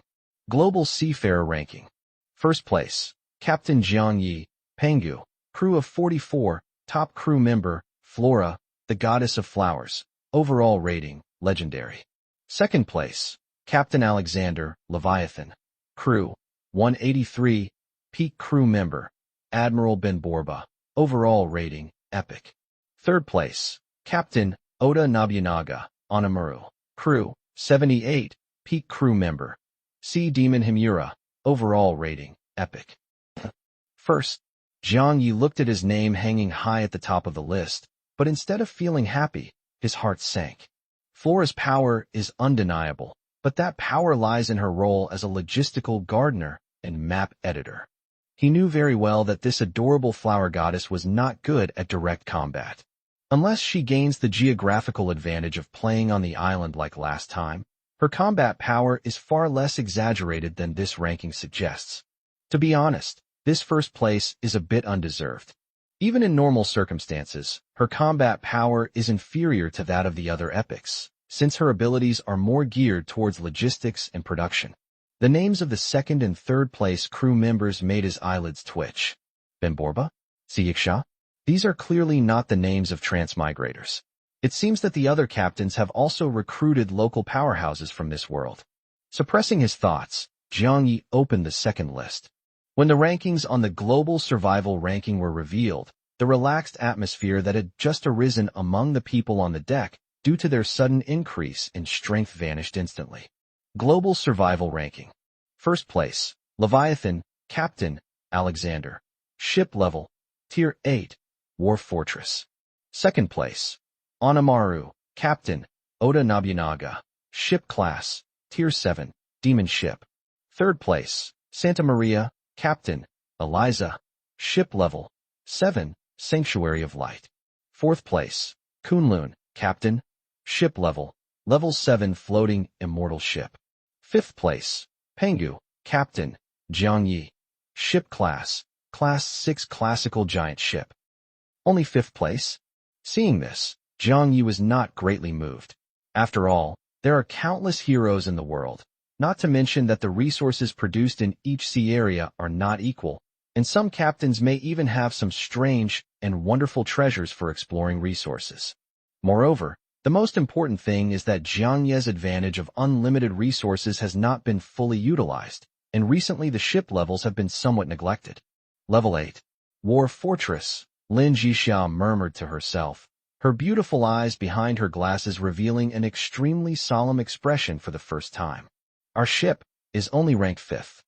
Global Seafarer ranking. First place, Captain Zhang Yi, Pengu, crew of 44, top crew member, Flora, the goddess of flowers, overall rating, legendary. Second place, Captain Alexander, Leviathan, crew, 183, peak crew member, Admiral Ben Borba, overall rating, epic. Third place, Captain Oda Nobunaga, Onamaru, crew, 78, peak crew member, Sea Demon Himura, overall rating, epic. First, Zhang Yi looked at his name hanging high at the top of the list, but instead of feeling happy, his heart sank. Flora's power is undeniable, but that power lies in her role as a logistical gardener and map editor. He knew very well that this adorable flower goddess was not good at direct combat. Unless she gains the geographical advantage of playing on the island like last time, her combat power is far less exaggerated than this ranking suggests. To be honest, this first place is a bit undeserved. Even in normal circumstances, her combat power is inferior to that of the other epics, since her abilities are more geared towards logistics and production. The names of the second and third place crew members made his eyelids twitch. Ben Borba? Siyiksha? These are clearly not the names of transmigrators. It seems that the other captains have also recruited local powerhouses from this world. Suppressing his thoughts, Zhang Yi opened the second list. When the rankings on the global survival ranking were revealed, the relaxed atmosphere that had just arisen among the people on the deck due to their sudden increase in strength vanished instantly. Global survival ranking. First place, Leviathan, Captain, Alexander. Ship level, Tier 8, War Fortress. Second place, Onamaru, Captain, Oda Nobunaga. Ship class, Tier 7, Demon Ship. Third place, Santa Maria, Captain, Eliza. Ship level, 7, Sanctuary of Light. Fourth place, Kunlun, Captain. Ship level, Level 7 Floating Immortal Ship. Fifth place, Pengu, Captain, Zhang Yi. Ship class, Class 6 Classical Giant Ship. Only fifth place? Seeing this, Zhang Yi was not greatly moved. After all, there are countless heroes in the world, not to mention that the resources produced in each sea area are not equal, and some captains may even have some strange and wonderful treasures for exploring resources. Moreover, the most important thing is that Zhang Yi's advantage of unlimited resources has not been fully utilized, and recently the ship levels have been somewhat neglected. Level 8. War Fortress, Lin Jixia murmured to herself, her beautiful eyes behind her glasses revealing an extremely solemn expression for the first time. Our ship is only ranked 5th.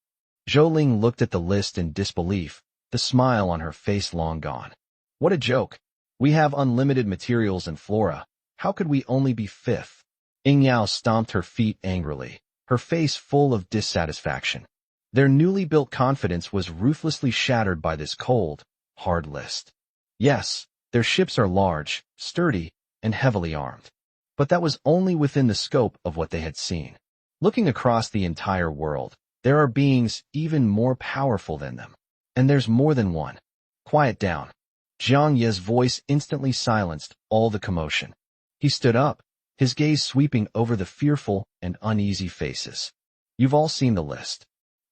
Zhou Ling looked at the list in disbelief, the smile on her face long gone. What a joke. We have unlimited materials and flora. How could we only be 5th? Ying Yao stomped her feet angrily, her face full of dissatisfaction. Their newly built confidence was ruthlessly shattered by this cold, hard list. Yes, their ships are large, sturdy, and heavily armed. But that was only within the scope of what they had seen. Looking across the entire world, there are beings even more powerful than them. And there's more than one. Quiet down. Zhang Yi's voice instantly silenced all the commotion. He stood up, his gaze sweeping over the fearful and uneasy faces. You've all seen the list.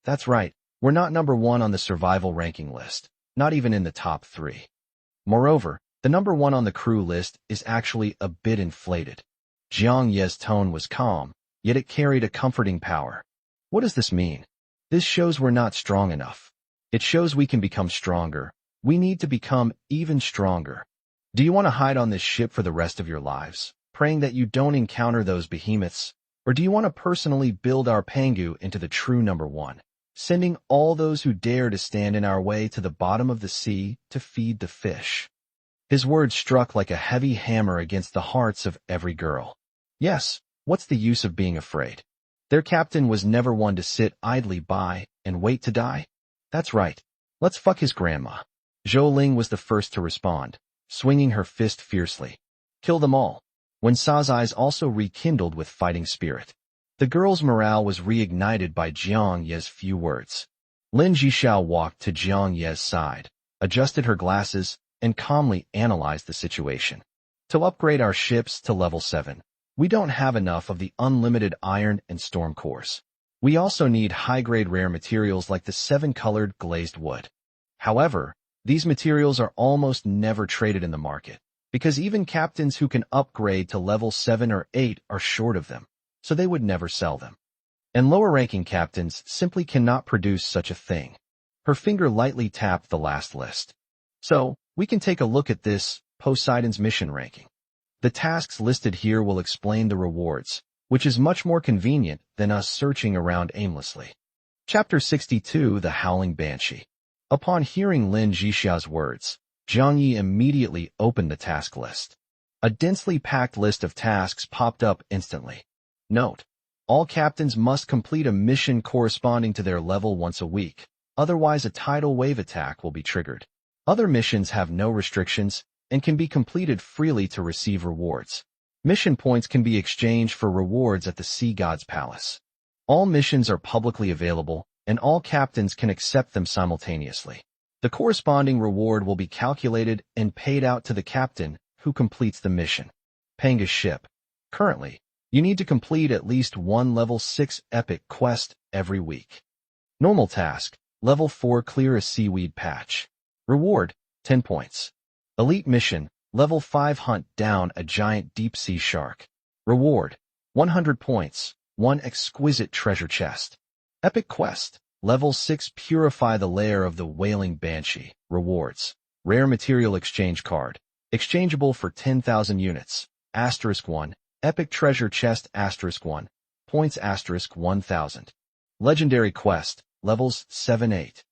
That's right, we're not number 1 on the survival ranking list, not even in the top 3. Moreover, the number 1 on the crew list is actually a bit inflated. Zhang Yi's tone was calm, yet it carried a comforting power. What does this mean? This shows we're not strong enough. It shows we can become stronger. We need to become even stronger. Do you want to hide on this ship for the rest of your lives, praying that you don't encounter those behemoths? Or do you want to personally build our Pengu into the true number 1, sending all those who dare to stand in our way to the bottom of the sea to feed the fish? His words struck like a heavy hammer against the hearts of every girl. Yes, what's the use of being afraid? Their captain was never one to sit idly by and wait to die. That's right. Let's fuck his grandma. Zhou Ling was the first to respond, swinging her fist fiercely. Kill them all. When Sa's eyes also rekindled with fighting spirit. The girl's morale was reignited by Jiang Ye's few words. Lin Zhixiao walked to Jiang Ye's side, adjusted her glasses, and calmly analyzed the situation. To upgrade our ships to level 7, we don't have enough of the unlimited iron and storm cores. We also need high-grade rare materials like the 7-colored glazed wood. However, these materials are almost never traded in the market, because even captains who can upgrade to level 7 or 8 are short of them, so they would never sell them. And lower-ranking captains simply cannot produce such a thing. Her finger lightly tapped the last list. So, we can take a look at this, Poseidon's mission ranking. The tasks listed here will explain the rewards, which is much more convenient than us searching around aimlessly. Chapter 62, The Howling Banshee. Upon hearing Lin Zhixiao's words, Zhang Yi immediately opened the task list. A densely packed list of tasks popped up instantly. Note: all captains must complete a mission corresponding to their level once a week, otherwise a tidal wave attack will be triggered. Other missions have no restrictions and can be completed freely to receive rewards. Mission points can be exchanged for rewards at the Sea God's Palace. All missions are publicly available, and all captains can accept them simultaneously. The corresponding reward will be calculated and paid out to the captain who completes the mission. Panga's ship. Currently, you need to complete at least one level 6 epic quest every week. Normal task, level 4 clear a seaweed patch. Reward, 10 points. Elite mission, level 5 hunt down a giant deep-sea shark. Reward, 100 points, 1 exquisite treasure chest. Epic quest, level 6 purify the lair of the wailing banshee. Rewards, rare material exchange card, exchangeable for 10,000 units, *1, epic treasure chest *1, points *1000. Legendary quest, levels 7-8.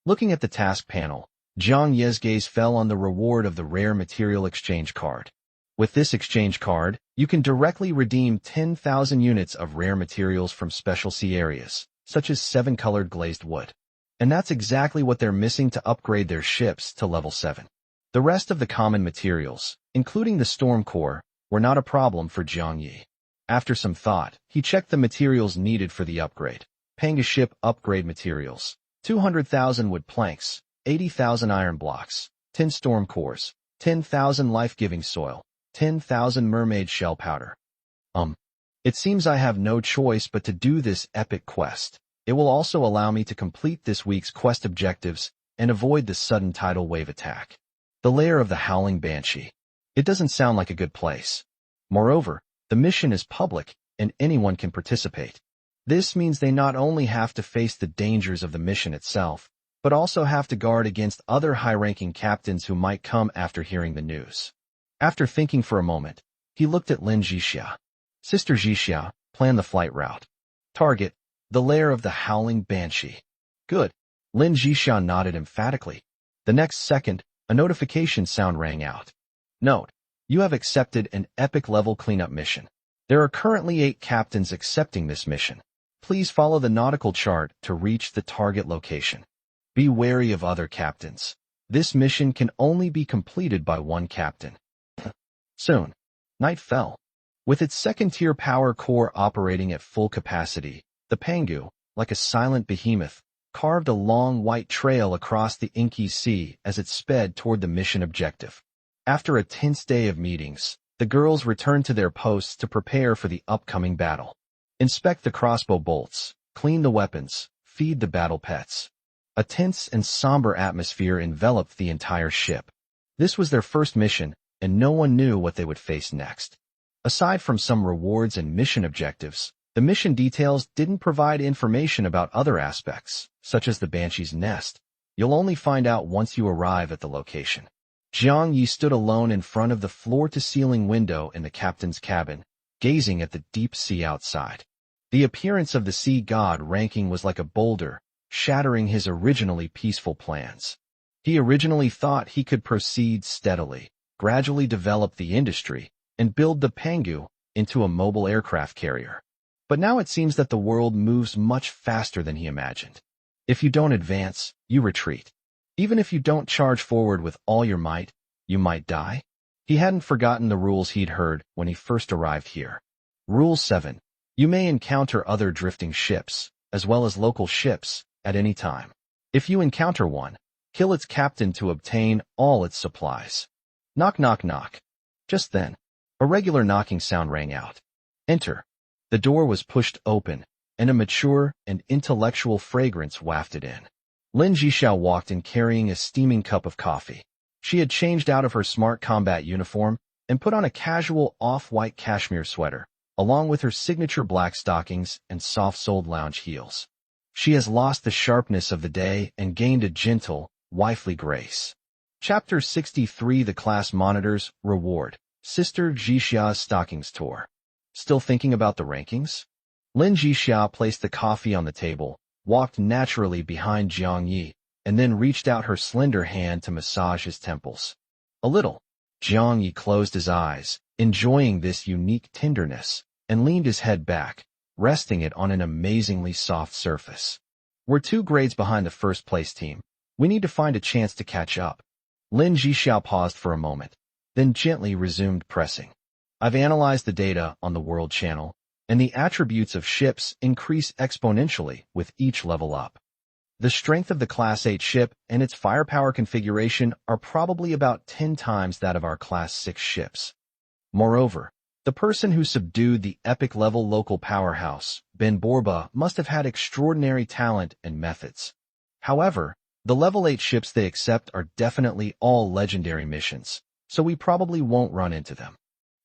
Looking at the task panel, Zhang Ye's gaze fell on the reward of the rare material exchange card. With this exchange card, you can directly redeem 10,000 units of rare materials from special sea areas, such as 7-colored glazed wood. And that's exactly what they're missing to upgrade their ships to level 7. The rest of the common materials, including the storm core, were not a problem for Zhang Yi. After some thought, he checked the materials needed for the upgrade. Panga ship upgrade materials: 200,000 wood planks, 80,000 iron blocks, 10 storm cores, 10,000 life-giving soil, 10,000 mermaid shell powder. It seems I have no choice but to do this epic quest. It will also allow me to complete this week's quest objectives and avoid the sudden tidal wave attack. The lair of the howling banshee. It doesn't sound like a good place. Moreover, the mission is public and anyone can participate. This means they not only have to face the dangers of the mission itself, but also have to guard against other high-ranking captains who might come after hearing the news. After thinking for a moment, he looked at Lin Zhixia. Sister Zhixia, plan the flight route. Target, the lair of the howling banshee. Good. Lin Zhixia nodded emphatically. The next second, a notification sound rang out. Note: you have accepted an epic level cleanup mission. There are currently 8 captains accepting this mission. Please follow the nautical chart to reach the target location. Be wary of other captains. This mission can only be completed by one captain. Soon, night fell. With its second-tier power core operating at full capacity, the Pangu, like a silent behemoth, carved a long white trail across the inky sea as it sped toward the mission objective. After a tense day of meetings, the girls returned to their posts to prepare for the upcoming battle. Inspect the crossbow bolts, clean the weapons, feed the battle pets. A tense and somber atmosphere enveloped the entire ship. This was their first mission, and no one knew what they would face next. Aside from some rewards and mission objectives, the mission details didn't provide information about other aspects, such as the Banshee's nest. You'll only find out once you arrive at the location. Zhang Yi stood alone in front of the floor-to-ceiling window in the captain's cabin, gazing at the deep sea outside. The appearance of the sea god ranking was like a boulder, shattering his originally peaceful plans. He originally thought he could proceed steadily, gradually develop the industry, and build the Pangu, into a mobile aircraft carrier. But now it seems that the world moves much faster than he imagined. If you don't advance, you retreat. Even if you don't charge forward with all your might, you might die. He hadn't forgotten the rules he'd heard when he first arrived here. Rule 7. You may encounter other drifting ships, as well as local ships, at any time. If you encounter one, kill its captain to obtain all its supplies. Knock, knock, knock. Just then, a regular knocking sound rang out. Enter. The door was pushed open, and a mature and intellectual fragrance wafted in. Lin Jixiao walked in carrying a steaming cup of coffee. She had changed out of her smart combat uniform and put on a casual off-white cashmere sweater, along with her signature black stockings and soft-soled lounge heels. She has lost the sharpness of the day and gained a gentle, wifely grace. Chapter 63 The Class Monitors Reward. Sister Jixia's Stockings Tour. Still thinking about the rankings? Lin Jixia placed the coffee on the table, walked naturally behind Jiang Yi, and then reached out her slender hand to massage his temples. A little. Jiang Yi closed his eyes, enjoying this unique tenderness, and leaned his head back, resting it on an amazingly soft surface. We're 2 grades behind the first-place team. We need to find a chance to catch up. Lin Jixia paused for a moment, then gently resumed pressing. I've analyzed the data on the World Channel, and the attributes of ships increase exponentially with each level up. The strength of the Class 8 ship and its firepower configuration are probably about 10 times that of our Class 6 ships. Moreover, the person who subdued the epic-level local powerhouse, Ben Borba, must have had extraordinary talent and methods. However, the level 8 ships they accept are definitely all legendary missions, so we probably won't run into them.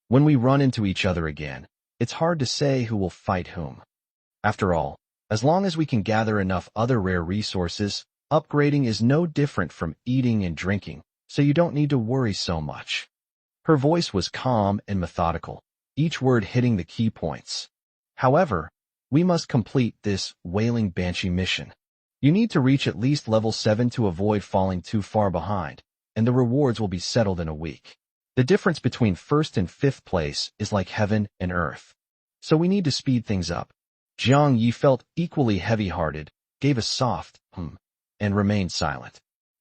When we run into each other again, it's hard to say who will fight whom. After all, as long as we can gather enough other rare resources, upgrading is no different from eating and drinking, so you don't need to worry so much. Her voice was calm and methodical, each word hitting the key points. However, we must complete this Wailing Banshee mission. You need to reach at least level 7 to avoid falling too far behind, and the rewards will be settled in a week. The difference between 1st and 5th place is like heaven and earth. So we need to speed things up. Jiang Yi felt equally heavy-hearted, gave a soft and remained silent.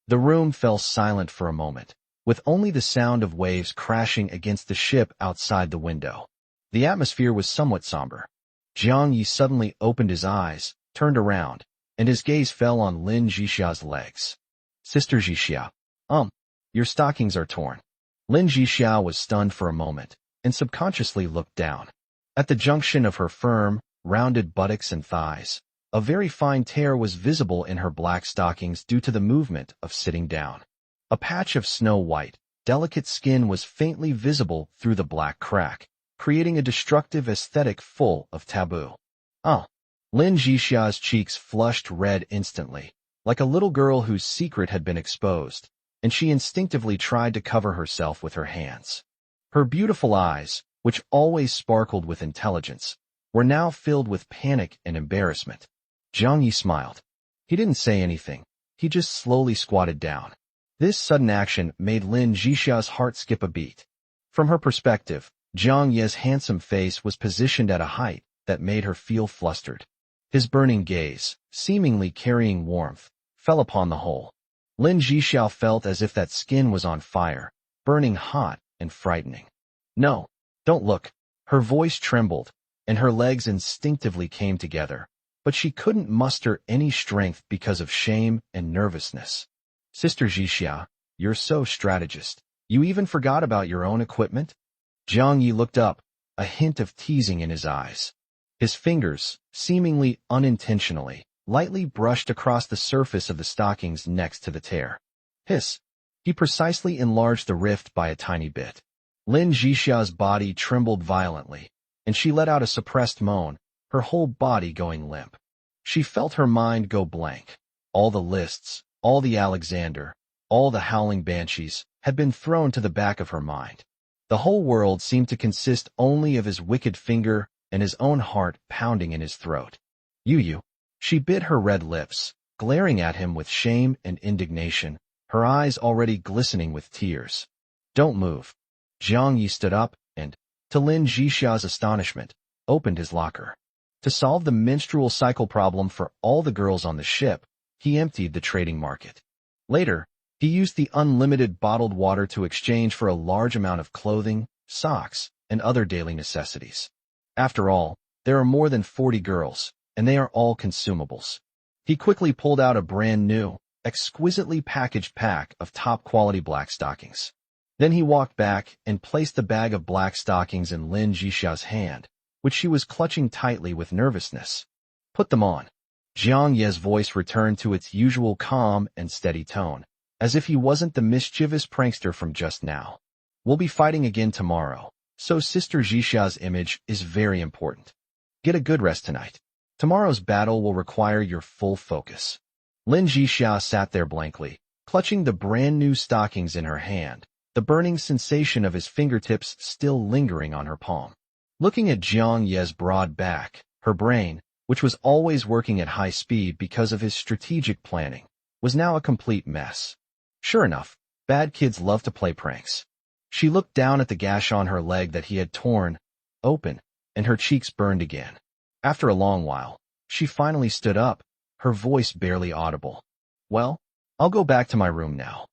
The room fell silent for a moment, with only the sound of waves crashing against the ship outside the window. The atmosphere was somewhat somber. Jiang Yi suddenly opened his eyes, turned around, and his gaze fell on Lin Jixia's legs. Sister Jixia, your stockings are torn. Lin Jixia was stunned for a moment, and subconsciously looked down. At the junction of her firm, rounded buttocks and thighs, a very fine tear was visible in her black stockings due to the movement of sitting down. A patch of snow-white, delicate skin was faintly visible through the black crack, creating a destructive aesthetic full of taboo. Lin Jixia's cheeks flushed red instantly, like a little girl whose secret had been exposed, and she instinctively tried to cover herself with her hands. Her beautiful eyes, which always sparkled with intelligence, were now filled with panic and embarrassment. Jiang Yi smiled. He didn't say anything. He just slowly squatted down. This sudden action made Lin Jixia's heart skip a beat. From her perspective, Jiang Yi's handsome face was positioned at a height that made her feel flustered. His burning gaze, seemingly carrying warmth, fell upon the whole. Lin Jixia felt as if that skin was on fire, burning hot and frightening. No, don't look. Her voice trembled, and her legs instinctively came together, but she couldn't muster any strength because of shame and nervousness. Sister Jixia, you're so strategist. You even forgot about your own equipment? Jiang Yi looked up, a hint of teasing in his eyes. His fingers, seemingly unintentionally, lightly brushed across the surface of the stockings next to the tear. Hiss! He precisely enlarged the rift by a tiny bit. Lin Jixia's body trembled violently, and she let out a suppressed moan, her whole body going limp. She felt her mind go blank. All the lists, all the Alexander, all the howling banshees, had been thrown to the back of her mind. The whole world seemed to consist only of his wicked finger and his own heart pounding in his throat. You. She bit her red lips, glaring at him with shame and indignation, her eyes already glistening with tears. Don't move. Jiang Yi stood up and, to Lin Zhixia's astonishment, opened his locker. To solve the menstrual cycle problem for all the girls on the ship, he emptied the trading market. Later, he used the unlimited bottled water to exchange for a large amount of clothing, socks, and other daily necessities. After all, there are more than 40 girls, and they are all consumables. He quickly pulled out a brand new, exquisitely packaged pack of top-quality black stockings. Then he walked back and placed the bag of black stockings in Lin Zhixia's hand, which she was clutching tightly with nervousness. Put them on. Jiang Ye's voice returned to its usual calm and steady tone, as if he wasn't the mischievous prankster from just now. We'll be fighting again tomorrow, so Sister Zhixia's image is very important. Get a good rest tonight. Tomorrow's battle will require your full focus. Lin Zhixia sat there blankly, clutching the brand-new stockings in her hand, the burning sensation of his fingertips still lingering on her palm. Looking at Jiang Ye's broad back, her brain, which was always working at high speed because of his strategic planning, was now a complete mess. Sure enough, bad kids love to play pranks. She looked down at the gash on her leg that he had torn open, and her cheeks burned again. After a long while, she finally stood up, her voice barely audible. Well, I'll go back to my room now.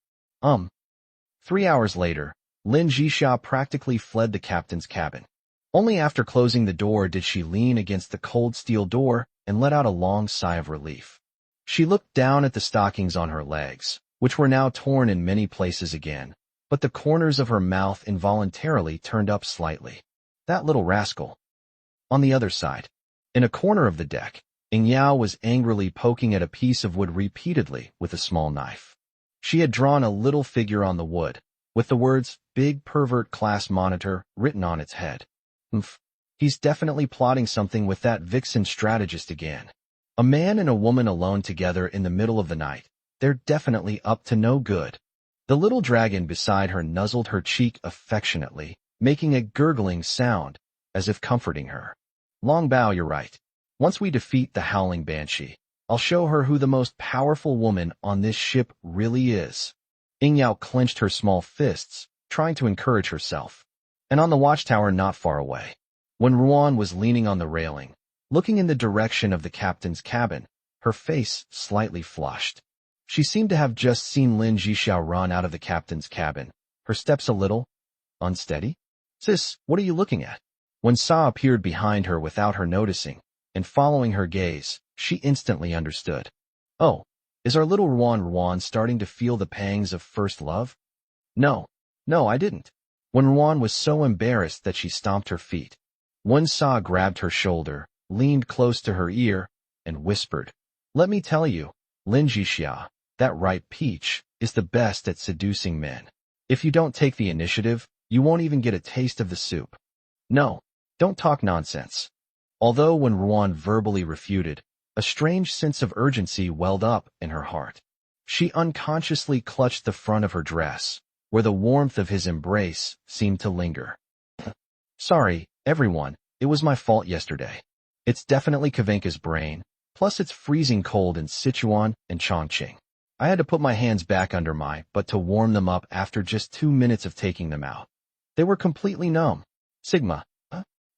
3 hours later, Lin Zhixia practically fled the captain's cabin. Only after closing the door did she lean against the cold steel door and let out a long sigh of relief. She looked down at the stockings on her legs, which were now torn in many places again, but the corners of her mouth involuntarily turned up slightly. That little rascal. On the other side, in a corner of the deck, Ying Yao was angrily poking at a piece of wood repeatedly with a small knife. She had drawn a little figure on the wood, with the words, "Big Pervert Class Monitor," written on its head. He's definitely plotting something with that vixen strategist again. A man and a woman alone together in the middle of the night. They're definitely up to no good. The little dragon beside her nuzzled her cheek affectionately, making a gurgling sound, as if comforting her. Long Bao, you're right. Once we defeat the howling banshee, I'll show her who the most powerful woman on this ship really is. Ying Yao clenched her small fists, trying to encourage herself. And on the watchtower not far away, when Ruan was leaning on the railing, looking in the direction of the captain's cabin, her face slightly flushed. She seemed to have just seen Lin Zhixia run out of the captain's cabin, her steps a little unsteady. Sis, what are you looking at? When Sa appeared behind her without her noticing, and following her gaze, she instantly understood. Oh, is our little Ruan starting to feel the pangs of first love? No, I didn't. When Ruan was so embarrassed that she stomped her feet, Wen Sa grabbed her shoulder, leaned close to her ear, and whispered, "Let me tell you, Lin Zhixia, that ripe peach is the best at seducing men. If you don't take the initiative, you won't even get a taste of the soup. No, don't talk nonsense." Although when Ruan verbally refuted, a strange sense of urgency welled up in her heart. She unconsciously clutched the front of her dress, where the warmth of his embrace seemed to linger. Sorry, everyone, it was my fault yesterday. It's definitely Kavenka's brain, plus it's freezing cold in Sichuan and Chongqing. I had to put my hands back under my butt to warm them up after just 2 minutes of taking them out. They were completely numb. Sigma.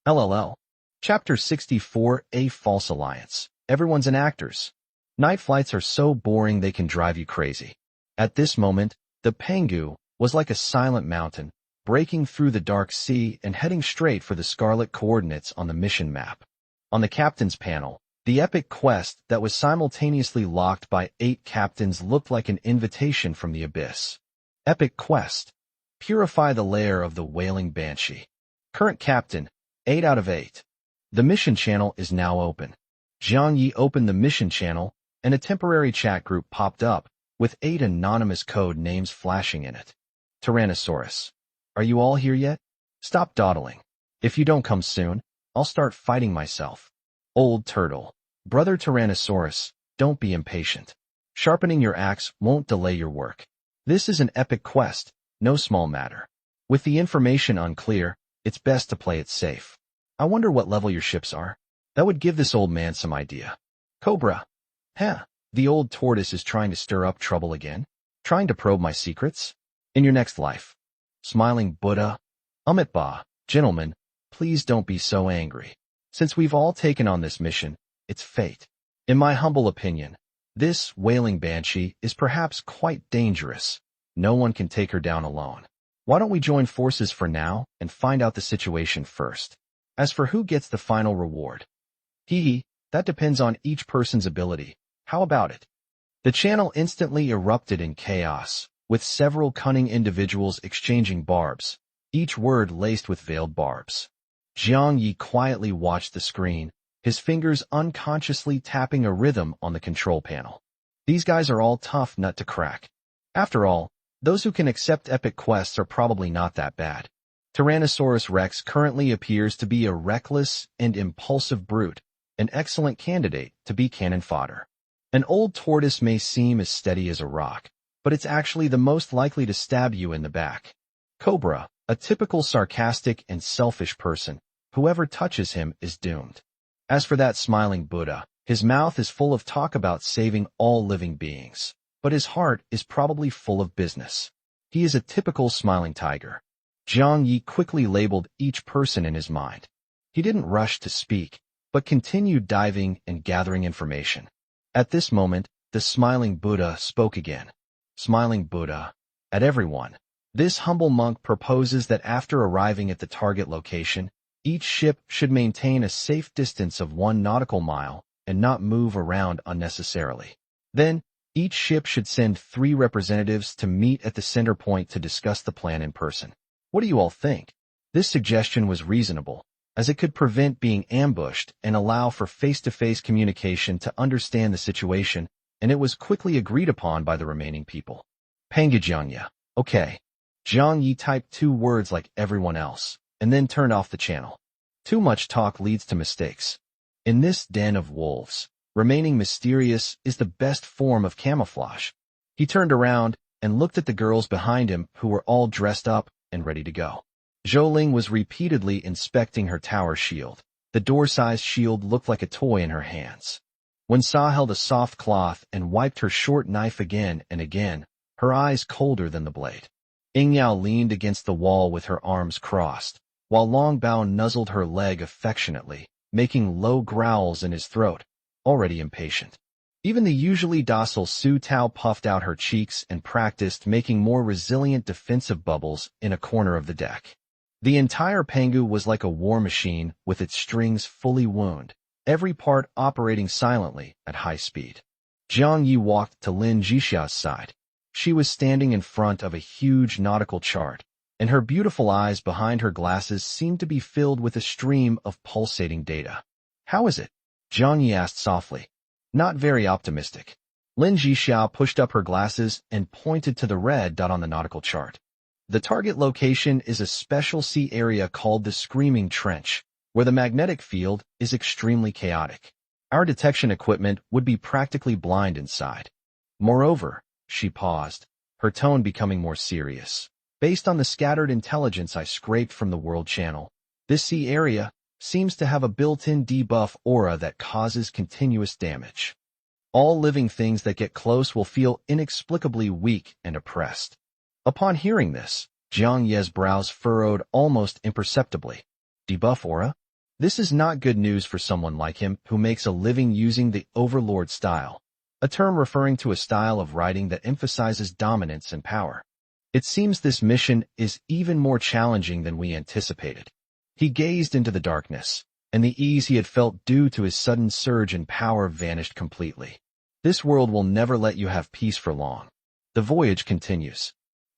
LLL. Chapter 64, A False Alliance. Everyone's an actor's. Night flights are so boring they can drive you crazy. At this moment, the Penghu was like a silent mountain, breaking through the dark sea and heading straight for the scarlet coordinates on the mission map. On the captain's panel, the epic quest that was simultaneously locked by 8 captains looked like an invitation from the abyss. Epic quest. Purify the lair of the wailing banshee. Current captain, 8 out of 8. The mission channel is now open. Jiang Yi opened the mission channel, and a temporary chat group popped up, with 8 anonymous code names flashing in it. Tyrannosaurus. Are you all here yet? Stop dawdling. If you don't come soon, I'll start fighting myself. Old Turtle. Brother Tyrannosaurus, don't be impatient. Sharpening your axe won't delay your work. This is an epic quest, no small matter. With the information unclear, it's best to play it safe. I wonder what level your ships are. That would give this old man some idea. Cobra. The old tortoise is trying to stir up trouble again? Trying to probe my secrets? In your next life. Smiling Buddha. Amitba, gentlemen, please don't be so angry. Since we've all taken on this mission, it's fate. In my humble opinion, this wailing banshee is perhaps quite dangerous. No one can take her down alone. Why don't we join forces for now and find out the situation first? As for who gets the final reward, that depends on each person's ability. How about it? The channel instantly erupted in chaos, with several cunning individuals exchanging barbs, each word laced with veiled barbs. Jiang Yi quietly watched the screen, his fingers unconsciously tapping a rhythm on the control panel. These guys are all tough nut to crack. After all, those who can accept epic quests are probably not that bad. Tyrannosaurus Rex currently appears to be a reckless and impulsive brute, an excellent candidate to be cannon fodder. An old tortoise may seem as steady as a rock, but it's actually the most likely to stab you in the back. Cobra, a typical sarcastic and selfish person, whoever touches him is doomed. As for that smiling Buddha, his mouth is full of talk about saving all living beings, but his heart is probably full of business. He is a typical smiling tiger. Jiang Yi quickly labeled each person in his mind. He didn't rush to speak, but continued diving and gathering information. At this moment, the smiling Buddha spoke again. Smiling Buddha, at everyone. This humble monk proposes that after arriving at the target location, each ship should maintain a safe distance of 1 nautical mile and not move around unnecessarily. Then, each ship should send 3 representatives to meet at the center point to discuss the plan in person. What do you all think? This suggestion was reasonable, as it could prevent being ambushed and allow for face-to-face communication to understand the situation, and it was quickly agreed upon by the remaining people. Pangajiangya. Okay. Jiang Yi typed 2 words like everyone else, and then turned off the channel. Too much talk leads to mistakes. In this den of wolves, remaining mysterious is the best form of camouflage. He turned around and looked at the girls behind him who were all dressed up and ready to go. Zhou was repeatedly inspecting her tower shield. The door-sized shield looked like a toy in her hands. When Sa held a soft cloth and wiped her short knife again and again, her eyes colder than the blade. Yingyao leaned against the wall with her arms crossed, while Long Bao nuzzled her leg affectionately, making low growls in his throat, already impatient. Even the usually docile Su Tao puffed out her cheeks and practiced making more resilient defensive bubbles in a corner of the deck. The entire Pangu was like a war machine with its strings fully wound, every part operating silently at high speed. Jiang Yi walked to Lin Jixia's side. She was standing in front of a huge nautical chart, and her beautiful eyes behind her glasses seemed to be filled with a stream of pulsating data. How is it? Jiang Yi asked softly. Not very optimistic. Lin Jixia pushed up her glasses and pointed to the red dot on the nautical chart. The target location is a special sea area called the Screaming Trench, where the magnetic field is extremely chaotic. Our detection equipment would be practically blind inside. Moreover, she paused, her tone becoming more serious. Based on the scattered intelligence I scraped from the World Channel, this sea area seems to have a built-in debuff aura that causes continuous damage. All living things that get close will feel inexplicably weak and oppressed. Upon hearing this, Jiang Ye's brows furrowed almost imperceptibly. Debuff aura? This is not good news for someone like him who makes a living using the Overlord style, a term referring to a style of writing that emphasizes dominance and power. It seems this mission is even more challenging than we anticipated. He gazed into the darkness, and the ease he had felt due to his sudden surge in power vanished completely. This world will never let you have peace for long. The voyage continues.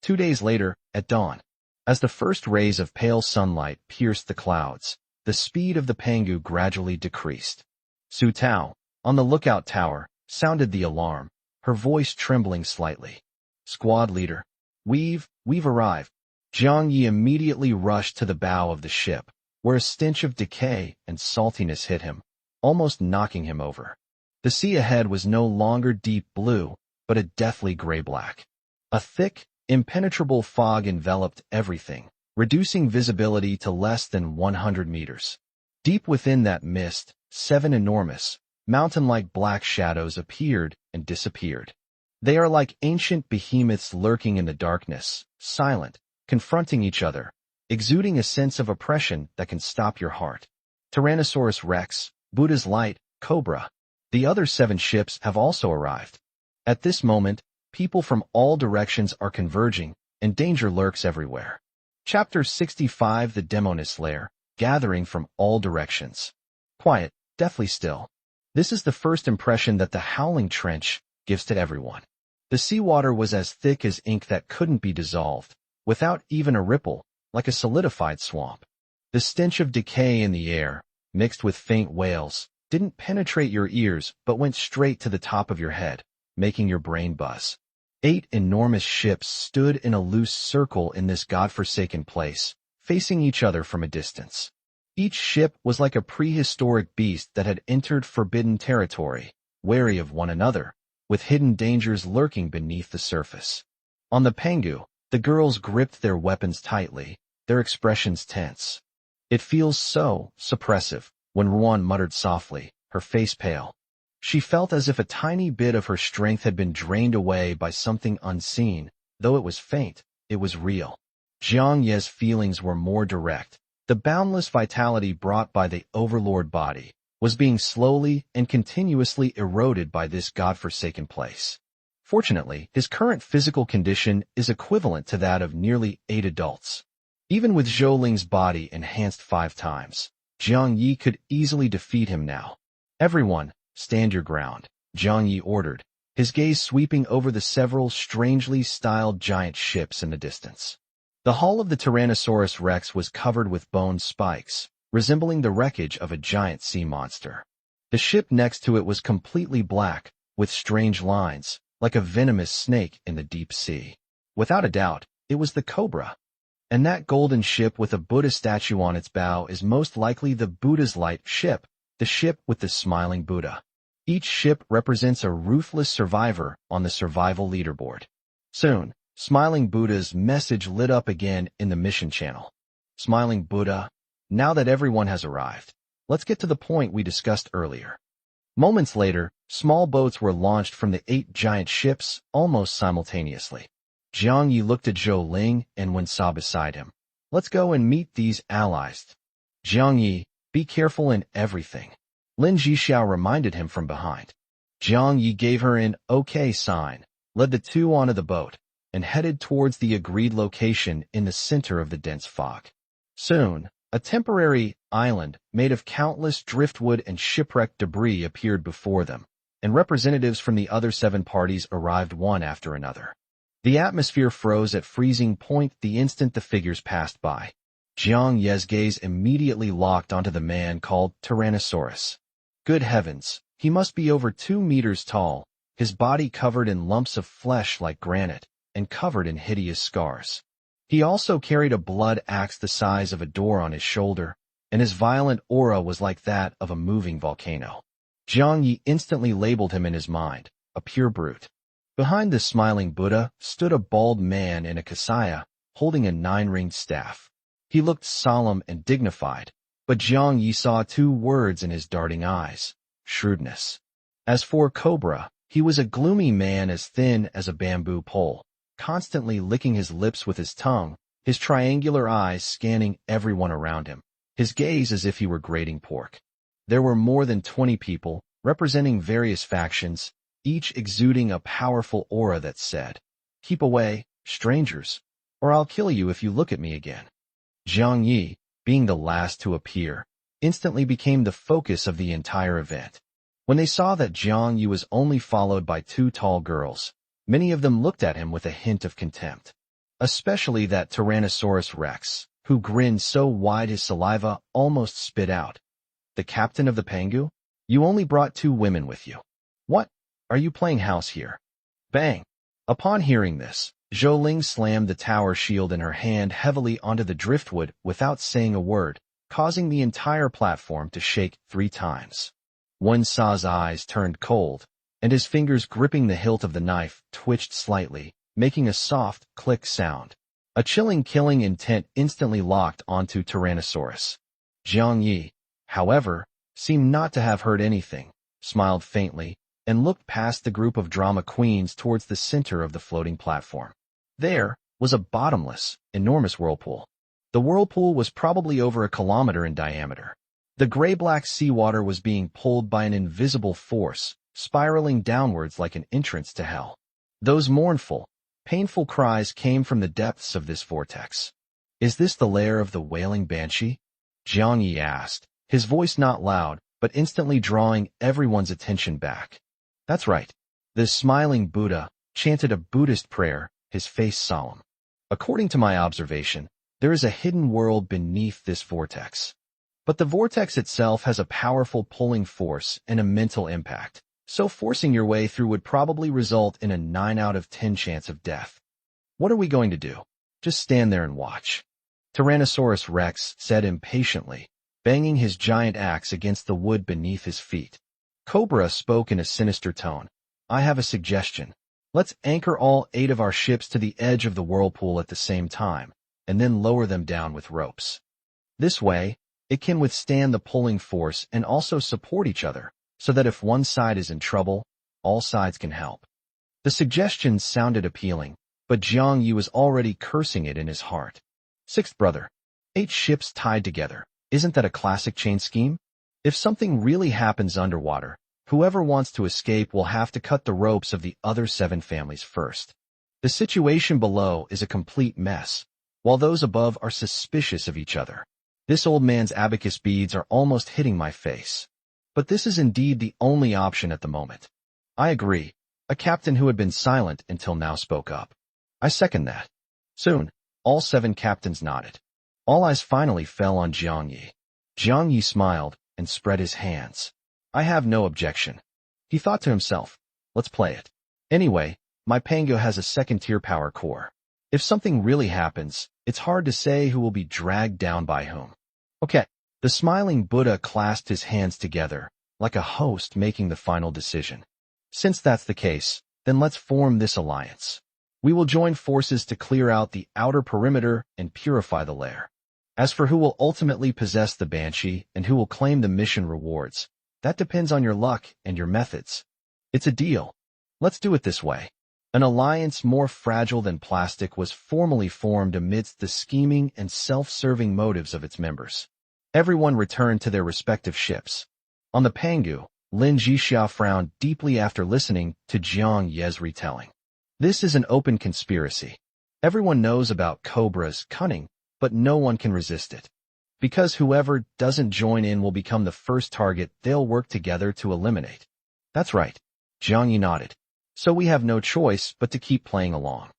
2 days later, at dawn, as the first rays of pale sunlight pierced the clouds, the speed of the Pangu gradually decreased. Su Tao, on the lookout tower, sounded the alarm, her voice trembling slightly. Squad leader, we've arrived. Jiang Yi immediately rushed to the bow of the ship, where a stench of decay and saltiness hit him, almost knocking him over. The sea ahead was no longer deep blue, but a deathly gray-black. A thick, impenetrable fog enveloped everything, reducing visibility to less than 100 meters. Deep within that mist, 7 enormous, mountain-like black shadows appeared and disappeared. They are like ancient behemoths lurking in the darkness, silent, confronting each other, exuding a sense of oppression that can stop your heart. Tyrannosaurus Rex, Buddha's Light, Cobra. The other 7 ships have also arrived. At this moment, people from all directions are converging, and danger lurks everywhere. Chapter 65 The Demoness Lair, gathering from all directions. Quiet, deathly still. This is the first impression that the Howling Trench gives to everyone. The seawater was as thick as ink that couldn't be dissolved, without even a ripple, like a solidified swamp. The stench of decay in the air, mixed with faint wails, didn't penetrate your ears but went straight to the top of your head, making your brain buzz. 8 enormous ships stood in a loose circle in this godforsaken place, facing each other from a distance. Each ship was like a prehistoric beast that had entered forbidden territory, wary of one another, with hidden dangers lurking beneath the surface. On the Pengu, the girls gripped their weapons tightly, their expressions tense. "It feels so suppressive," when Ruan muttered softly, her face pale. She felt as if a tiny bit of her strength had been drained away by something unseen. Though it was faint, it was real. Jiang Ye's feelings were more direct. The boundless vitality brought by the overlord body was being slowly and continuously eroded by this godforsaken place. Fortunately, his current physical condition is equivalent to that of nearly 8 adults. Even with Zhou Ling's body enhanced 5 times, Jiang Yi could easily defeat him now. "Everyone, stand your ground," Jiang Yi ordered, his gaze sweeping over the several strangely styled giant ships in the distance. The hull of the Tyrannosaurus Rex was covered with bone spikes, resembling the wreckage of a giant sea monster. The ship next to it was completely black, with strange lines, like a venomous snake in the deep sea. Without a doubt, it was the Cobra. And that golden ship with a Buddha statue on its bow is most likely the Buddha's Light ship, the ship with the smiling Buddha. Each ship represents a ruthless survivor on the survival leaderboard. Soon, Smiling Buddha's message lit up again in the mission channel. "Smiling Buddha, now that everyone has arrived, let's get to the point we discussed earlier." Moments later, small boats were launched from the 8 giant ships almost simultaneously. Jiang Yi looked at Zhou Ling and Wen Sa beside him. "Let's go and meet these allies." "Jiang Yi, be careful in everything," Lin Zhixiao reminded him from behind. Jiang Yi gave her an okay sign, led the 2 onto the boat, and headed towards the agreed location in the center of the dense fog. Soon, a temporary island made of countless driftwood and shipwreck debris appeared before them, and representatives from the other 7 parties arrived one after another. The atmosphere froze at freezing point the instant the figures passed by. Jiang Ye's gaze immediately locked onto the man called Tyrannosaurus. Good heavens, he must be over 2 meters tall, his body covered in lumps of flesh like granite, and covered in hideous scars. He also carried a blood axe the size of a door on his shoulder, and his violent aura was like that of a moving volcano. Jiang Yi instantly labeled him in his mind, a pure brute. Behind the smiling Buddha stood a bald man in a kasaya, holding a 9-ringed staff. He looked solemn and dignified, but Jiang Yi saw 2 words in his darting eyes: shrewdness. As for Cobra, he was a gloomy man as thin as a bamboo pole, constantly licking his lips with his tongue, his triangular eyes scanning everyone around him, his gaze as if he were grating pork. There were more than 20 people, representing various factions, each exuding a powerful aura that said, "Keep away, strangers, or I'll kill you if you look at me again." Jiang Yi, being the last to appear, instantly became the focus of the entire event. When they saw that Jiang Yi was only followed by 2 tall girls, many of them looked at him with a hint of contempt. Especially that Tyrannosaurus Rex, who grinned so wide his saliva almost spit out. "The captain of the Pengu? You only brought 2 women with you. What? Are you playing house here?" Bang! Upon hearing this, Zhou Ling slammed the tower shield in her hand heavily onto the driftwood without saying a word, causing the entire platform to shake 3 times. Wen Sa's eyes turned cold, and his fingers gripping the hilt of the knife twitched slightly, making a soft click sound. A chilling killing intent instantly locked onto Tyrannosaurus. Jiang Yi, however, seemed not to have heard anything, smiled faintly, and looked past the group of drama queens towards the center of the floating platform. There was a bottomless, enormous whirlpool. The whirlpool was probably over a kilometer in diameter. The gray-black seawater was being pulled by an invisible force, spiraling downwards like an entrance to hell. Those mournful, painful cries came from the depths of this vortex. "Is this the lair of the wailing banshee?" Jiang Yi asked, his voice not loud, but instantly drawing everyone's attention back. "That's right." The smiling Buddha chanted a Buddhist prayer, his face solemn. "According to my observation, there is a hidden world beneath this vortex. But the vortex itself has a powerful pulling force and a mental impact, so forcing your way through would probably result in a 9 out of 10 chance of death. What are we going to do? Just stand there and watch?" Tyrannosaurus Rex said impatiently, banging his giant axe against the wood beneath his feet. Cobra spoke in a sinister tone. "I have a suggestion. Let's anchor all 8 of our ships to the edge of the whirlpool at the same time, and then lower them down with ropes. This way, it can withstand the pulling force and also support each other, so that if one side is in trouble, all sides can help." The suggestion sounded appealing, but Jiang Yi was already cursing it in his heart. Sixth brother. 8 ships tied together. Isn't that a classic chain scheme? If something really happens underwater, whoever wants to escape will have to cut the ropes of the other 7 families first. The situation below is a complete mess, while those above are suspicious of each other. This old man's abacus beads are almost hitting my face. But this is indeed the only option at the moment. I agree. A captain who had been silent until now spoke up. I second that. Soon, all 7 captains nodded. All eyes finally fell on Jiang Yi. Jiang Yi smiled and spread his hands. "I have no objection." He thought to himself, "Let's play it. Anyway, my Pango has a second-tier power core. If something really happens, it's hard to say who will be dragged down by whom." Okay. The smiling Buddha clasped his hands together, like a host making the final decision. "Since that's the case, then let's form this alliance. We will join forces to clear out the outer perimeter and purify the lair. As for who will ultimately possess the Banshee and who will claim the mission rewards, that depends on your luck and your methods. It's a deal. Let's do it this way." An alliance more fragile than plastic was formally formed amidst the scheming and self-serving motives of its members. Everyone returned to their respective ships. On the Pangu, Lin Jixia frowned deeply after listening to Jiang Ye's retelling. This is an open conspiracy. Everyone knows about Cobra's cunning, but no one can resist it. Because whoever doesn't join in will become the first target they'll work together to eliminate. That's right. Jiang Yi nodded. So we have no choice but to keep playing along.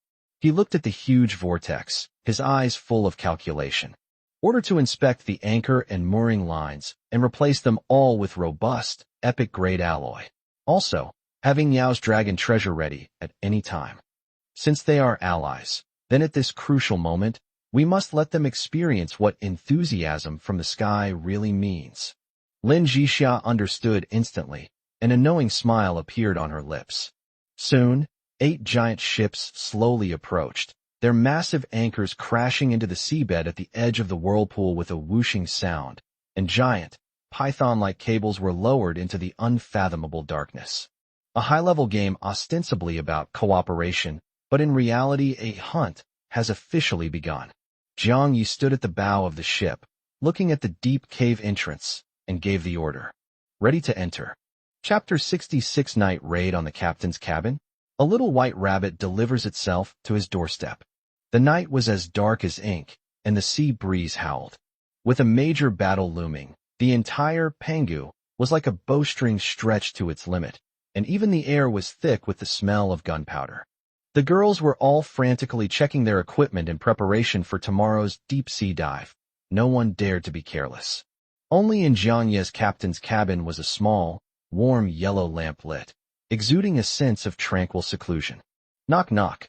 He looked at the huge vortex, his eyes full of calculation. Order to inspect the anchor and mooring lines and replace them all with robust, epic-grade alloy. Also, having Yao's dragon treasure ready at any time. Since they are allies, then at this crucial moment, we must let them experience what enthusiasm from the sky really means. Lin Jixia understood instantly, and a knowing smile appeared on her lips. Soon, 8 giant ships slowly approached, their massive anchors crashing into the seabed at the edge of the whirlpool with a whooshing sound, and giant, python-like cables were lowered into the unfathomable darkness. A high-level game ostensibly about cooperation, but in reality a hunt, has officially begun. Jiang Yi stood at the bow of the ship, looking at the deep cave entrance, and gave the order. Ready to enter. Chapter 66 Night Raid on the Captain's Cabin. A little white rabbit delivers itself to his doorstep. The night was as dark as ink, and the sea breeze howled. With a major battle looming, the entire Pangu was like a bowstring stretched to its limit, and even the air was thick with the smell of gunpowder. The girls were all frantically checking their equipment in preparation for tomorrow's deep-sea dive. No one dared to be careless. Only in Jiang Ye's captain's cabin was a small, warm yellow lamp lit, exuding a sense of tranquil seclusion. Knock knock.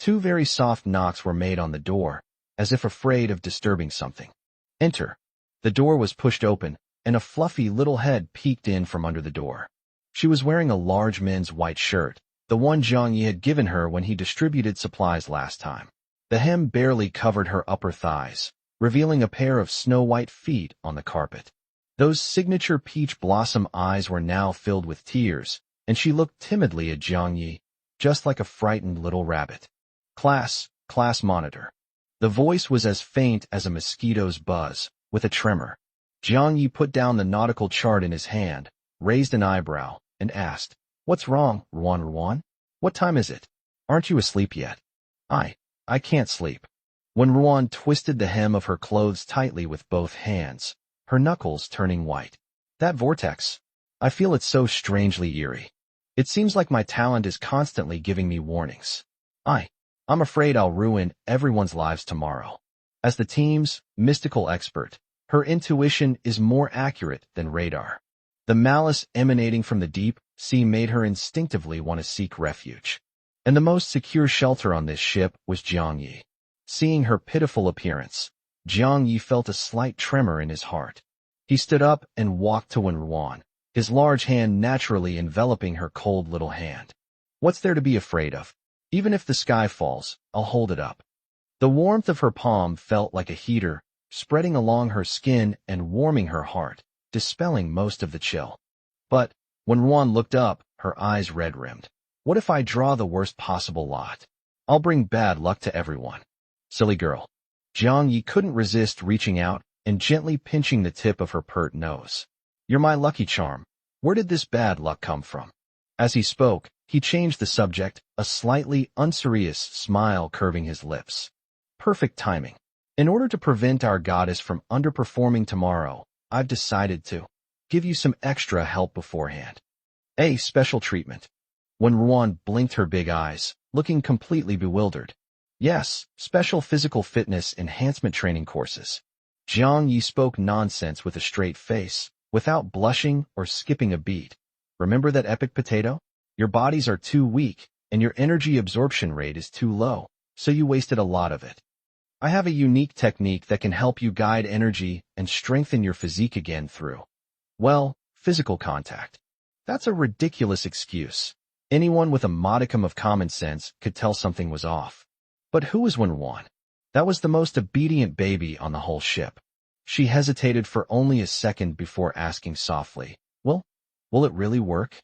2 very soft knocks were made on the door, as if afraid of disturbing something. Enter. The door was pushed open, and a fluffy little head peeked in from under the door. She was wearing a large men's white shirt, the one Jiang Yi had given her when he distributed supplies last time. The hem barely covered her upper thighs, revealing a pair of snow-white feet on the carpet. Those signature peach blossom eyes were now filled with tears, and she looked timidly at Jiang Yi, just like a frightened little rabbit. Class monitor. The voice was as faint as a mosquito's buzz, with a tremor. Jiang Yi put down the nautical chart in his hand, raised an eyebrow, and asked, "What's wrong, Ruan? What time is it? Aren't you asleep yet?" I can't sleep." When Ruan twisted the hem of her clothes tightly with both hands, her knuckles turning white. "That vortex. I feel it so strangely eerie. It seems like my talent is constantly giving me warnings. I'm afraid I'll ruin everyone's lives tomorrow." As the team's mystical expert, her intuition is more accurate than radar. The malice emanating from the deep sea made her instinctively want to seek refuge. And the most secure shelter on this ship was Jiang Yi. Seeing her pitiful appearance, Jiang Yi felt a slight tremor in his heart. He stood up and walked to Ruan, his large hand naturally enveloping her cold little hand. "What's there to be afraid of? Even if the sky falls, I'll hold it up." The warmth of her palm felt like a heater, spreading along her skin and warming her heart, dispelling most of the chill. But when Ruan looked up, her eyes red-rimmed. "What if I draw the worst possible lot? I'll bring bad luck to everyone." "Silly girl." Jiang Yi couldn't resist reaching out and gently pinching the tip of her pert nose. "You're my lucky charm. Where did this bad luck come from?" As he spoke, he changed the subject, a slightly unserious smile curving his lips. "Perfect timing. In order to prevent our goddess from underperforming tomorrow, I've decided to give you some extra help beforehand. A special treatment." When Ruan blinked her big eyes, looking completely bewildered. "Yes, special physical fitness enhancement training courses." Jiang Yi spoke nonsense with a straight face, without blushing or skipping a beat. "Remember that epic potato? Your bodies are too weak, and your energy absorption rate is too low, so you wasted a lot of it. I have a unique technique that can help you guide energy and strengthen your physique again through, well, physical contact." That's a ridiculous excuse. Anyone with a modicum of common sense could tell something was off. But who was Ruan? That was the most obedient baby on the whole ship. She hesitated for only a second before asking softly, Will it really work?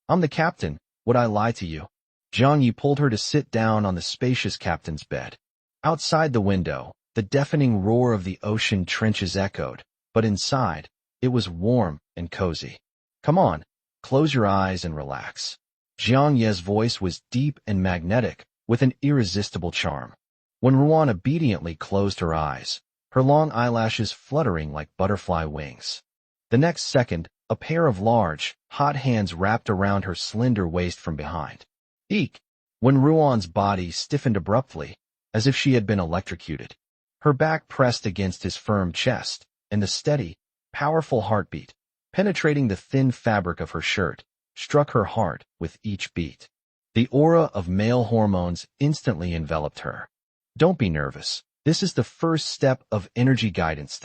I'm the captain. Would I lie to you?" Jiang Yi pulled her to sit down on the spacious captain's bed. Outside the window, the deafening roar of the ocean trenches echoed, but inside, it was warm and cozy. "Come on, close your eyes and relax." Jiang Yi's voice was deep and magnetic, with an irresistible charm. When Ruan obediently closed her eyes, her long eyelashes fluttering like butterfly wings. The next second, a pair of large, hot hands wrapped around her slender waist from behind. Eek! When Ruan's body stiffened abruptly, as if she had been electrocuted. Her back pressed against his firm chest, and the steady, powerful heartbeat, penetrating the thin fabric of her shirt, struck her heart with each beat. The aura of male hormones instantly enveloped her. "Don't be nervous. This is the first step of energy guidance."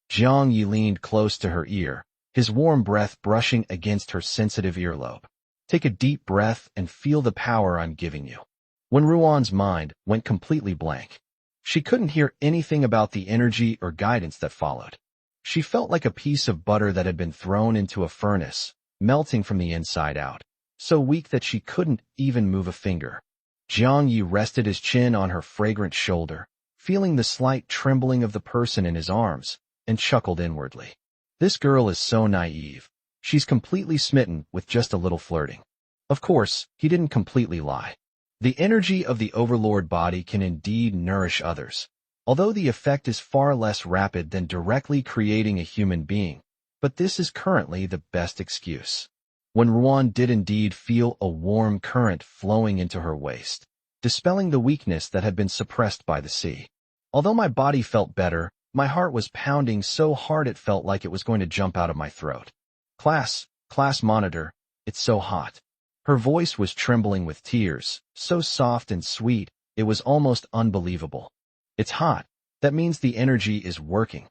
Jiang Yi leaned close to her ear, his warm breath brushing against her sensitive earlobe. "Take a deep breath and feel the power I'm giving you." When Ruan's mind went completely blank, she couldn't hear anything about the energy or guidance that followed. She felt like a piece of butter that had been thrown into a furnace, melting from the inside out, so weak that she couldn't even move a finger. Jiang Yi rested his chin on her fragrant shoulder, feeling the slight trembling of the person in his arms, and chuckled inwardly. This girl is so naive. She's completely smitten with just a little flirting. Of course, he didn't completely lie. The energy of the overlord body can indeed nourish others, although the effect is far less rapid than directly creating a human being, but this is currently the best excuse. When Ruan did indeed feel a warm current flowing into her waist, dispelling the weakness that had been suppressed by the sea. Although my body felt better, my heart was pounding so hard it felt like it was going to jump out of my throat. Class monitor, it's so hot." Her voice was trembling with tears, so soft and sweet, it was almost unbelievable. "It's hot. That means the energy is working."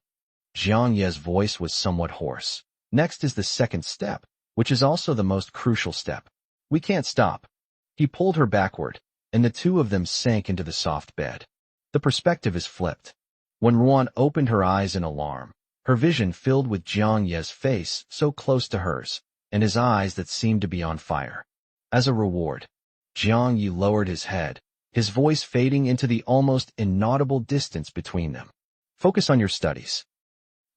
Jiang Yi's voice was somewhat hoarse. "Next is the second step, which is also the most crucial step. We can't stop." He pulled her backward, and the two of them sank into the soft bed. The perspective is flipped. When Ruan opened her eyes in alarm, her vision filled with Jiang Yi's face so close to hers, and his eyes that seemed to be on fire. As a reward, Jiang Yi lowered his head, his voice fading into the almost inaudible distance between them. Focus on your studies.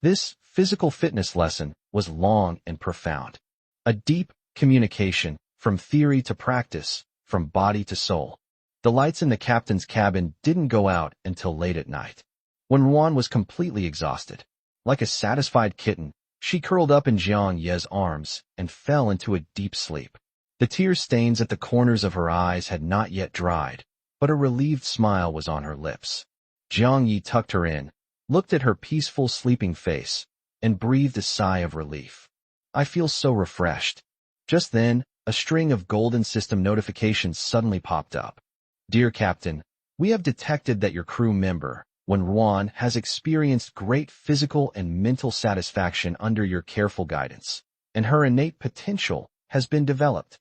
This physical fitness lesson was long and profound. A deep communication, from theory to practice, from body to soul. The lights in the captain's cabin didn't go out until late at night. When Ruan was completely exhausted, like a satisfied kitten, she curled up in Jiang Ye's arms and fell into a deep sleep. The tear stains at the corners of her eyes had not yet dried, but a relieved smile was on her lips. Jiang Yi tucked her in, looked at her peaceful sleeping face, and breathed a sigh of relief. I feel so refreshed. Just then, a string of golden system notifications suddenly popped up. Dear Captain, we have detected that your crew member, when Ruan, has experienced great physical and mental satisfaction under your careful guidance, and her innate potential has been developed.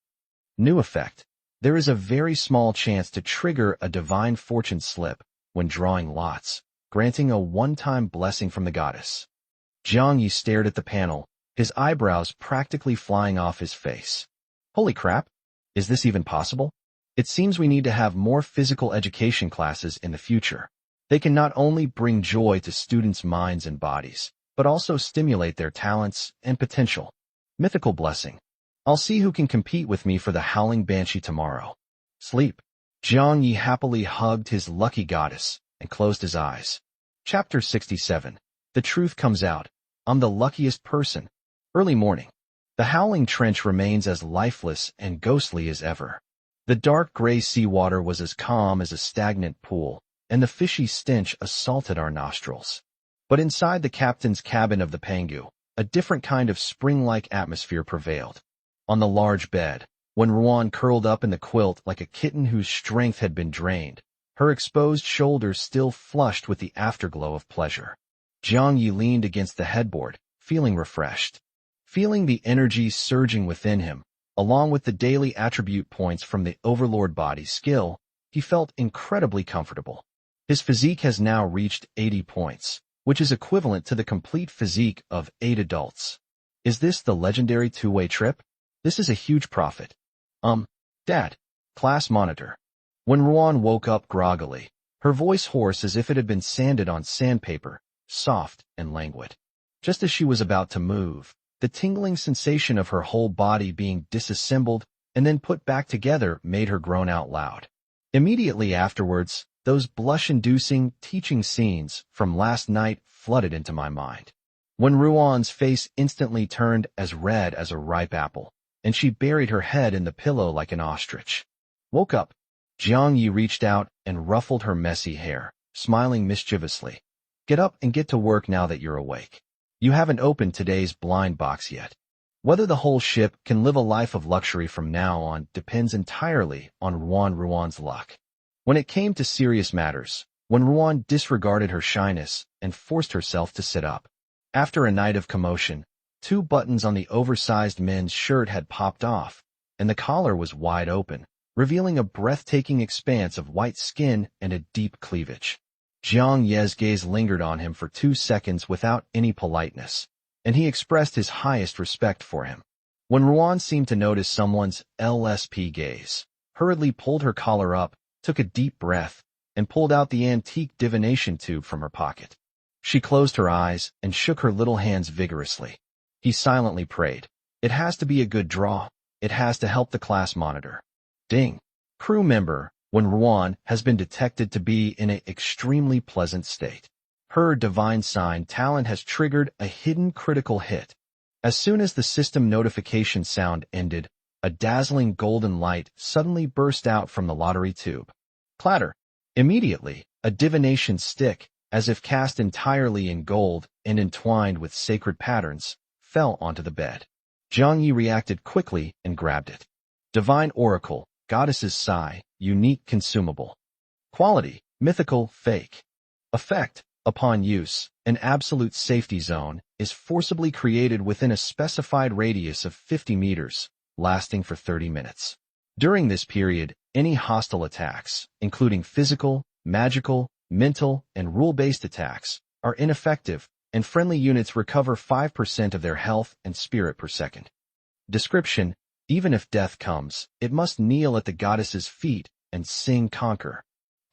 New effect. There is a very small chance to trigger a divine fortune slip when drawing lots, granting a one-time blessing from the goddess. Jiang Yi stared at the panel, his eyebrows practically flying off his face. Holy crap! Is this even possible? It seems we need to have more physical education classes in the future. They can not only bring joy to students' minds and bodies, but also stimulate their talents and potential. Mythical blessing. I'll see who can compete with me for the Howling Banshee tomorrow. Sleep. Jiang Yi happily hugged his lucky goddess and closed his eyes. Chapter 67. The truth comes out. I'm the luckiest person. Early morning. The Howling Trench remains as lifeless and ghostly as ever. The dark gray seawater was as calm as a stagnant pool, and the fishy stench assaulted our nostrils. But inside the captain's cabin of the Pangu, a different kind of spring-like atmosphere prevailed. On the large bed, when Ruan curled up in the quilt like a kitten whose strength had been drained, her exposed shoulders still flushed with the afterglow of pleasure. Jiang Yi leaned against the headboard, feeling refreshed. Feeling the energy surging within him, along with the daily attribute points from the Overlord body skill, he felt incredibly comfortable. His physique has now reached 80 points, which is equivalent to the complete physique of 8 adults. Is this the legendary two-way trip? This is a huge profit. Dad. Class monitor. When Ruan woke up groggily, her voice hoarse as if it had been sanded on sandpaper, soft and languid. Just as she was about to move, the tingling sensation of her whole body being disassembled and then put back together made her groan out loud. Immediately afterwards, those blush-inducing teaching scenes from last night flooded into my mind. When Ruan's face instantly turned as red as a ripe apple, and she buried her head in the pillow like an ostrich. Woke up. Jiang Yi reached out and ruffled her messy hair, smiling mischievously. Get up and get to work now that you're awake. You haven't opened today's blind box yet. Whether the whole ship can live a life of luxury from now on depends entirely on Ruan's luck. When it came to serious matters, when Ruan disregarded her shyness and forced herself to sit up. After a night of commotion, 2 buttons on the oversized men's shirt had popped off, and the collar was wide open, revealing a breathtaking expanse of white skin and a deep cleavage. Jiang Ye's gaze lingered on him for 2 seconds without any politeness, and he expressed his highest respect for him. When Ruan seemed to notice someone's LSP gaze, hurriedly pulled her collar up, took a deep breath, and pulled out the antique divination tube from her pocket. She closed her eyes and shook her little hands vigorously. He silently prayed. It has to be a good draw. It has to help the class monitor. Ding. Crew member, when Ruan has been detected to be in an extremely pleasant state. Her divine sign talent has triggered a hidden critical hit. As soon as the system notification sound ended, a dazzling golden light suddenly burst out from the lottery tube. Clatter. Immediately, a divination stick, as if cast entirely in gold and entwined with sacred patterns, fell onto the bed. Jiang Yi reacted quickly and grabbed it. Divine Oracle, Goddess's Sigh, unique consumable. Quality, mythical, fake. Effect, upon use, an absolute safety zone is forcibly created within a specified radius of 50 meters, lasting for 30 minutes. During this period, any hostile attacks, including physical, magical, mental, and rule-based attacks, are ineffective, and friendly units recover 5% of their health and spirit per second. Description: even if death comes, it must kneel at the goddess's feet and sing conquer.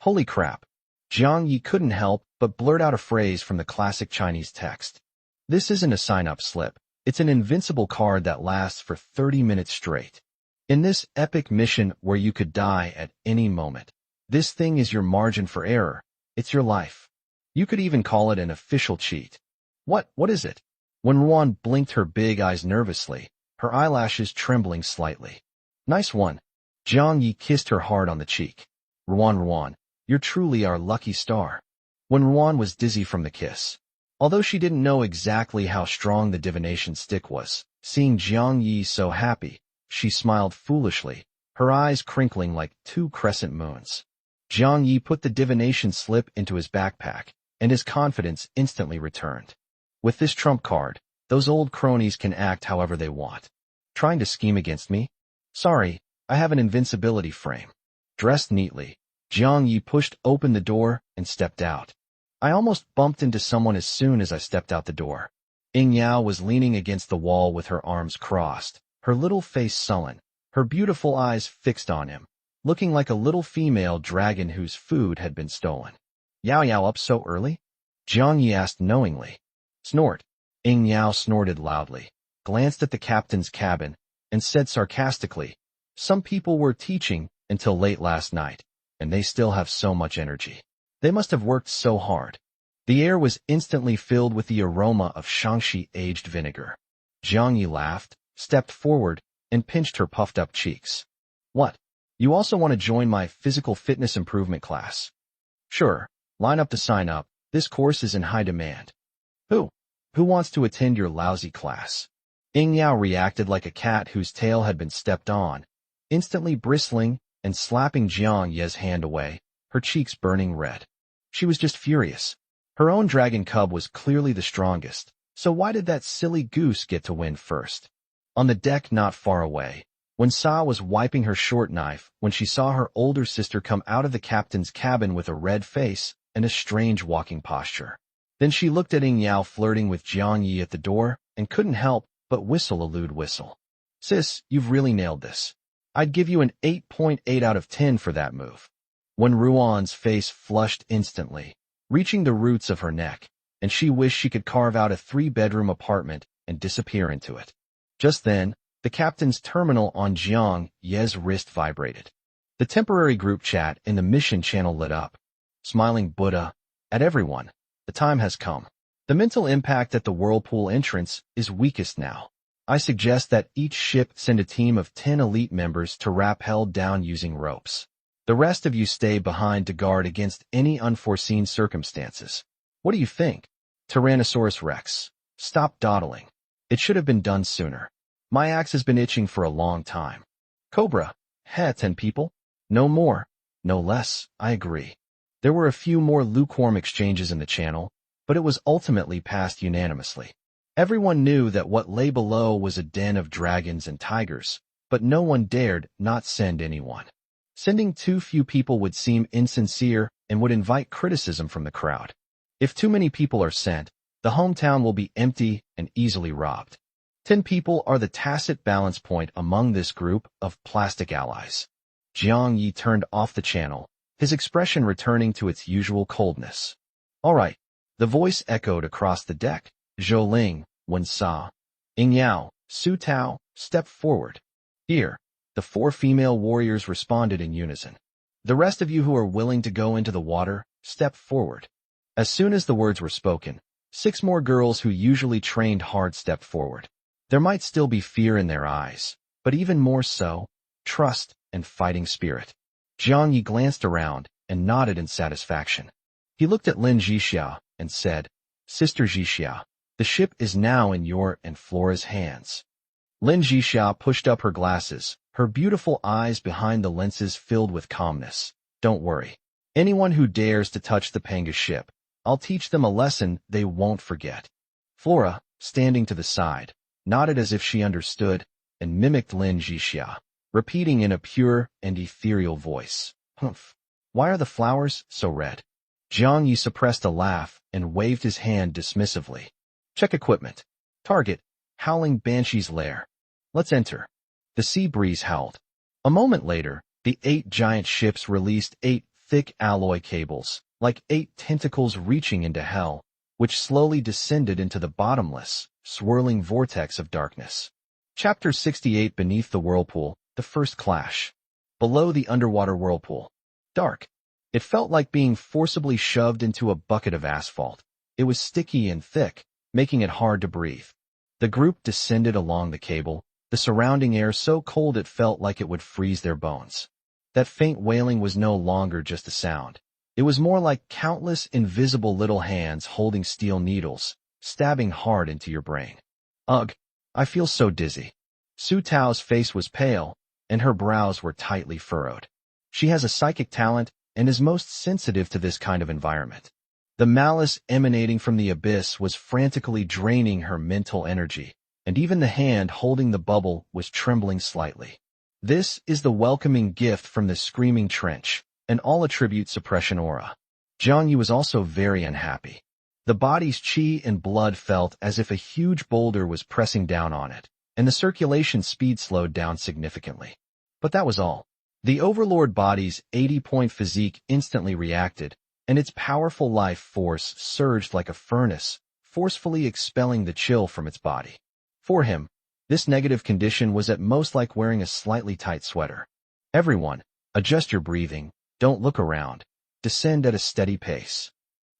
Holy crap. Jiang Yi couldn't help but blurt out a phrase from the classic Chinese text. This isn't a sign-up slip. It's an invincible card that lasts for 30 minutes straight. In this epic mission where you could die at any moment, this thing is your margin for error. It's your life. You could even call it an official cheat. What is it? When Ruan blinked her big eyes nervously, her eyelashes trembling slightly. Nice one. Jiang Yi kissed her hard on the cheek. Ruan, you're truly our lucky star. When Ruan was dizzy from the kiss. Although she didn't know exactly how strong the divination stick was, seeing Jiang Yi so happy, she smiled foolishly, her eyes crinkling like two crescent moons. Jiang Yi put the divination slip into his backpack, and his confidence instantly returned. With this trump card, those old cronies can act however they want. Trying to scheme against me? Sorry, I have an invincibility frame. Dressed neatly, Jiang Yi pushed open the door and stepped out. I almost bumped into someone as soon as I stepped out the door. Ying Yao was leaning against the wall with her arms crossed, her little face sullen, her beautiful eyes fixed on him, looking like a little female dragon whose food had been stolen. Yao up so early? Jiang Yi asked knowingly. Snort. Ying Yao snorted loudly, glanced at the captain's cabin, and said sarcastically, some people were teaching until late last night, and they still have so much energy. They must have worked so hard. The air was instantly filled with the aroma of Shangxi aged vinegar. Jiang Yi laughed, stepped forward, and pinched her puffed-up cheeks. What? You also want to join my physical fitness improvement class? Sure, line up to sign up. This course is in high demand. Who wants to attend your lousy class? Ying Yao reacted like a cat whose tail had been stepped on, instantly bristling and slapping Jiang Yi's hand away, her cheeks burning red. She was just furious. Her own dragon cub was clearly the strongest, so why did that silly goose get to win first? On the deck not far away, when Sa was wiping her short knife when she saw her older sister come out of the captain's cabin with a red face and a strange walking posture. Then she looked at Ying Yao flirting with Jiang Yi at the door and couldn't help but whistle a lewd whistle. Sis, you've really nailed this. I'd give you an 8.8 out of 10 for that move. When Ruan's face flushed instantly, reaching the roots of her neck, and she wished she could carve out a 3-bedroom apartment and disappear into it. Just then, the captain's terminal on Jiang Yi's wrist vibrated. The temporary group chat in the mission channel lit up. Smiling Buddha, at everyone, the time has come. The mental impact at the whirlpool entrance is weakest now. I suggest that each ship send a team of 10 elite members to rappel down using ropes. The rest of you stay behind to guard against any unforeseen circumstances. What do you think? Tyrannosaurus Rex, stop dawdling. It should have been done sooner. My axe has been itching for a long time. Cobra, 10 people? No more, no less, I agree. There were a few more lukewarm exchanges in the channel, but it was ultimately passed unanimously. Everyone knew that what lay below was a den of dragons and tigers, but no one dared not send anyone. Sending too few people would seem insincere and would invite criticism from the crowd. If too many people are sent, the hometown will be empty and easily robbed. 10 people are the tacit balance point among this group of plastic allies. Jiang Yi turned off the channel, his expression returning to its usual coldness. All right, the voice echoed across the deck. Zhou Ling, Wen Sa, Ying Yao, Su Tao, stepped forward. Here, the 4 female warriors responded in unison. The rest of you who are willing to go into the water, step forward. As soon as the words were spoken, 6 more girls who usually trained hard stepped forward. There might still be fear in their eyes, but even more so, trust and fighting spirit. Jiang Yi glanced around and nodded in satisfaction. He looked at Lin Jixia and said, Sister Jixia, the ship is now in your and Flora's hands. Lin Jixia pushed up her glasses, her beautiful eyes behind the lenses filled with calmness. Don't worry. Anyone who dares to touch the Panga ship, I'll teach them a lesson they won't forget. Flora, standing to the side, nodded as if she understood, and mimicked Lin Jixia, repeating in a pure and ethereal voice. Humph. Why are the flowers so red? Jiang Yi suppressed a laugh and waved his hand dismissively. Check equipment. Target, Howling Banshee's lair. Let's enter. The sea breeze howled. A moment later, the 8 giant ships released 8 thick alloy cables, like 8 tentacles reaching into hell, which slowly descended into the bottomless, swirling vortex of darkness. Chapter 68 Beneath the Whirlpool, the First Clash. Below the underwater whirlpool. Dark. It felt like being forcibly shoved into a bucket of asphalt. It was sticky and thick, making it hard to breathe. The group descended along the cable, the surrounding air so cold it felt like it would freeze their bones. That faint wailing was no longer just a sound. It was more like countless invisible little hands holding steel needles, stabbing hard into your brain. Ugh, I feel so dizzy. Su Tao's face was pale, and her brows were tightly furrowed. She has a psychic talent and is most sensitive to this kind of environment. The malice emanating from the abyss was frantically draining her mental energy, and even the hand holding the bubble was trembling slightly. This is the welcoming gift from the screaming trench, an all-attribute suppression aura. Jiang Yi was also very unhappy. The body's qi and blood felt as if a huge boulder was pressing down on it, and the circulation speed slowed down significantly. But that was all. The Overlord body's 80-point physique instantly reacted, and its powerful life force surged like a furnace, forcefully expelling the chill from its body. For him, this negative condition was at most like wearing a slightly tight sweater. Everyone, adjust your breathing, don't look around, descend at a steady pace.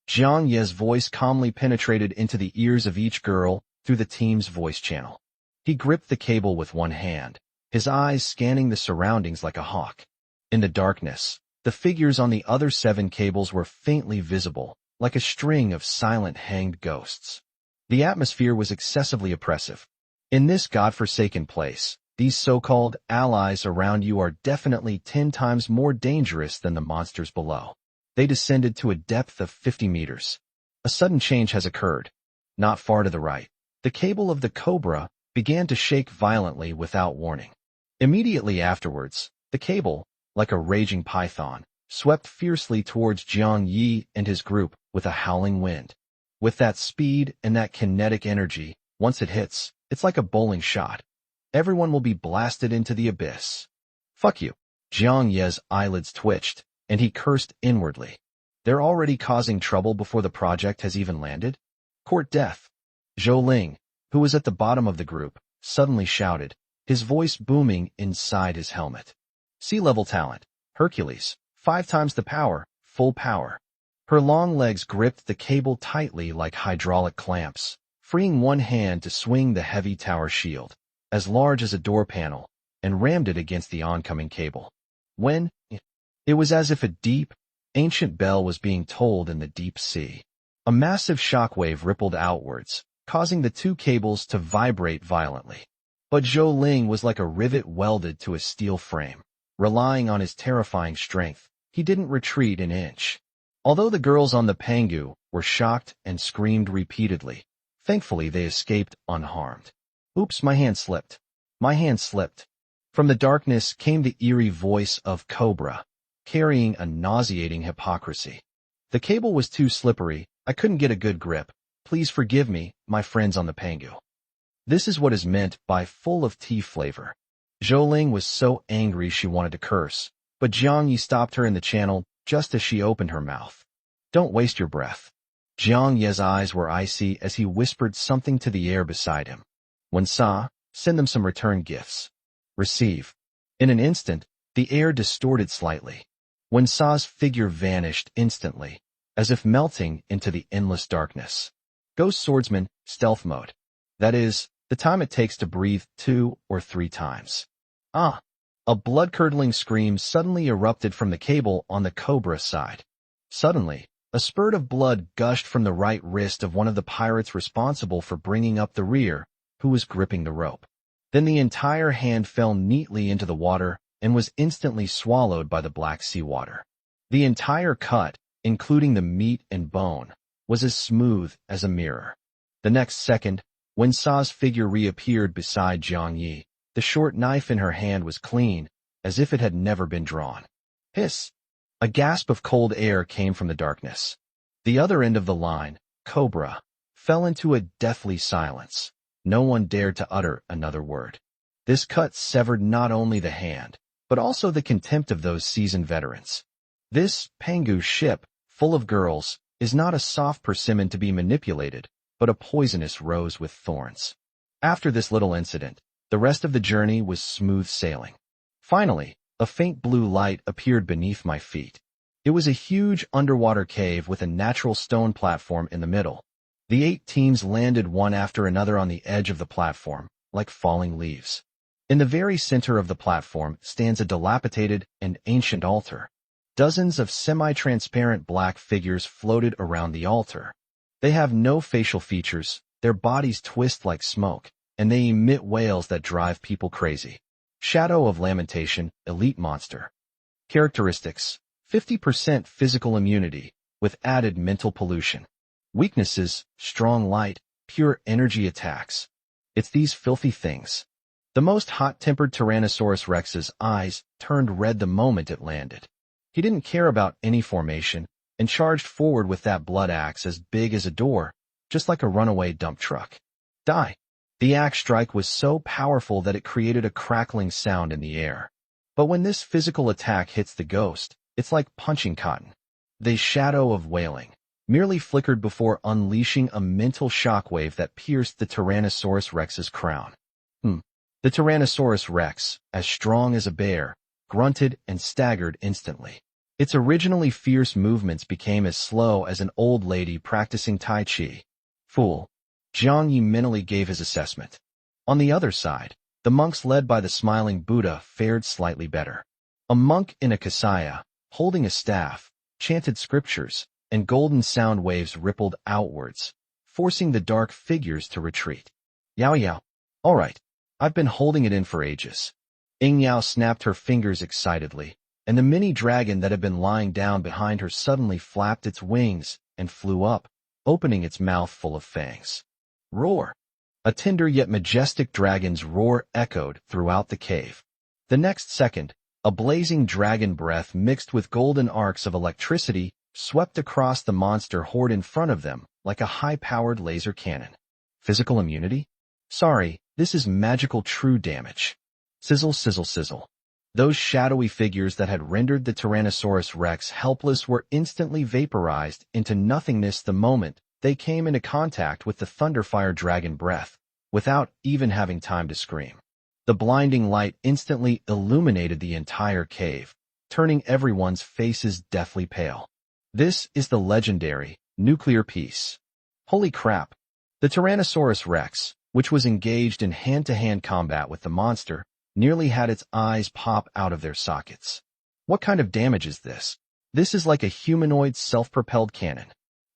Jiang Ye's voice calmly penetrated into the ears of each girl through the team's voice channel. He gripped the cable with one hand, his eyes scanning the surroundings like a hawk. In the darkness, the figures on the other 7 cables were faintly visible, like a string of silent hanged ghosts. The atmosphere was excessively oppressive. In this godforsaken place, these so-called allies around you are definitely 10 times more dangerous than the monsters below. They descended to a depth of 50 meters. A sudden change has occurred. Not far to the right, the cable of the Cobra began to shake violently without warning. Immediately afterwards, the cable, like a raging python, swept fiercely towards Jiang Yi and his group with a howling wind. With that speed and that kinetic energy, once it hits, it's like a bowling shot. Everyone will be blasted into the abyss. Fuck you. Jiang Yi's eyelids twitched, and he cursed inwardly. They're already causing trouble before the project has even landed? Court death. Zhou Ling, who was at the bottom of the group, suddenly shouted, his voice booming inside his helmet. Sea-level talent. Hercules. 5 times the power. Full power. Her long legs gripped the cable tightly like hydraulic clamps, freeing one hand to swing the heavy tower shield, as large as a door panel, and rammed it against the oncoming cable. It was as if a deep, ancient bell was being tolled in the deep sea. A massive shockwave rippled outwards, causing the 2 cables to vibrate violently. But Zhou Ling was like a rivet welded to a steel frame. Relying on his terrifying strength, he didn't retreat an inch. Although the girls on the Pangu were shocked and screamed repeatedly, thankfully they escaped unharmed. Oops, my hand slipped. My hand slipped. From the darkness came the eerie voice of Cobra, carrying a nauseating hypocrisy. The cable was too slippery, I couldn't get a good grip. Please forgive me, my friends on the Pangu. This is what is meant by full of tea flavor. Zhou Ling was so angry she wanted to curse, but Jiang Yi stopped her in the channel just as she opened her mouth. Don't waste your breath. Jiang Yi's eyes were icy as he whispered something to the air beside him. When Sa, send them some return gifts. Receive. In an instant, the air distorted slightly. When Sa's figure vanished instantly, as if melting into the endless darkness. Ghost Swordsman, stealth mode. That is, the time it takes to breathe 2 or 3 times. Ah! A blood-curdling scream suddenly erupted from the cable on the Cobra side. Suddenly, a spurt of blood gushed from the right wrist of one of the pirates responsible for bringing up the rear, who was gripping the rope. Then the entire hand fell neatly into the water and was instantly swallowed by the black sea water. The entire cut, including the meat and bone, was as smooth as a mirror. The next second, when Sa's figure reappeared beside Jiang Yi, the short knife in her hand was clean, as if it had never been drawn. Hiss! A gasp of cold air came from the darkness. The other end of the line, Cobra, fell into a deathly silence. No one dared to utter another word. This cut severed not only the hand, but also the contempt of those seasoned veterans. This Pangu ship, full of girls, is not a soft persimmon to be manipulated, but a poisonous rose with thorns. After this little incident, the rest of the journey was smooth sailing. Finally, a faint blue light appeared beneath my feet. It was a huge underwater cave with a natural stone platform in the middle. The 8 teams landed one after another on the edge of the platform, like falling leaves. In the very center of the platform stands a dilapidated and ancient altar. Dozens of semi-transparent black figures floated around the altar. They have no facial features, their bodies twist like smoke, and they emit wails that drive people crazy. Shadow of Lamentation, Elite Monster. Characteristics: 50% physical immunity, with added mental pollution. Weaknesses: strong light, pure energy attacks. It's these filthy things. The most hot-tempered Tyrannosaurus Rex's eyes turned red the moment it landed. He didn't care about any formation, and charged forward with that blood axe as big as a door, just like a runaway dump truck. Die! The axe strike was so powerful that it created a crackling sound in the air. But when this physical attack hits the ghost, it's like punching cotton. The shadow of wailing merely flickered before unleashing a mental shockwave that pierced the Tyrannosaurus Rex's crown. The Tyrannosaurus Rex, as strong as a bear, grunted and staggered instantly. Its originally fierce movements became as slow as an old lady practicing Tai Chi. Fool. Jiang Yi mentally gave his assessment. On the other side, the monks led by the smiling Buddha fared slightly better. A monk in a kasaya, holding a staff, chanted scriptures, and golden sound waves rippled outwards, forcing the dark figures to retreat. Yao Yao. All right, I've been holding it in for ages. Ying Yao snapped her fingers excitedly, and the mini dragon that had been lying down behind her suddenly flapped its wings and flew up, opening its mouth full of fangs. Roar! A tender yet majestic dragon's roar echoed throughout the cave. The next second, a blazing dragon breath mixed with golden arcs of electricity swept across the monster horde in front of them like a high-powered laser cannon. Physical immunity? Sorry, this is magical true damage. Sizzle, sizzle, sizzle. Those shadowy figures that had rendered the Tyrannosaurus Rex helpless were instantly vaporized into nothingness the moment they came into contact with the Thunderfire dragon breath, without even having time to scream. The blinding light instantly illuminated the entire cave, turning everyone's faces deathly pale. This is the legendary nuclear piece. Holy crap! The Tyrannosaurus Rex, which was engaged in hand-to-hand combat with the monster, nearly had its eyes pop out of their sockets. What kind of damage is this? This is like a humanoid self-propelled cannon.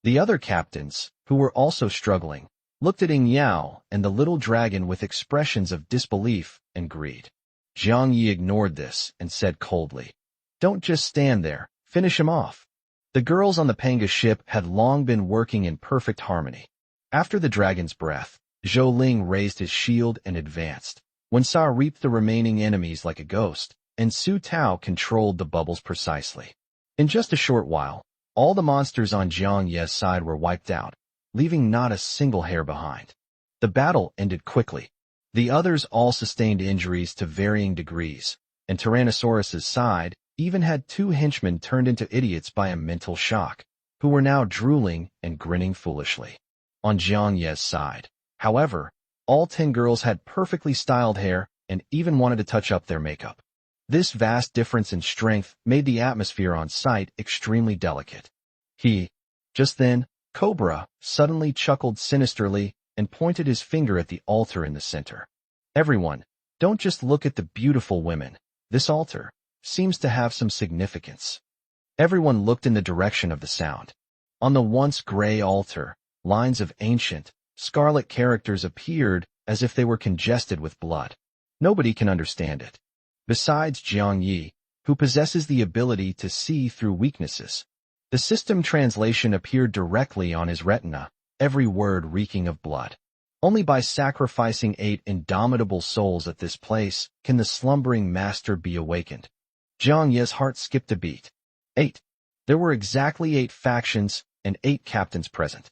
The other captains, who were also struggling, looked at Ying Yao and the little dragon with expressions of disbelief and greed. Jiang Yi ignored this and said coldly, "Don't just stand there, finish him off." The girls on the Panga ship had long been working in perfect harmony. After the dragon's breath, Zhou Ling raised his shield and advanced. Wen Sa reaped the remaining enemies like a ghost, and Su Tao controlled the bubbles precisely. In just a short while, all the monsters on Jiang Ye's side were wiped out, leaving not a single hair behind. The battle ended quickly. The others all sustained injuries to varying degrees, and Tyrannosaurus's side even had 2 henchmen turned into idiots by a mental shock, who were now drooling and grinning foolishly. On Jiang Ye's side, however, all 10 girls had perfectly styled hair and even wanted to touch up their makeup. This vast difference in strength made the atmosphere on site extremely delicate. Just then, Cobra suddenly chuckled sinisterly and pointed his finger at the altar in the center. Everyone, don't just look at the beautiful women. This altar seems to have some significance. Everyone looked in the direction of the sound. On the once gray altar, lines of ancient, scarlet characters appeared as if they were congested with blood. Nobody can understand it. Besides Jiang Yi, who possesses the ability to see through weaknesses. The system translation appeared directly on his retina, every word reeking of blood. Only by sacrificing 8 indomitable souls at this place can the slumbering master be awakened. Jiang Ye's heart skipped a beat. 8. There were exactly 8 factions and 8 captains present.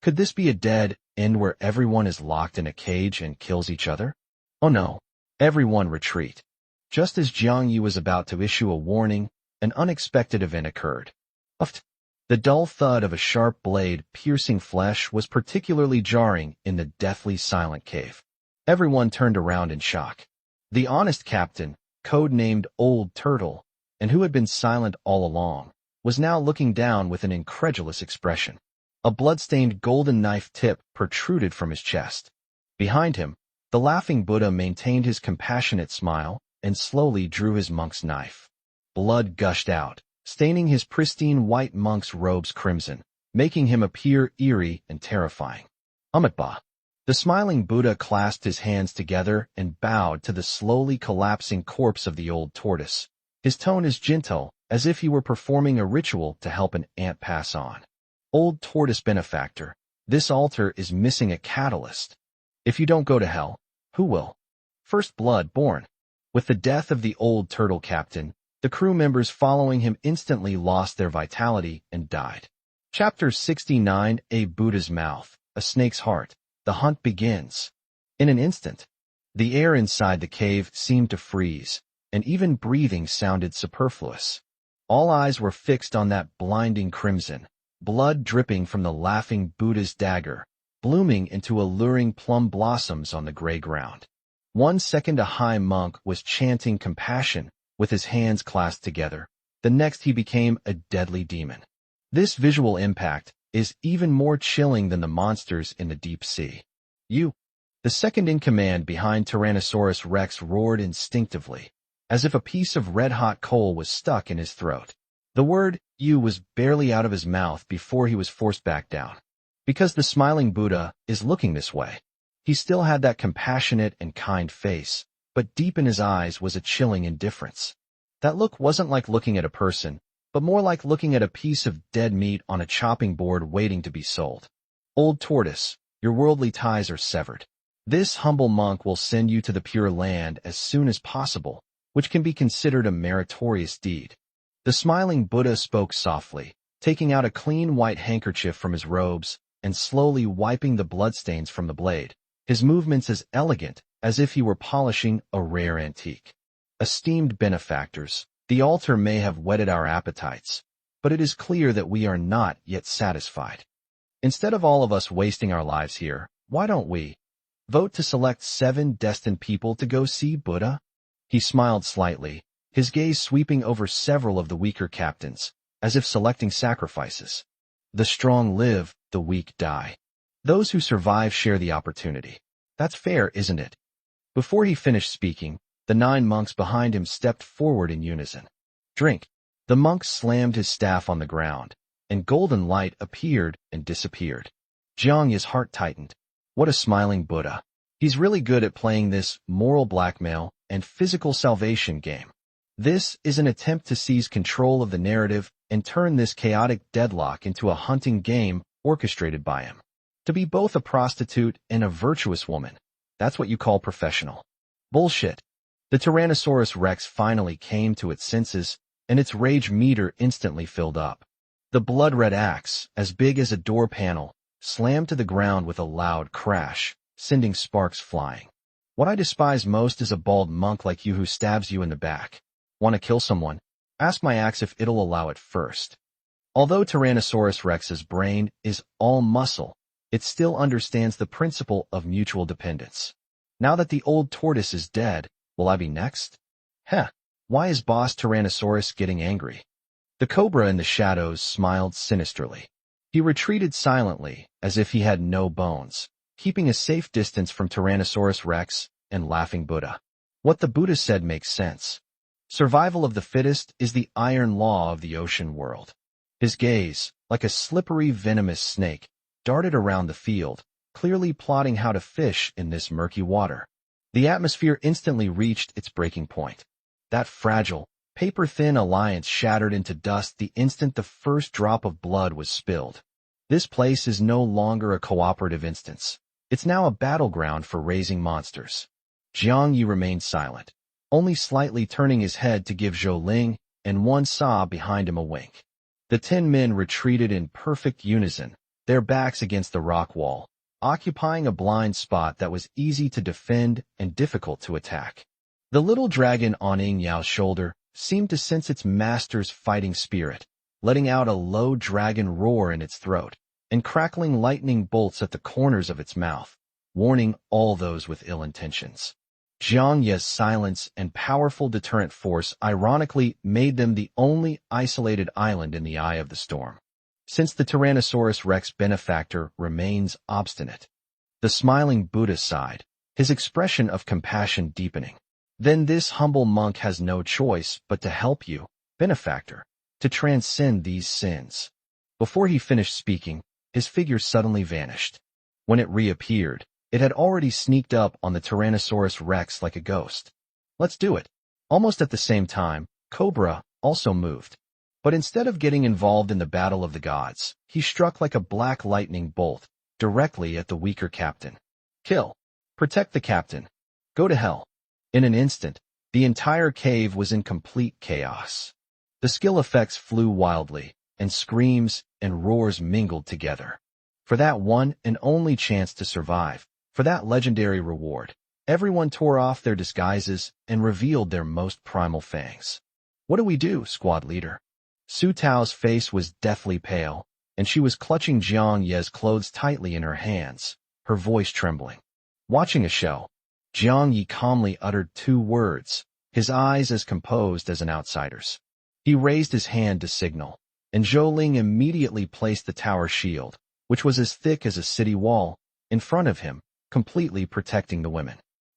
Could this be a dead end where everyone is locked in a cage and kills each other? Oh no. Everyone retreat. Just as Jiang Yi was about to issue a warning, an unexpected event occurred. Uft. The dull thud of a sharp blade piercing flesh was particularly jarring in the deathly silent cave. Everyone turned around in shock. The honest captain, code-named Old Turtle, and who had been silent all along, was now looking down with an incredulous expression. A blood-stained golden knife tip protruded from his chest. Behind him, the laughing Buddha maintained his compassionate smile and slowly drew his monk's knife. Blood gushed out, staining his pristine white monk's robes crimson, making him appear eerie and terrifying. Amitba. The smiling Buddha clasped his hands together and bowed to the slowly collapsing corpse of the old tortoise. His tone is gentle, as if he were performing a ritual to help an ant pass on. Old tortoise benefactor, this altar is missing a catalyst. If you don't go to hell, who will? First blood born. With the death of the old turtle captain, the crew members following him instantly lost their vitality and died. Chapter 69. A Buddha's Mouth, a Snake's Heart. The hunt begins. In an instant, the air inside the cave seemed to freeze, and even breathing sounded superfluous. All eyes were fixed on that blinding crimson, blood dripping from the laughing Buddha's dagger, blooming into alluring plum blossoms on the gray ground. 1 second a high monk was chanting compassion with his hands clasped together. The next he became a deadly demon. This visual impact is even more chilling than the monsters in the deep sea. You, the second-in-command behind Tyrannosaurus Rex, roared instinctively, as if a piece of red-hot coal was stuck in his throat. The word "you" was barely out of his mouth before he was forced back down. Because the smiling Buddha is looking this way. He still had that compassionate and kind face, but deep in his eyes was a chilling indifference. That look wasn't like looking at a person, but more like looking at a piece of dead meat on a chopping board waiting to be sold. Old tortoise, your worldly ties are severed. This humble monk will send you to the Pure Land as soon as possible, which can be considered a meritorious deed. The smiling Buddha spoke softly, taking out a clean white handkerchief from his robes and slowly wiping the bloodstains from the blade, his movements as elegant as if he were polishing a rare antique. Esteemed benefactors, the altar may have whetted our appetites, but it is clear that we are not yet satisfied. Instead of all of us wasting our lives here, why don't we vote to select 7 destined people to go see Buddha? He smiled slightly, his gaze sweeping over several of the weaker captains, as if selecting sacrifices. The strong live, the weak die. Those who survive share the opportunity. That's fair, isn't it? Before he finished speaking, the 9 monks behind him stepped forward in unison. Drink. The monk slammed his staff on the ground, and golden light appeared and disappeared. Jiang's heart tightened. What a smiling Buddha. He's really good at playing this moral blackmail and physical salvation game. This is an attempt to seize control of the narrative and turn this chaotic deadlock into a hunting game orchestrated by him. To be both a prostitute and a virtuous woman, that's what you call professional. Bullshit. The Tyrannosaurus Rex finally came to its senses, and its rage meter instantly filled up. The blood-red axe, as big as a door panel, slammed to the ground with a loud crash, sending sparks flying. What I despise most is a bald monk like you who stabs you in the back. Want to kill someone? Ask my axe if it'll allow it first. Although Tyrannosaurus Rex's brain is all muscle, it still understands the principle of mutual dependence. Now that the old tortoise is dead, will I be next? Heh, why is Boss Tyrannosaurus getting angry? The cobra in the shadows smiled sinisterly. He retreated silently, as if he had no bones, keeping a safe distance from Tyrannosaurus Rex and laughing Buddha. What the Buddha said makes sense. Survival of the fittest is the iron law of the ocean world. His gaze, like a slippery, venomous snake, darted around the field, clearly plotting how to fish in this murky water. The atmosphere instantly reached its breaking point. That fragile, paper-thin alliance shattered into dust the instant the first drop of blood was spilled. This place is no longer a cooperative instance. It's now a battleground for raising monsters. Jiang Yi remained silent, only slightly turning his head to give Zhou Ling and Wan Sa behind him a wink. The 10 men retreated in perfect unison, their backs against the rock wall, occupying a blind spot that was easy to defend and difficult to attack. The little dragon on Ing Yao's shoulder seemed to sense its master's fighting spirit, letting out a low dragon roar in its throat, and crackling lightning bolts at the corners of its mouth, warning all those with ill intentions. Jiang Ye's silence and powerful deterrent force ironically made them the only isolated island in the eye of the storm. Since the Tyrannosaurus Rex benefactor remains obstinate, the smiling Buddha sighed, his expression of compassion deepening. Then this humble monk has no choice but to help you, benefactor, to transcend these sins. Before he finished speaking, his figure suddenly vanished. When it reappeared, it had already sneaked up on the Tyrannosaurus Rex like a ghost. Let's do it. Almost at the same time, Cobra also moved. But instead of getting involved in the battle of the gods, he struck like a black lightning bolt, directly at the weaker captain. Kill. Protect the captain. Go to hell. In an instant, the entire cave was in complete chaos. The skill effects flew wildly, and screams and roars mingled together. For that one and only chance to survive, for that legendary reward, everyone tore off their disguises and revealed their most primal fangs. What do we do, squad leader? Su Tao's face was deathly pale, and she was clutching Jiang Ye's clothes tightly in her hands, her voice trembling. Watching a show, Jiang Ye calmly uttered 2 words, his eyes as composed as an outsider's. He raised his hand to signal, and Zhou Ling immediately placed the tower shield, which was as thick as a city wall, in front of him, completely protecting the women.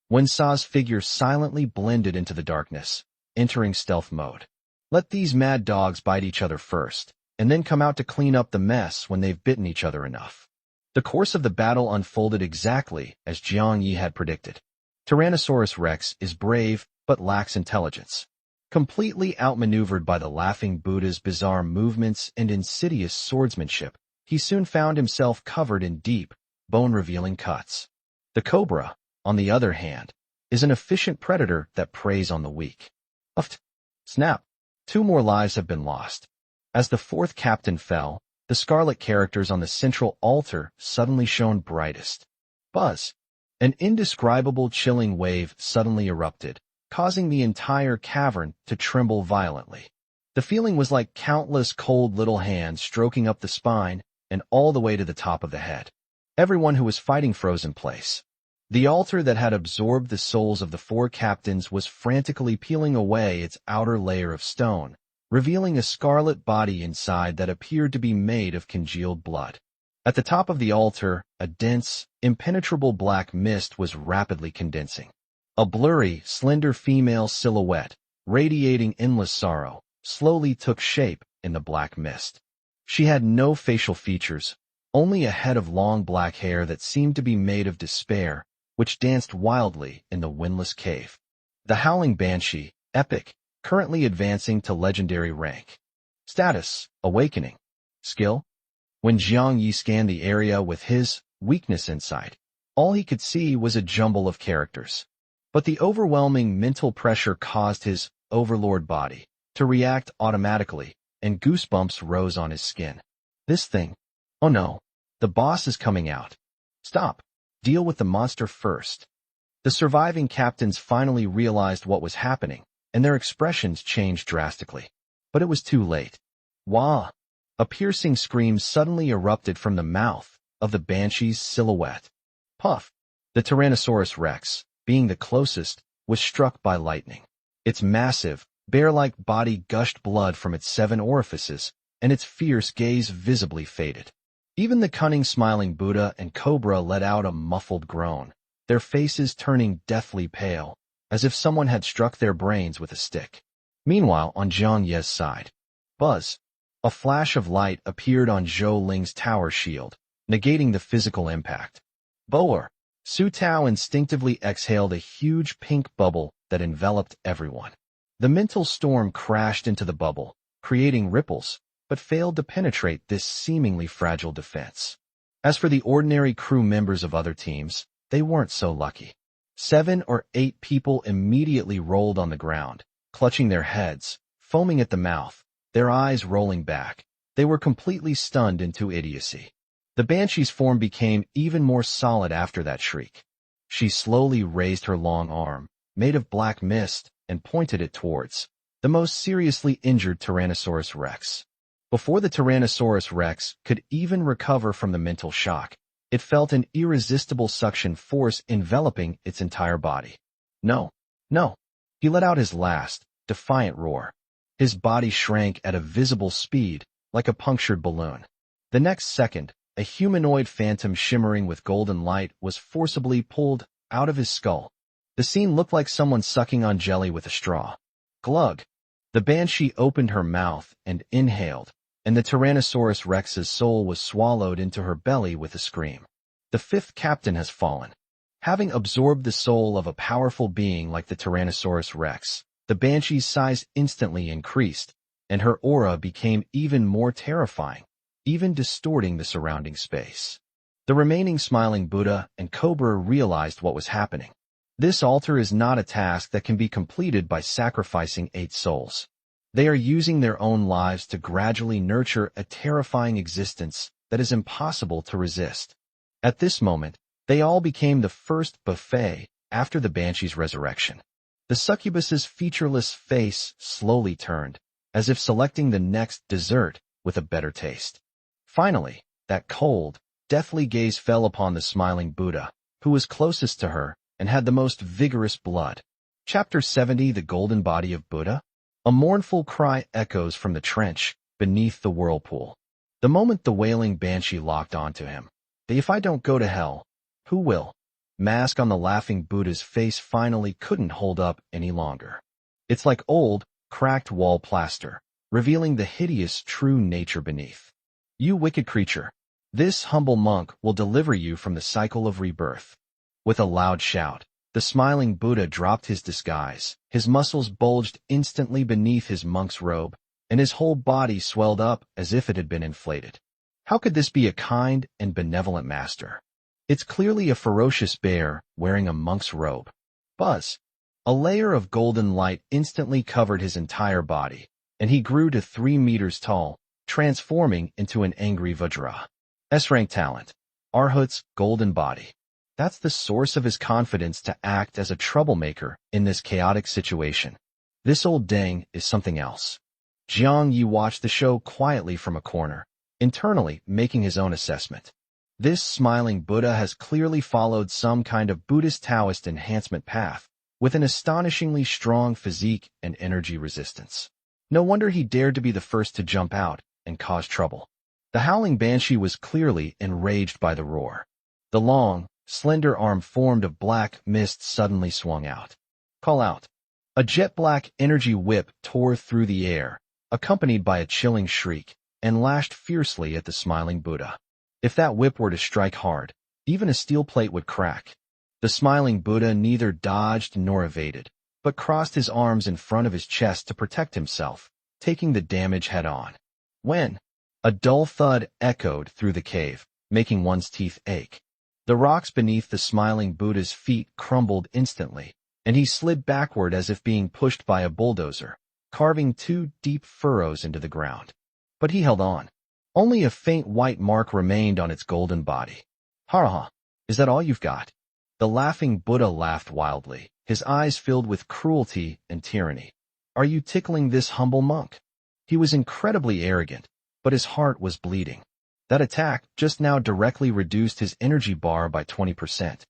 Wen Sa's figure silently blended into the darkness, entering stealth mode. Let these mad dogs bite each other first, and then come out to clean up the mess when they've bitten each other enough. The course of the battle unfolded exactly as Jiang Yi had predicted. Tyrannosaurus Rex is brave but lacks intelligence. Completely outmaneuvered by the laughing Buddha's bizarre movements and insidious swordsmanship, he soon found himself covered in deep, bone-revealing cuts. The cobra, on the other hand, is an efficient predator that preys on the weak. Uft! Snap! 2 more lives have been lost. As the 4th captain fell, the scarlet characters on the central altar suddenly shone brightest. Buzz! An indescribable chilling wave suddenly erupted, causing the entire cavern to tremble violently. The feeling was like countless cold little hands stroking up the spine and all the way to the top of the head. Everyone who was fighting froze in place. The altar that had absorbed the souls of the 4 captains was frantically peeling away its outer layer of stone, revealing a scarlet body inside that appeared to be made of congealed blood. At the top of the altar, a dense, impenetrable black mist was rapidly condensing. A blurry, slender female silhouette, radiating endless sorrow, slowly took shape in the black mist. She had no facial features, only a head of long black hair that seemed to be made of despair, which danced wildly in the windless cave. The Howling Banshee, Epic, currently advancing to legendary rank. Status, Awakening. Skill. When Jiang Yi scanned the area with his weakness insight, all he could see was a jumble of characters. But the overwhelming mental pressure caused his overlord body to react automatically, and goosebumps rose on his skin. This thing. Oh no, the boss is coming out. Stop. Deal with the monster first. The surviving captains finally realized what was happening, and their expressions changed drastically. But it was too late. Wah! A piercing scream suddenly erupted from the mouth of the banshee's silhouette. Puff! The Tyrannosaurus Rex, being the closest, was struck by lightning. Its massive, bear-like body gushed blood from its 7 orifices, and its fierce gaze visibly faded. Even the cunning smiling Buddha and Cobra let out a muffled groan, their faces turning deathly pale, as if someone had struck their brains with a stick. Meanwhile, on Jiang Ye's side, Buzz! A flash of light appeared on Zhou Ling's tower shield, negating the physical impact. Boer! Su Tao instinctively exhaled a huge pink bubble that enveloped everyone. The mental storm crashed into the bubble, creating ripples, but failed to penetrate this seemingly fragile defense. As for the ordinary crew members of other teams, they weren't so lucky. 7 or 8 people immediately rolled on the ground, clutching their heads, foaming at the mouth, their eyes rolling back. They were completely stunned into idiocy. The banshee's form became even more solid after that shriek. She slowly raised her long arm, made of black mist, and pointed it towards the most seriously injured Tyrannosaurus rex. Before the Tyrannosaurus rex could even recover from the mental shock, it felt an irresistible suction force enveloping its entire body. No, no. He let out his last, defiant roar. His body shrank at a visible speed, like a punctured balloon. The next second, a humanoid phantom shimmering with golden light was forcibly pulled out of his skull. The scene looked like someone sucking on jelly with a straw. Glug! The banshee opened her mouth and inhaled, and the Tyrannosaurus rex's soul was swallowed into her belly with a scream. The fifth captain has fallen. Having absorbed the soul of a powerful being like the Tyrannosaurus rex, the banshee's size instantly increased, and her aura became even more terrifying, even distorting the surrounding space. The remaining smiling Buddha and Cobra realized what was happening. This altar is not a task that can be completed by sacrificing 8 souls. They are using their own lives to gradually nurture a terrifying existence that is impossible to resist. At this moment, they all became the first buffet after the banshee's resurrection. The succubus's featureless face slowly turned, as if selecting the next dessert with a better taste. Finally, that cold, deathly gaze fell upon the smiling Buddha, who was closest to her and had the most vigorous blood. Chapter 70 The Golden Body of Buddha. A mournful cry echoes from the trench beneath the whirlpool. The moment the wailing banshee locked onto him. If I don't go to hell, who will? Mask on the laughing Buddha's face finally couldn't hold up any longer. It's like old, cracked wall plaster, revealing the hideous true nature beneath. You wicked creature. This humble monk will deliver you from the cycle of rebirth. With a loud shout, the smiling Buddha dropped his disguise. His muscles bulged instantly beneath his monk's robe, and his whole body swelled up as if it had been inflated. How could this be a kind and benevolent master? It's clearly a ferocious bear wearing a monk's robe. Buzz! A layer of golden light instantly covered his entire body, and he grew to 3 meters tall, transforming into an angry Vajra. S-rank talent. Arhut's golden body. That's the source of his confidence to act as a troublemaker in this chaotic situation. This old dang is something else. Jiang Yi watched the show quietly from a corner, internally making his own assessment. This smiling Buddha has clearly followed some kind of Buddhist Taoist enhancement path, with an astonishingly strong physique and energy resistance. No wonder he dared to be the first to jump out and cause trouble. The howling banshee was clearly enraged by the roar. The long, slender arm formed of black mist suddenly swung out. Call out. A jet-black energy whip tore through the air, accompanied by a chilling shriek, and lashed fiercely at the smiling Buddha. If that whip were to strike hard, even a steel plate would crack. The smiling Buddha neither dodged nor evaded, but crossed his arms in front of his chest to protect himself, taking the damage head-on. When? A dull thud echoed through the cave, making one's teeth ache. The rocks beneath the smiling Buddha's feet crumbled instantly, and he slid backward as if being pushed by a bulldozer, carving 2 deep furrows into the ground. But he held on. Only a faint white mark remained on its golden body. Ha! Is that all you've got? The laughing Buddha laughed wildly, his eyes filled with cruelty and tyranny. Are you tickling this humble monk? He was incredibly arrogant, but his heart was bleeding. That attack just now directly reduced his energy bar by 20%.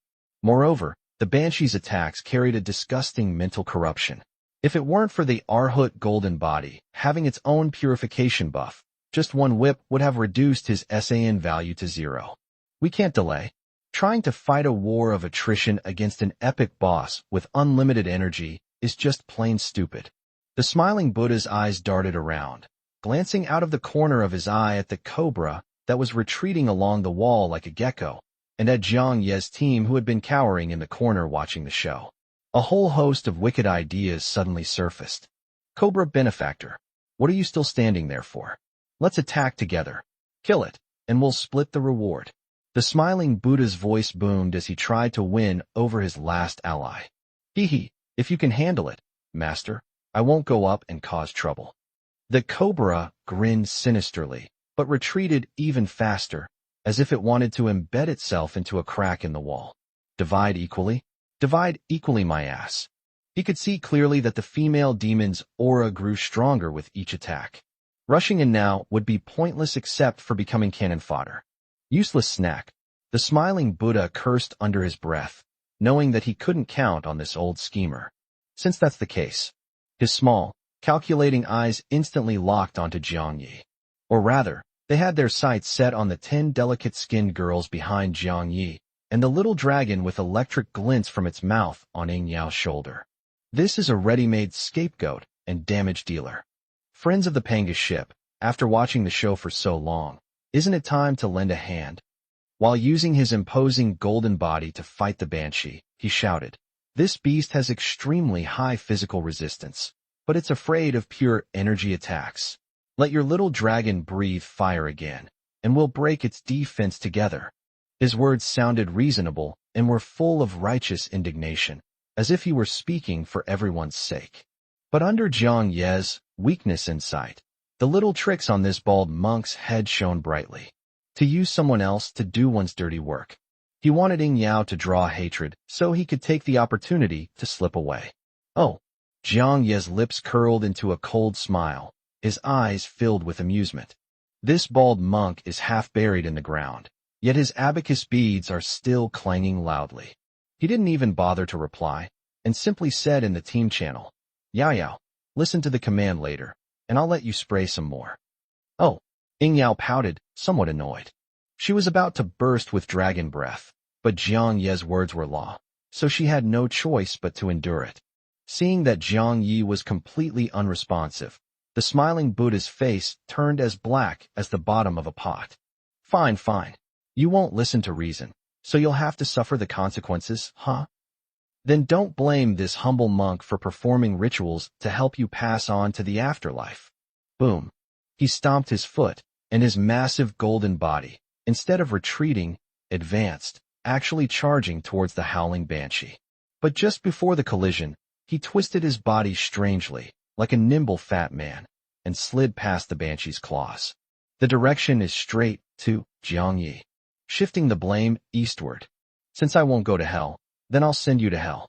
Moreover, the banshee's attacks carried a disgusting mental corruption. If it weren't for the Arhut golden body having its own purification buff, just one whip would have reduced his SAN value to 0. We can't delay. Trying to fight a war of attrition against an epic boss with unlimited energy is just plain stupid. The smiling Buddha's eyes darted around, glancing out of the corner of his eye at the cobra that was retreating along the wall like a gecko, and at Jiang Ye's team who had been cowering in the corner watching the show. A whole host of wicked ideas suddenly surfaced. Cobra Benefactor, what are you still standing there for? Let's attack together. Kill it, and we'll split the reward. The smiling Buddha's voice boomed as he tried to win over his last ally. Hee, if you can handle it, master, I won't go up and cause trouble. The cobra grinned sinisterly, but retreated even faster, as if it wanted to embed itself into a crack in the wall. Divide equally? Divide equally, my ass. He could see clearly that the female demon's aura grew stronger with each attack. Rushing in now would be pointless except for becoming cannon fodder. Useless snack. The smiling Buddha cursed under his breath, knowing that he couldn't count on this old schemer. Since that's the case, his small, calculating eyes instantly locked onto Jiang Yi. Or rather, they had their sights set on the 10 delicate-skinned girls behind Jiang Yi, and the little dragon with electric glints from its mouth on Ying Yao's shoulder. This is a ready-made scapegoat and damage dealer. Friends of the Pangas ship, after watching the show for so long, isn't it time to lend a hand? While using his imposing golden body to fight the banshee, he shouted, "This beast has extremely high physical resistance, but it's afraid of pure energy attacks. Let your little dragon breathe fire again, and we'll break its defense together." His words sounded reasonable and were full of righteous indignation, as if he were speaking for everyone's sake. But under Jiang Ye's weakness in sight, the little tricks on this bald monk's head shone brightly. To use someone else to do one's dirty work. He wanted Ying Yao to draw hatred so he could take the opportunity to slip away. Oh! Jiang Ye's lips curled into a cold smile, his eyes filled with amusement. This bald monk is half buried in the ground, yet his abacus beads are still clanging loudly. He didn't even bother to reply, and simply said in the team channel, "Yao Yao, listen to the command later, and I'll let you spray some more." Oh! Ying Yao pouted, somewhat annoyed. She was about to burst with dragon breath, but Jiang Ye's words were law, so she had no choice but to endure it. Seeing that Jiang Yi was completely unresponsive, the smiling Buddha's face turned as black as the bottom of a pot. Fine, fine. You won't listen to reason, so you'll have to suffer the consequences, huh? Then don't blame this humble monk for performing rituals to help you pass on to the afterlife. Boom. He stomped his foot, and his massive golden body, instead of retreating, advanced, actually charging towards the howling banshee. But just before the collision, he twisted his body strangely, like a nimble fat man, and slid past the banshee's claws. The direction is straight to Jiang Yi, shifting the blame eastward. Since I won't go to hell, then I'll send you to hell.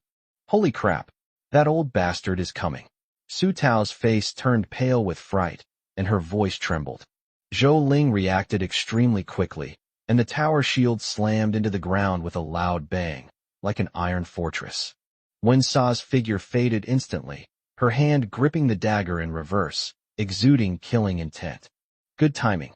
Holy crap, that old bastard is coming. Su Tao's face turned pale with fright, and her voice trembled. Zhou Ling reacted extremely quickly, and the tower shield slammed into the ground with a loud bang, like an iron fortress. Wen Sa's figure faded instantly, her hand gripping the dagger in reverse, exuding killing intent. Good timing.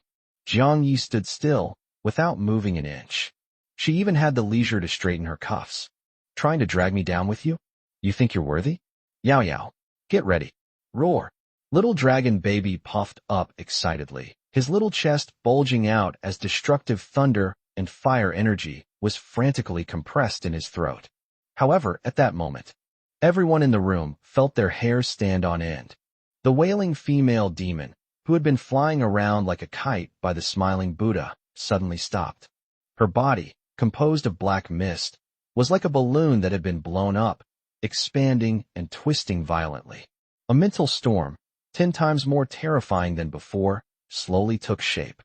Jiang Yi stood still, without moving an inch. She even had the leisure to straighten her cuffs. Trying to drag me down with you? You think you're worthy? Yao Yao, get ready. Roar. Little dragon baby puffed up excitedly, his little chest bulging out as destructive thunder and fire energy was frantically compressed in his throat. However, at that moment, everyone in the room felt their hair stand on end. The wailing female demon, who had been flying around like a kite by the smiling Buddha, suddenly stopped. Her body, composed of black mist, was like a balloon that had been blown up, expanding and twisting violently. A mental storm, 10 times more terrifying than before, slowly took shape.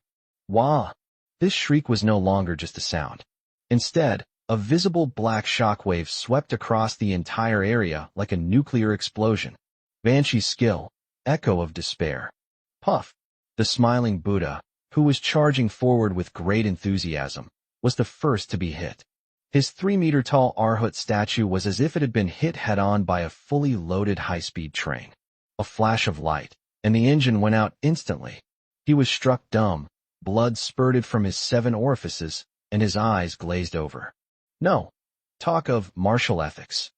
Wah! This shriek was no longer just a sound. Instead, a visible black shockwave swept across the entire area like a nuclear explosion. Banshee's skill, echo of despair. Puff! The smiling Buddha, who was charging forward with great enthusiasm, was the first to be hit. His 3-meter-tall Arhut statue was as if it had been hit head-on by a fully loaded high-speed train. A flash of light, and the engine went out instantly. He was struck dumb, blood spurted from his 7 orifices, and his eyes glazed over. No. Talk of martial ethics.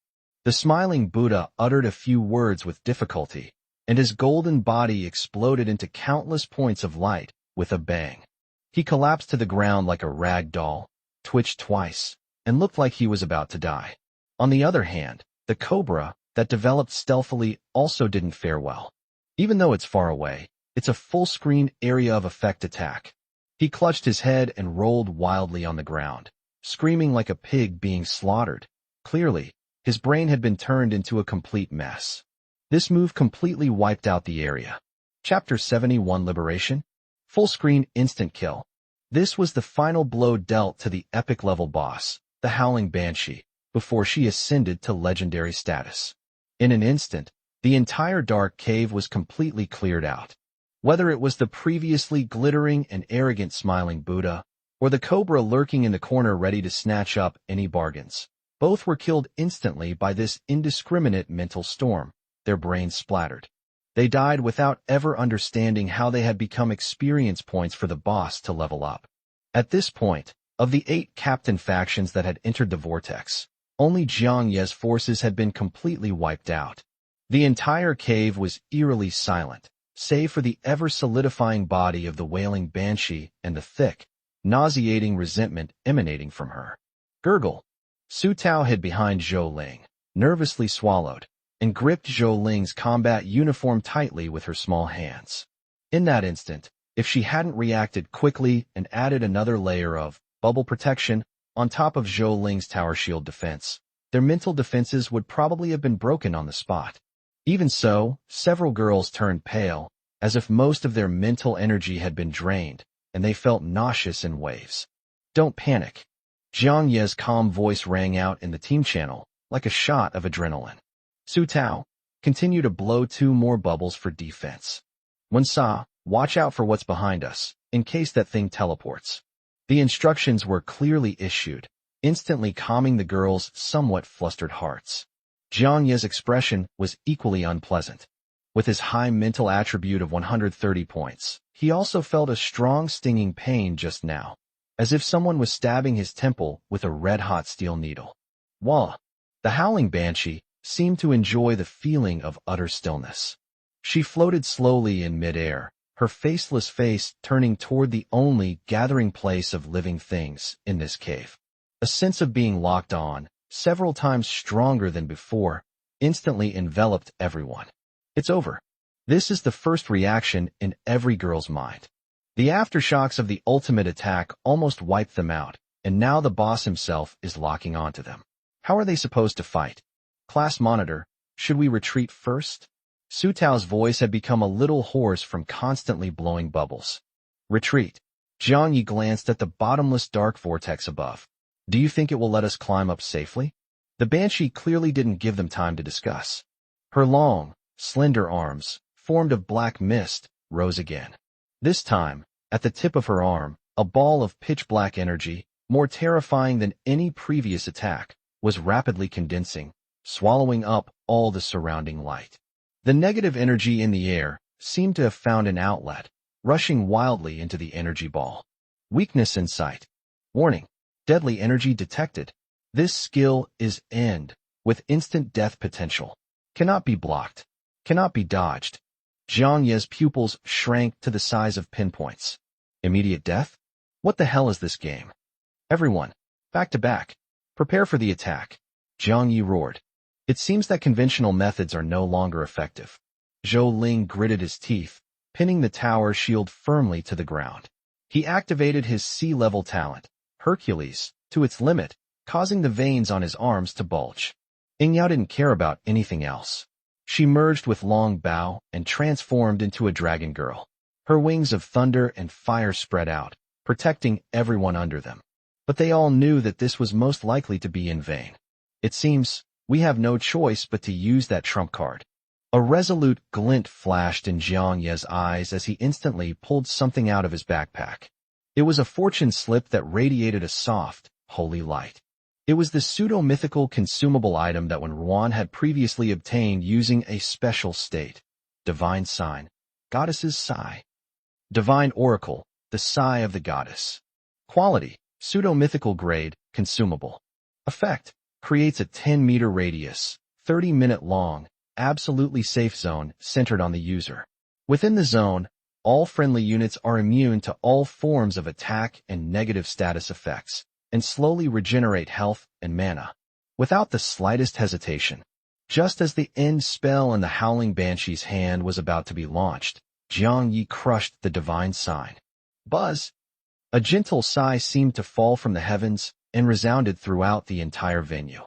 The smiling Buddha uttered a few words with difficulty, and his golden body exploded into countless points of light with a bang. He collapsed to the ground like a rag doll, twitched twice, and looked like he was about to die. On the other hand, the cobra, that developed stealthily, also didn't fare well. Even though it's far away, it's a full-screen area of effect attack. He clutched his head and rolled wildly on the ground, screaming like a pig being slaughtered. Clearly, his brain had been turned into a complete mess. This move completely wiped out the area. Chapter 71 Liberation? Full-screen instant kill. This was the final blow dealt to the epic-level boss, the Howling Banshee, before she ascended to legendary status. In an instant, the entire dark cave was completely cleared out. Whether it was the previously glittering and arrogant smiling Buddha, or the cobra lurking in the corner ready to snatch up any bargains, both were killed instantly by this indiscriminate mental storm, their brains splattered. They died without ever understanding how they had become experience points for the boss to level up. At this point, of the 8 captain factions that had entered the vortex, only Jiang Ye's forces had been completely wiped out. The entire cave was eerily silent, save for the ever-solidifying body of the wailing banshee and the thick, nauseating resentment emanating from her. Gurgle. Su Tao hid behind Zhou Ling, nervously swallowed, and gripped Zhou Ling's combat uniform tightly with her small hands. In that instant, if she hadn't reacted quickly and added another layer of bubble protection on top of Zhou Ling's tower shield defense, their mental defenses would probably have been broken on the spot. Even so, several girls turned pale, as if most of their mental energy had been drained, and they felt nauseous in waves. Don't panic. Jiang Ye's calm voice rang out in the team channel, like a shot of adrenaline. Su Tao, continue to blow 2 more bubbles for defense. Wen Sa, watch out for what's behind us, in case that thing teleports. The instructions were clearly issued, instantly calming the girls' somewhat flustered hearts. Jiang Ye's expression was equally unpleasant. With his high mental attribute of 130 points, he also felt a strong stinging pain just now, as if someone was stabbing his temple with a red-hot steel needle. Wah! The howling banshee seemed to enjoy the feeling of utter stillness. She floated slowly in midair, her faceless face turning toward the only gathering place of living things in this cave. A sense of being locked on, several times stronger than before, instantly enveloped everyone. It's over. This is the first reaction in every girl's mind. The aftershocks of the ultimate attack almost wiped them out, and now the boss himself is locking onto them. How are they supposed to fight? Class monitor, should we retreat first? Su Tao's voice had become a little hoarse from constantly blowing bubbles. Retreat. Jiang Yi glanced at the bottomless dark vortex above. Do you think it will let us climb up safely? The banshee clearly didn't give them time to discuss. Her long, slender arms, formed of black mist, rose again. This time, at the tip of her arm, a ball of pitch-black energy, more terrifying than any previous attack, was rapidly condensing, swallowing up all the surrounding light. The negative energy in the air seemed to have found an outlet, rushing wildly into the energy ball. Weakness in sight. Warning. Deadly energy detected. This skill is end, with instant death potential. Cannot be blocked. Cannot be dodged. Jiang Ye's pupils shrank to the size of pinpoints. Immediate death? What the hell is this game? Everyone, back to back. Prepare for the attack. Jiang Yi roared. It seems that conventional methods are no longer effective. Zhou Ling gritted his teeth, pinning the tower shield firmly to the ground. He activated his sea-level talent, Hercules, to its limit, causing the veins on his arms to bulge. Yingyao didn't care about anything else. She merged with Long Bao and transformed into a dragon girl. Her wings of thunder and fire spread out, protecting everyone under them. But they all knew that this was most likely to be in vain. It seems we have no choice but to use that trump card. A resolute glint flashed in Jiang Ye's eyes as he instantly pulled something out of his backpack. It was a fortune slip that radiated a soft, holy light. It was the pseudo-mythical consumable item that Ruan had previously obtained using a special state. Divine sign. Goddess's sigh. Divine oracle. The sigh of the goddess. Quality. Pseudo-mythical grade. Consumable. Effect. Creates a 10-meter radius, 30-minute long, absolutely safe zone centered on the user. Within the zone, all friendly units are immune to all forms of attack and negative status effects, and slowly regenerate health and mana, without the slightest hesitation. Just as the end spell in the Howling Banshee's hand was about to be launched, Jiang Yi crushed the divine sign. Buzz! A gentle sigh seemed to fall from the heavens and resounded throughout the entire venue.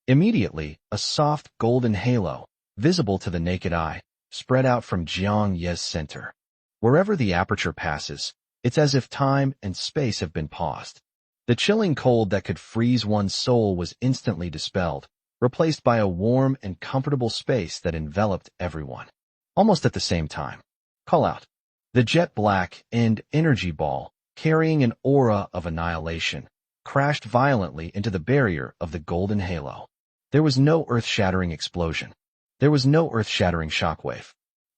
Immediately, a soft golden halo, visible to the naked eye, spread out from Jiang Ye's center. Wherever the aperture passes, it's as if time and space have been paused. The chilling cold that could freeze one's soul was instantly dispelled, replaced by a warm and comfortable space that enveloped everyone. Almost at the same time. Call out. The jet black and energy ball, carrying an aura of annihilation, crashed violently into the barrier of the golden halo. There was no earth-shattering explosion. There was no earth-shattering shockwave.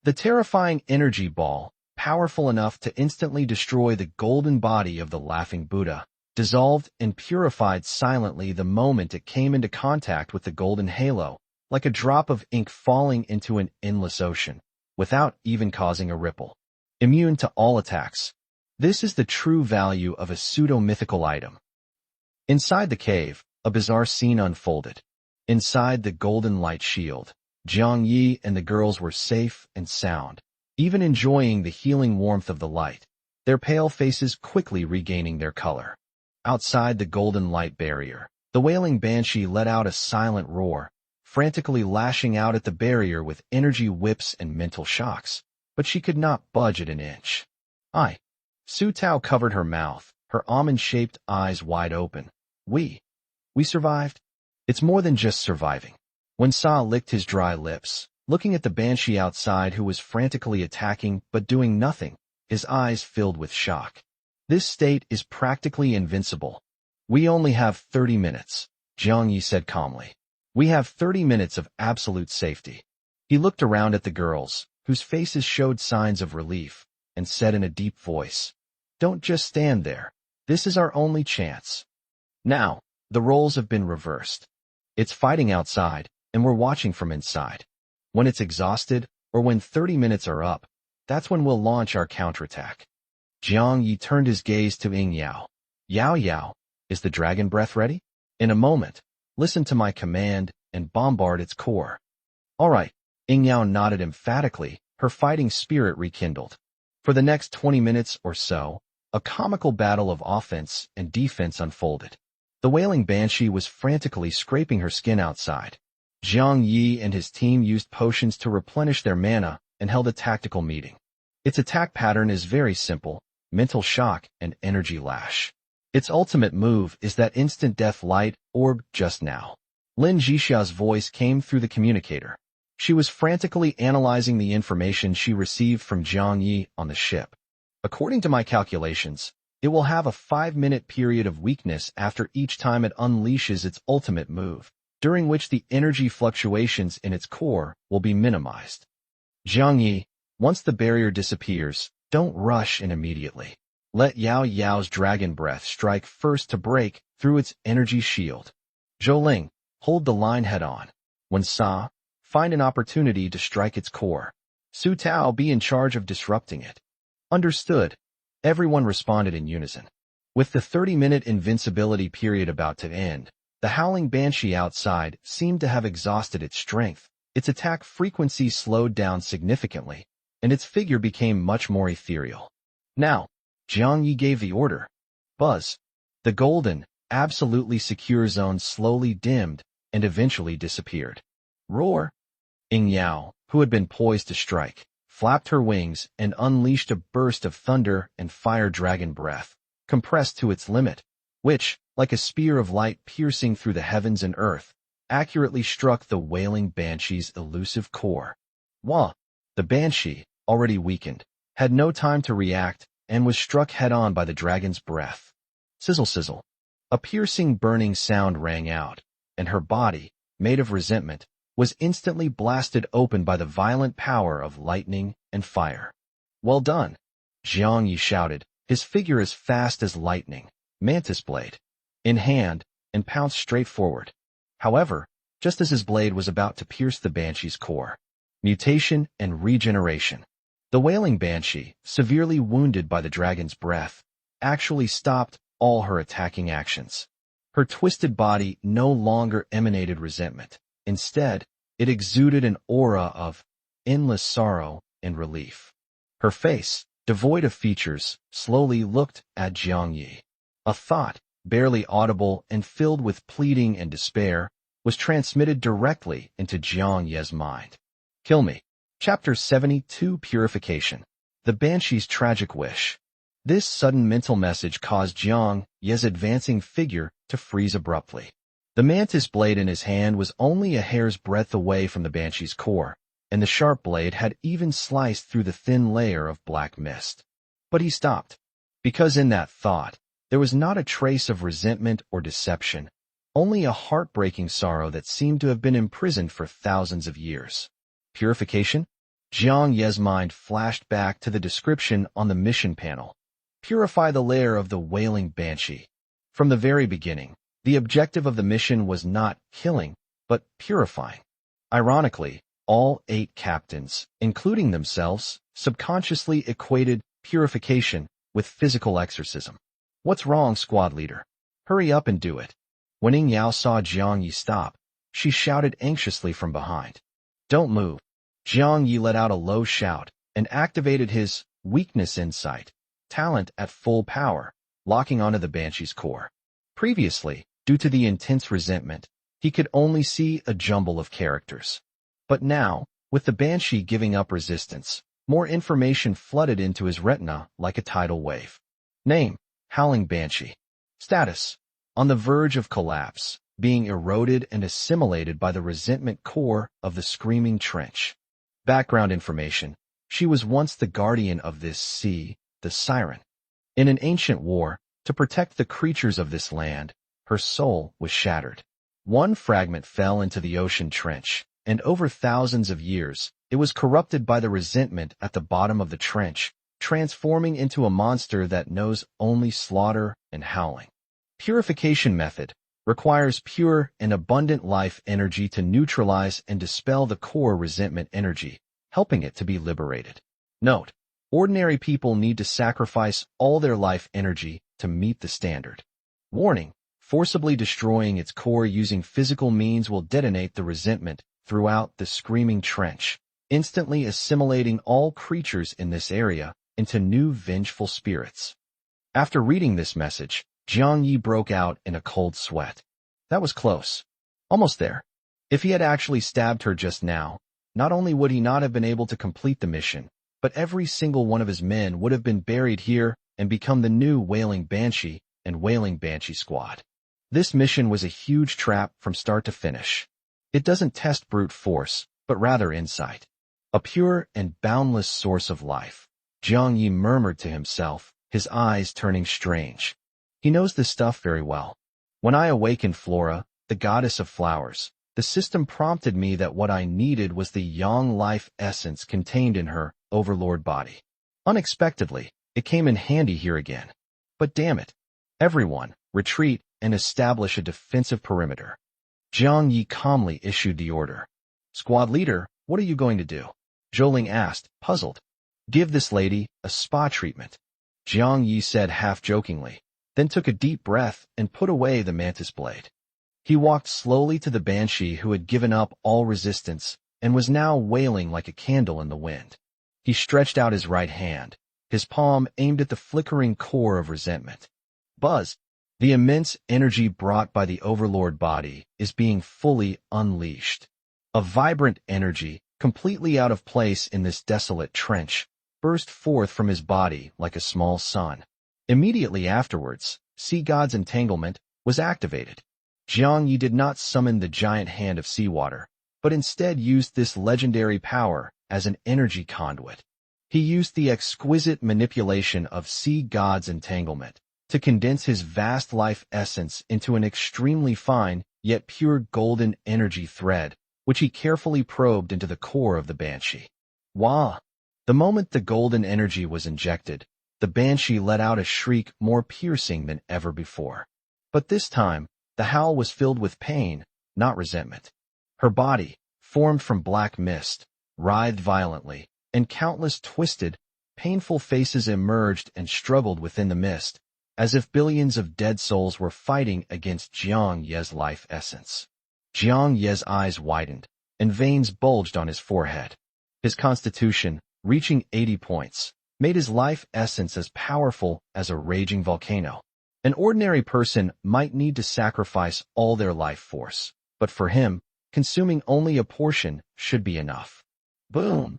The terrifying energy ball, powerful enough to instantly destroy the golden body of the laughing Buddha, dissolved and purified silently the moment it came into contact with the golden halo, like a drop of ink falling into an endless ocean, without even causing a ripple. Immune to all attacks. This is the true value of a pseudo-mythical item. Inside the cave, a bizarre scene unfolded. Inside the golden light shield, Jiang Yi and the girls were safe and sound, even enjoying the healing warmth of the light, their pale faces quickly regaining their color. Outside the golden light barrier, the wailing banshee let out a silent roar, frantically lashing out at the barrier with energy whips and mental shocks, but she could not budge it an inch. Su Tao covered her mouth, her almond-shaped eyes wide open. We survived? It's more than just surviving. When Sa licked his dry lips, looking at the banshee outside who was frantically attacking but doing nothing, his eyes filled with shock. This state is practically invincible. We only have 30 minutes, Jiang Yi said calmly. We have 30 minutes of absolute safety. He looked around at the girls, whose faces showed signs of relief, and said in a deep voice, "Don't just stand there. This is our only chance." Now, the roles have been reversed. It's fighting outside, and we're watching from inside. When it's exhausted, or when 30 minutes are up, that's when we'll launch our counterattack. Jiang Yi turned his gaze to Ying Yao. Yao Yao, is the dragon breath ready? In a moment, listen to my command and bombard its core. All right, Ying Yao nodded emphatically, her fighting spirit rekindled. For the next 20 minutes or so, a comical battle of offense and defense unfolded. The wailing banshee was frantically scraping her skin outside. Jiang Yi and his team used potions to replenish their mana and held a tactical meeting. Its attack pattern is very simple: mental shock and energy lash. Its ultimate move is that instant death light orb just now. Lin Jixia's voice came through the communicator. She was frantically analyzing the information she received from Jiang Yi on the ship. According to my calculations, it will have a 5-minute period of weakness after each time it unleashes its ultimate move, during which the energy fluctuations in its core will be minimized. Jiang Yi, once the barrier disappears, don't rush in immediately. Let Yao Yao's dragon breath strike first to break through its energy shield. Zhou Ling, hold the line head-on. When Sa, find an opportunity to strike its core. Su Tao, be in charge of disrupting it. Understood. Everyone responded in unison. With the 30-minute invincibility period about to end, the howling banshee outside seemed to have exhausted its strength. Its attack frequency slowed down significantly, and its figure became much more ethereal. Now, Jiang Yi gave the order. Buzz. The golden, absolutely secure zone slowly dimmed and eventually disappeared. Roar. Ying Yao, who had been poised to strike, flapped her wings and unleashed a burst of thunder and fire dragon breath, compressed to its limit, which, like a spear of light piercing through the heavens and earth, accurately struck the wailing banshee's elusive core. Wah! The banshee, already weakened, had no time to react and was struck head-on by the dragon's breath. Sizzle sizzle. A piercing burning sound rang out, and her body, made of resentment, was instantly blasted open by the violent power of lightning and fire. Well done, Jiang Yi shouted, his figure as fast as lightning, mantis blade in hand, and pounced straight forward. However, just as his blade was about to pierce the banshee's core, mutation and regeneration. The wailing banshee, severely wounded by the dragon's breath, actually stopped all her attacking actions. Her twisted body no longer emanated resentment. Instead, it exuded an aura of endless sorrow and relief. Her face, devoid of features, slowly looked at Jiang Yi. A thought, barely audible and filled with pleading and despair, was transmitted directly into Jiang Yi's mind. Kill me. Chapter 72, Purification. The Banshee's Tragic Wish. This sudden mental message caused Jiang Yi's advancing figure to freeze abruptly. The mantis blade in his hand was only a hair's breadth away from the banshee's core, and the sharp blade had even sliced through the thin layer of black mist. But he stopped, because in that thought, there was not a trace of resentment or deception, only a heartbreaking sorrow that seemed to have been imprisoned for thousands of years. Purification? Jiang Ye's mind flashed back to the description on the mission panel. Purify the lair of the wailing banshee. From the very beginning, the objective of the mission was not killing, but purifying. Ironically, all 8 captains, including themselves, subconsciously equated purification with physical exorcism. What's wrong, squad leader? Hurry up and do it. When Ying Yao saw Jiang Yi stop, she shouted anxiously from behind. Don't move. Jiang Yi let out a low shout and activated his weakness insight, talent at full power, locking onto the banshee's core. Previously, due to the intense resentment, he could only see a jumble of characters. But now, with the banshee giving up resistance, more information flooded into his retina like a tidal wave. Name: Howling Banshee. Status: on the verge of collapse, being eroded and assimilated by the resentment core of the screaming trench. Background information: she was once the guardian of this sea, the Siren. In an ancient war, to protect the creatures of this land, her soul was shattered. One fragment fell into the ocean trench, and over thousands of years, it was corrupted by the resentment at the bottom of the trench, transforming into a monster that knows only slaughter and howling. Purification method requires pure and abundant life energy to neutralize and dispel the core resentment energy, helping it to be liberated. Note: ordinary people need to sacrifice all their life energy to meet the standard. Warning: forcibly destroying its core using physical means will detonate the resentment throughout the screaming trench, instantly assimilating all creatures in this area into new vengeful spirits. After reading this message, Jiang Yi broke out in a cold sweat. That was close. Almost there. If he had actually stabbed her just now, not only would he not have been able to complete the mission, but every single one of his men would have been buried here and become the new Wailing Banshee and Wailing Banshee Squad. This mission was a huge trap from start to finish. It doesn't test brute force, but rather insight. A pure and boundless source of life. Jiang Yi murmured to himself, his eyes turning strange. He knows this stuff very well. When I awakened Flora, the goddess of flowers, the system prompted me that what I needed was the yang life essence contained in her overlord body. Unexpectedly, it came in handy here again. But damn it. Everyone, retreat and establish a defensive perimeter. Jiang Yi calmly issued the order. Squad leader, what are you going to do? Zhou asked, puzzled. Give this lady a spa treatment. Jiang Yi said half-jokingly, then took a deep breath and put away the mantis blade. He walked slowly to the banshee who had given up all resistance and was now wailing like a candle in the wind. He stretched out his right hand, his palm aimed at the flickering core of resentment. Buzz! The immense energy brought by the overlord body is being fully unleashed. A vibrant energy, completely out of place in this desolate trench, burst forth from his body like a small sun. Immediately afterwards, Sea God's entanglement was activated. Jiang Yi did not summon the giant hand of seawater, but instead used this legendary power as an energy conduit. He used the exquisite manipulation of Sea God's entanglement to condense his vast life essence into an extremely fine, yet pure golden energy thread, which he carefully probed into the core of the banshee. Wah! The moment the golden energy was injected, the banshee let out a shriek more piercing than ever before. But this time, the howl was filled with pain, not resentment. Her body, formed from black mist, writhed violently, and countless twisted, painful faces emerged and struggled within the mist, as if billions of dead souls were fighting against Jiang Ye's life essence. Jiang Ye's eyes widened, and veins bulged on his forehead. His constitution, reaching 80 points, made his life essence as powerful as a raging volcano. An ordinary person might need to sacrifice all their life force, but for him, consuming only a portion should be enough. Boom!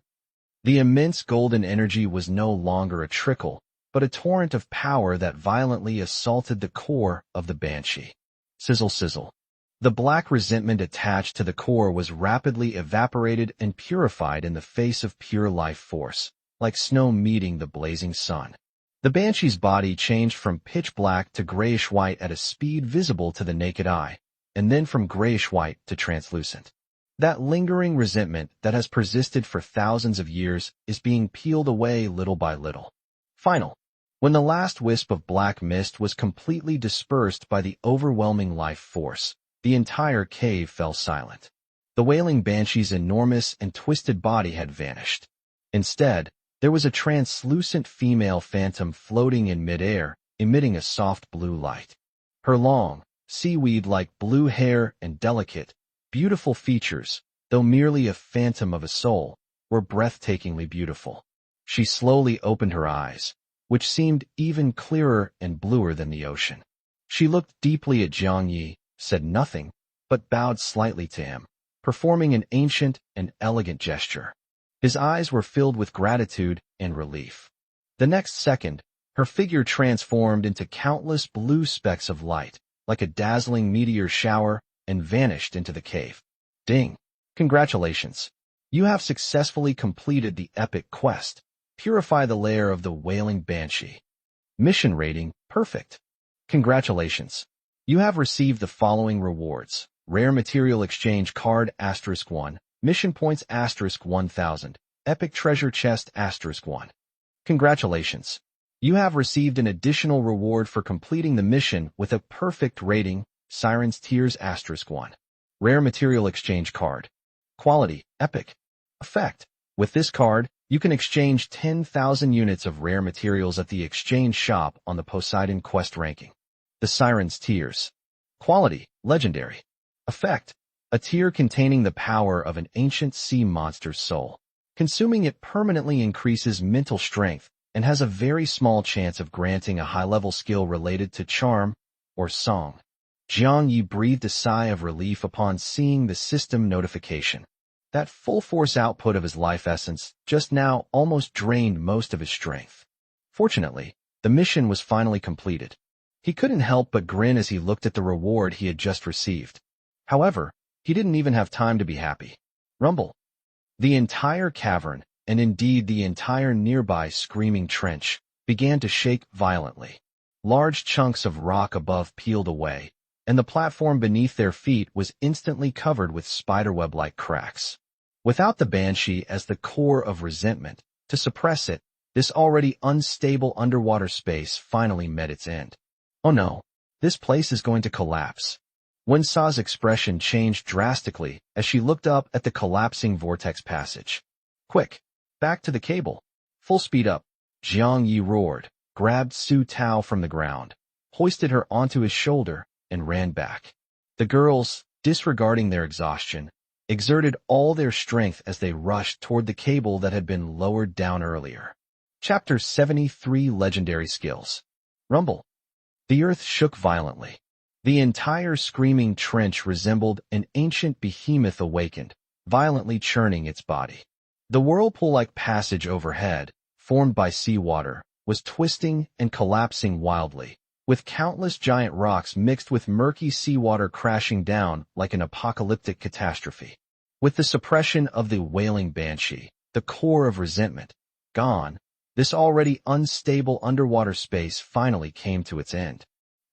The immense golden energy was no longer a trickle, but a torrent of power that violently assaulted the core of the banshee. Sizzle sizzle. The black resentment attached to the core was rapidly evaporated and purified in the face of pure life force, like snow meeting the blazing sun. The banshee's body changed from pitch black to grayish-white at a speed visible to the naked eye, and then from grayish-white to translucent. That lingering resentment that has persisted for thousands of years is being peeled away little by little. When the last wisp of black mist was completely dispersed by the overwhelming life force, the entire cave fell silent. The wailing banshee's enormous and twisted body had vanished. Instead, there was a translucent female phantom floating in midair, emitting a soft blue light. Her long, seaweed-like blue hair and delicate, beautiful features, though merely a phantom of a soul, were breathtakingly beautiful. She slowly opened her eyes, which seemed even clearer and bluer than the ocean. She looked deeply at Jiang Yi, said nothing, but bowed slightly to him, performing an ancient and elegant gesture. His eyes were filled with gratitude and relief. The next second, her figure transformed into countless blue specks of light, like a dazzling meteor shower, and vanished into the cave. Ding! Congratulations! You have successfully completed the epic quest. Purify the lair of the wailing banshee. Mission rating, perfect. Congratulations! You have received the following rewards. Rare Material Exchange Card *1, Mission Points *1000, Epic Treasure Chest *1. Congratulations! You have received an additional reward for completing the mission with a perfect rating, Siren's Tears *1. Rare Material Exchange Card. Quality, Epic. Effect. With this card, you can exchange 10,000 units of rare materials at the exchange shop on the Poseidon Quest ranking. The Siren's Tears. Quality, Legendary. Effect. A tear containing the power of an ancient sea monster's soul. Consuming it permanently increases mental strength and has a very small chance of granting a high-level skill related to charm or song. Jiang Yi breathed a sigh of relief upon seeing the system notification. That full force output of his life essence just now almost drained most of his strength. Fortunately, the mission was finally completed. He couldn't help but grin as he looked at the reward he had just received. However, he didn't even have time to be happy. Rumble. The entire cavern, and indeed the entire nearby screaming trench, began to shake violently. Large chunks of rock above peeled away, and the platform beneath their feet was instantly covered with spiderweb-like cracks. Without the banshee as the core of resentment, to suppress it, this already unstable underwater space finally met its end. Oh no, this place is going to collapse. Wensa's expression changed drastically as she looked up at the collapsing vortex passage. Quick, back to the cable. Full speed up. Jiang Yi roared, grabbed Su Tao from the ground, hoisted her onto his shoulder, and ran back. The girls, disregarding their exhaustion, exerted all their strength as they rushed toward the cable that had been lowered down earlier. Chapter 73 Legendary Skills. Rumble. The earth shook violently. The entire screaming trench resembled an ancient behemoth awakened, violently churning its body. The whirlpool-like passage overhead, formed by seawater, was twisting and collapsing wildly, with countless giant rocks mixed with murky seawater crashing down like an apocalyptic catastrophe. With the suppression of the wailing banshee, the core of resentment, gone, this already unstable underwater space finally came to its end.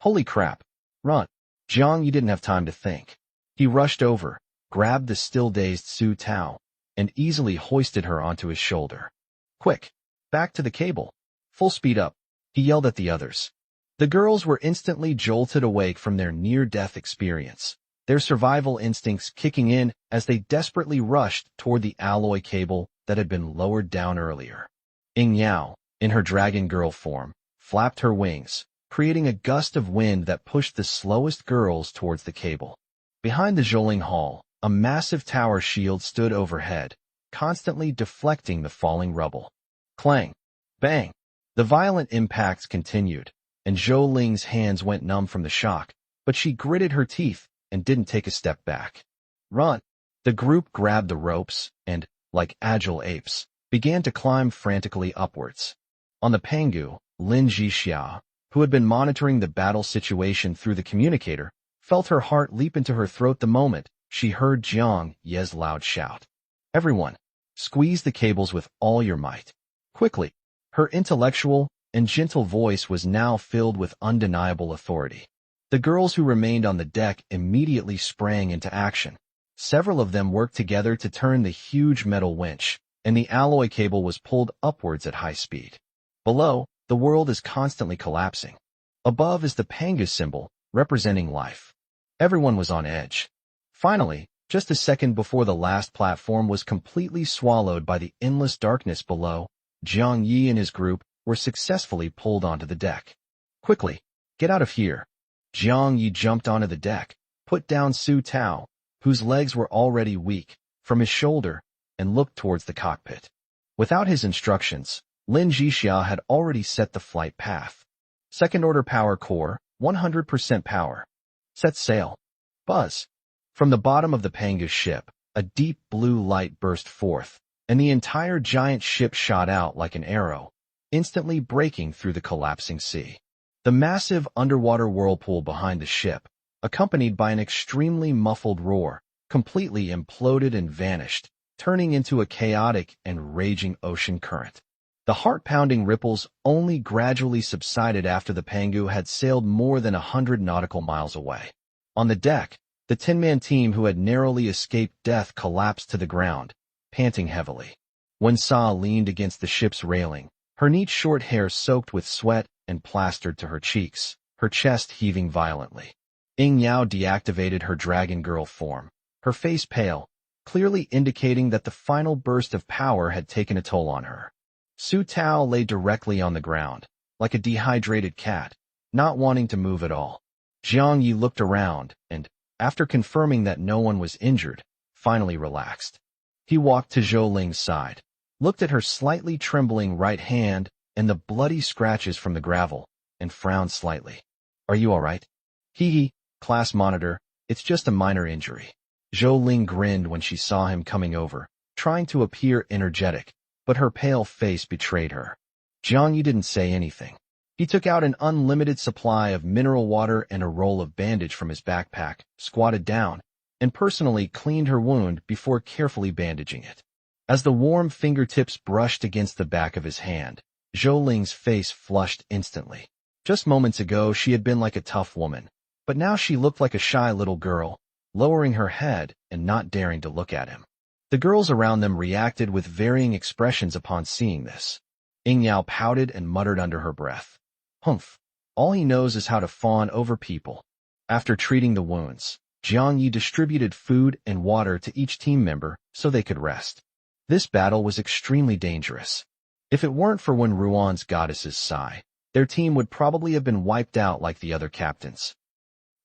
Holy crap! Run! Jiang Yi didn't have time to think. He rushed over, grabbed the still-dazed Su Tao, and easily hoisted her onto his shoulder. Quick! Back to the cable! Full speed up! He yelled at the others. The girls were instantly jolted awake from their near-death experience, their survival instincts kicking in as they desperately rushed toward the alloy cable that had been lowered down earlier. Ying Yao, in her dragon girl form, flapped her wings, creating a gust of wind that pushed the slowest girls towards the cable. Behind the Zholing Hall, a massive tower shield stood overhead, constantly deflecting the falling rubble. Clang! Bang! The violent impacts continued, and Zhou Ling's hands went numb from the shock, but she gritted her teeth and didn't take a step back. Run! The group grabbed the ropes and, like agile apes, began to climb frantically upwards. On the Pangu, Lin Zhixiao, who had been monitoring the battle situation through the communicator, felt her heart leap into her throat the moment she heard Jiang Ye's loud shout. Everyone, squeeze the cables with all your might. Quickly. Her intellectual and gentle voice was now filled with undeniable authority. The girls who remained on the deck immediately sprang into action. Several of them worked together to turn the huge metal winch, and the alloy cable was pulled upwards at high speed. Below, the world is constantly collapsing. Above is the Pangu symbol, representing life. Everyone was on edge. Finally, just a second before the last platform was completely swallowed by the endless darkness below, Jiang Yi and his group were successfully pulled onto the deck. Quickly, get out of here. Jiang Yi jumped onto the deck, put down Su Tao, whose legs were already weak, from his shoulder, and looked towards the cockpit. Without his instructions, Lin Jixia had already set the flight path. Second-order power core, 100% power. Set sail. Buzz. From the bottom of the Pangu ship, a deep blue light burst forth, and the entire giant ship shot out like an arrow, instantly breaking through the collapsing sea. The massive underwater whirlpool behind the ship, accompanied by an extremely muffled roar, completely imploded and vanished, turning into a chaotic and raging ocean current. The heart-pounding ripples only gradually subsided after the Pangu had sailed more than 100 nautical miles away. On the deck, the 10-man team who had narrowly escaped death collapsed to the ground, panting heavily. When Sa leaned against the ship's railing, her neat short hair soaked with sweat and plastered to her cheeks, her chest heaving violently. Ying Yao deactivated her dragon girl form, her face pale, clearly indicating that the final burst of power had taken a toll on her. Su Tao lay directly on the ground, like a dehydrated cat, not wanting to move at all. Jiang Yi looked around and, after confirming that no one was injured, finally relaxed. He walked to Zhou Ling's side, looked at her slightly trembling right hand and the bloody scratches from the gravel, and frowned slightly. Are you all right? Hee, class monitor, it's just a minor injury. Zhou Ling grinned when she saw him coming over, trying to appear energetic, but her pale face betrayed her. Jiang Yi didn't say anything. He took out an unlimited supply of mineral water and a roll of bandage from his backpack, squatted down, and personally cleaned her wound before carefully bandaging it. As the warm fingertips brushed against the back of his hand, Zhou Ling's face flushed instantly. Just moments ago she had been like a tough woman, but now she looked like a shy little girl, lowering her head and not daring to look at him. The girls around them reacted with varying expressions upon seeing this. Ying Yao pouted and muttered under her breath. Humph, all he knows is how to fawn over people. After treating the wounds, Jiang Yi distributed food and water to each team member so they could rest. This battle was extremely dangerous. If it weren't for Wen Ruan's goddesses sigh, their team would probably have been wiped out like the other captains.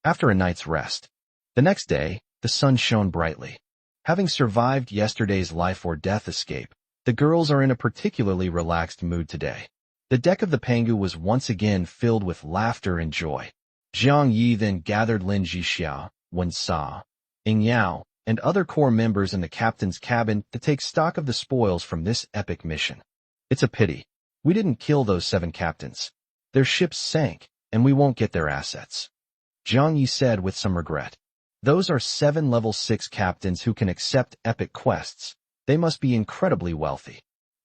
After a night's rest, the next day, the sun shone brightly. Having survived yesterday's life-or-death escape, the girls are in a particularly relaxed mood today. The deck of the Pangu was once again filled with laughter and joy. Jiang Yi then gathered Lin Jixia, Wen Sa, Ying Yao, and other core members in the captain's cabin to take stock of the spoils from this epic mission. It's a pity. We didn't kill those 7 captains. Their ships sank, and we won't get their assets. Jiang Yi said with some regret. Those are 7 level 6 captains who can accept epic quests. They must be incredibly wealthy.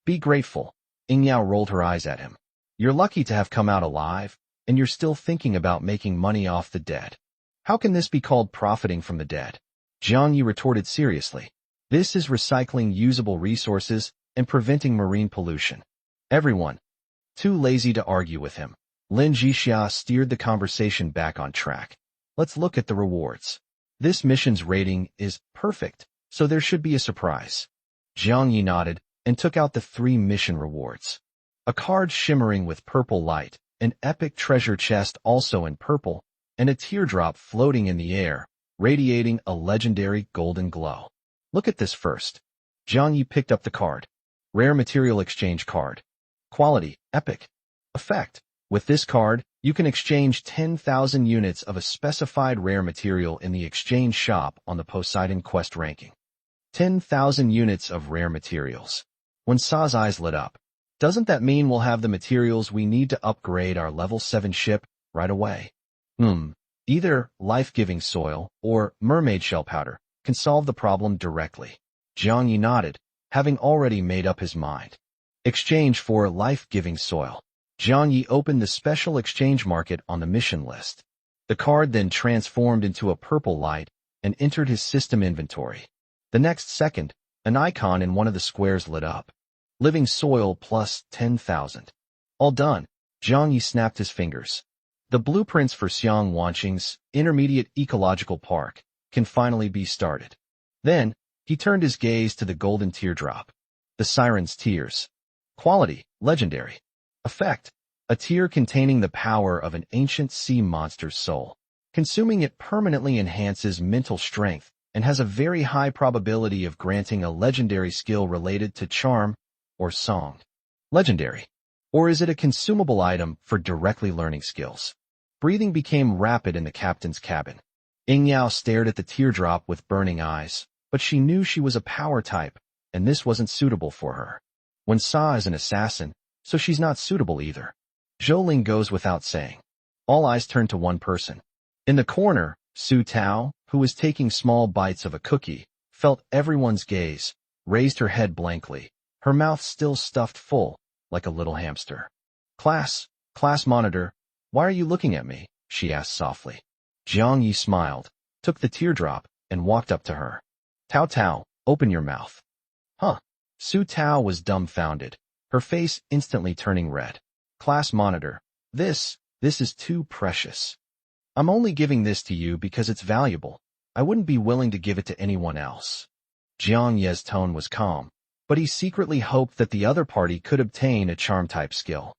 Be grateful. Ying Yao rolled her eyes at him. You're lucky to have come out alive, and you're still thinking about making money off the dead. How can this be called profiting from the dead? Jiang Yi retorted seriously. This is recycling usable resources and preventing marine pollution. Everyone, too lazy to argue with him. Lin Jixia steered the conversation back on track. Let's look at the rewards. This mission's rating is perfect, so there should be a surprise. Jiang Yi nodded and took out the 3 mission rewards. A card shimmering with purple light, an epic treasure chest also in purple, and a teardrop floating in the air, radiating a legendary golden glow. Look at this first. Jiang Yi picked up the card. Rare material exchange card. Quality, epic. Effect. With this card, you can exchange 10,000 units of a specified rare material in the exchange shop on the Poseidon quest ranking. 10,000 units of rare materials. When Sa's eyes lit up, doesn't that mean we'll have the materials we need to upgrade our level 7 ship right away? Either life-giving soil or mermaid shell powder can solve the problem directly. Jiang Yi nodded, having already made up his mind. Exchange for life-giving soil. Jiang Yi opened the special exchange market on the mission list. The card then transformed into a purple light and entered his system inventory. The next second, an icon in one of the squares lit up. Living soil plus 10,000. All done. Jiang Yi snapped his fingers. The blueprints for Xiang Wanqing's intermediate ecological park can finally be started. Then, he turned his gaze to the golden teardrop. The siren's tears. Quality, legendary. Effect, a tear containing the power of an ancient sea monster's soul. Consuming it permanently enhances mental strength and has a very high probability of granting a legendary skill related to charm or song. Legendary. Or is it a consumable item for directly learning skills? Breathing became rapid in the captain's cabin. Ying Yao stared at the teardrop with burning eyes, but she knew she was a power type, and this wasn't suitable for her. Wen Sa is an assassin, so she's not suitable either. Zhou Ling goes without saying. All eyes turned to one person. In the corner, Su Tao, who was taking small bites of a cookie, felt everyone's gaze, raised her head blankly, her mouth still stuffed full, like a little hamster. Class monitor, why are you looking at me? She asked softly. Jiang Yi smiled, took the teardrop, and walked up to her. Tao Tao, open your mouth. Huh? Su Tao was dumbfounded, her face instantly turning red. Class monitor, this is too precious. I'm only giving this to you because it's valuable. I wouldn't be willing to give it to anyone else. Jiang Ye's tone was calm, but he secretly hoped that the other party could obtain a charm-type skill.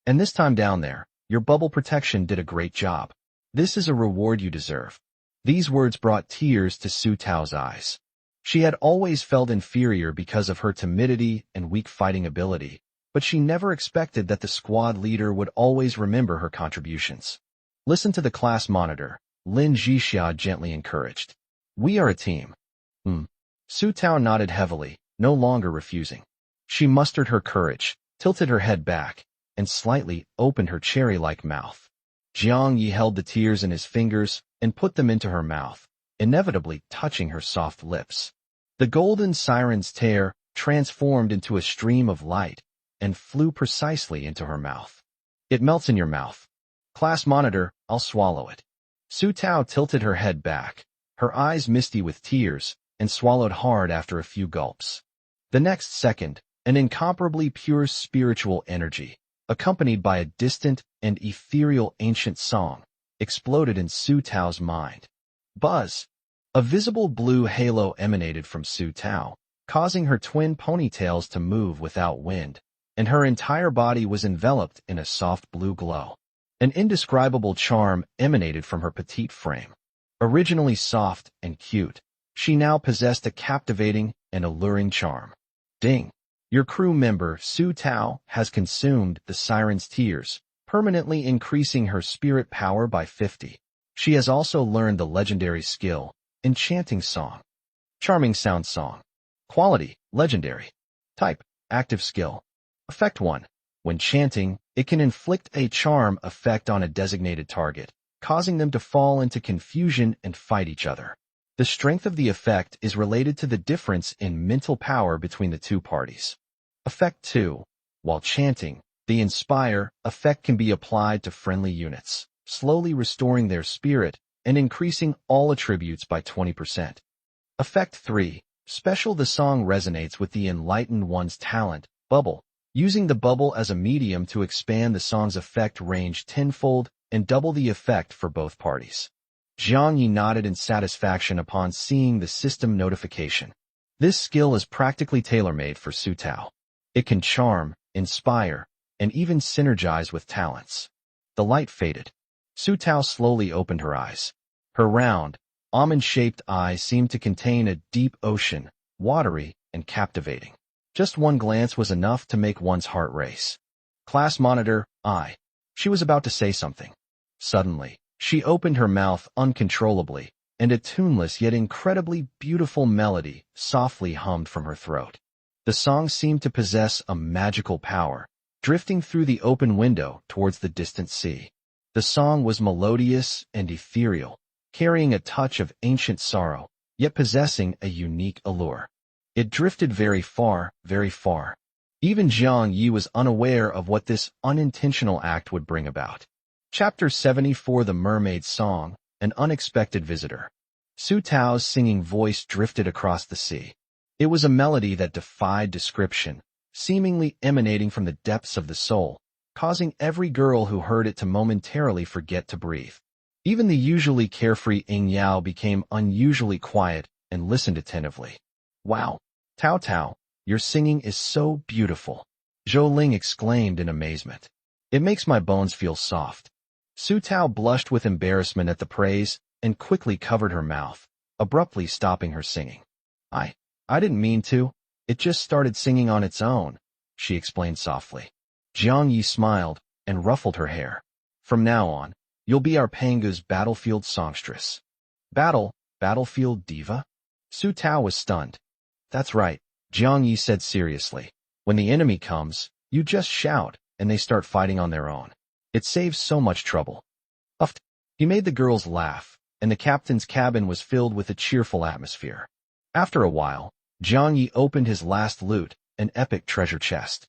And this time down there, your bubble protection did a great job. This is a reward you deserve. These words brought tears to Su Tao's eyes. She had always felt inferior because of her timidity and weak fighting ability, but she never expected that the squad leader would always remember her contributions. Listen to the class monitor, Lin Zhixia gently encouraged. We are a team. Su Tao nodded heavily, no longer refusing. She mustered her courage, tilted her head back, and slightly opened her cherry-like mouth. Jiang Yi held the tears in his fingers and put them into her mouth, inevitably touching her soft lips. The golden siren's tear transformed into a stream of light and flew precisely into her mouth. It melts in your mouth. Class monitor, I'll swallow it. Su Tao tilted her head back, her eyes misty with tears, and swallowed hard after a few gulps. The next second, an incomparably pure spiritual energy, accompanied by a distant and ethereal ancient song, exploded in Su Tao's mind. Buzz! A visible blue halo emanated from Su Tao, causing her twin ponytails to move without wind, and her entire body was enveloped in a soft blue glow. An indescribable charm emanated from her petite frame. Originally soft and cute, she now possessed a captivating and alluring charm. Ding! Your crew member, Su Tao, has consumed the siren's tears, permanently increasing her spirit power by 50. She has also learned the legendary skill, Enchanting Song. Charming Sound Song. Quality, legendary. Type, active skill. Effect 1. When chanting, it can inflict a charm effect on a designated target, causing them to fall into confusion and fight each other. The strength of the effect is related to the difference in mental power between the two parties. Effect 2. While chanting, the Inspire effect can be applied to friendly units, slowly restoring their spirit and increasing all attributes by 20%. Effect 3. Special. The song resonates with the enlightened one's talent, Bubble. Using the bubble as a medium to expand the song's effect range tenfold and double the effect for both parties. Jiang Yi nodded in satisfaction upon seeing the system notification. This skill is practically tailor-made for Su Tao. It can charm, inspire, and even synergize with talents. The light faded. Su Tao slowly opened her eyes. Her round, almond-shaped eyes seemed to contain a deep ocean, watery and captivating. Just one glance was enough to make one's heart race. Class monitor, I. She was about to say something. Suddenly, she opened her mouth uncontrollably, and a tuneless yet incredibly beautiful melody softly hummed from her throat. The song seemed to possess a magical power, drifting through the open window towards the distant sea. The song was melodious and ethereal, carrying a touch of ancient sorrow, yet possessing a unique allure. It drifted very far, very far. Even Zhang Yi was unaware of what this unintentional act would bring about. Chapter 74 The Mermaid's Song, An Unexpected Visitor. Su Tao's singing voice drifted across the sea. It was a melody that defied description, seemingly emanating from the depths of the soul, causing every girl who heard it to momentarily forget to breathe. Even the usually carefree Ying Yao became unusually quiet and listened attentively. Wow, Tao Tao, your singing is so beautiful, Zhou Ling exclaimed in amazement. It makes my bones feel soft. Su Tao blushed with embarrassment at the praise and quickly covered her mouth, abruptly stopping her singing. I didn't mean to. It just started singing on its own, she explained softly. Jiang Yi smiled and ruffled her hair. From now on, you'll be our Pangu's battlefield songstress. Battlefield diva? Su Tao was stunned. That's right, Jiang Yi said seriously. When the enemy comes, you just shout, and they start fighting on their own. It saves so much trouble. Uffed. He made the girls laugh, and the captain's cabin was filled with a cheerful atmosphere. After a while, Jiang Yi opened his last loot, an epic treasure chest.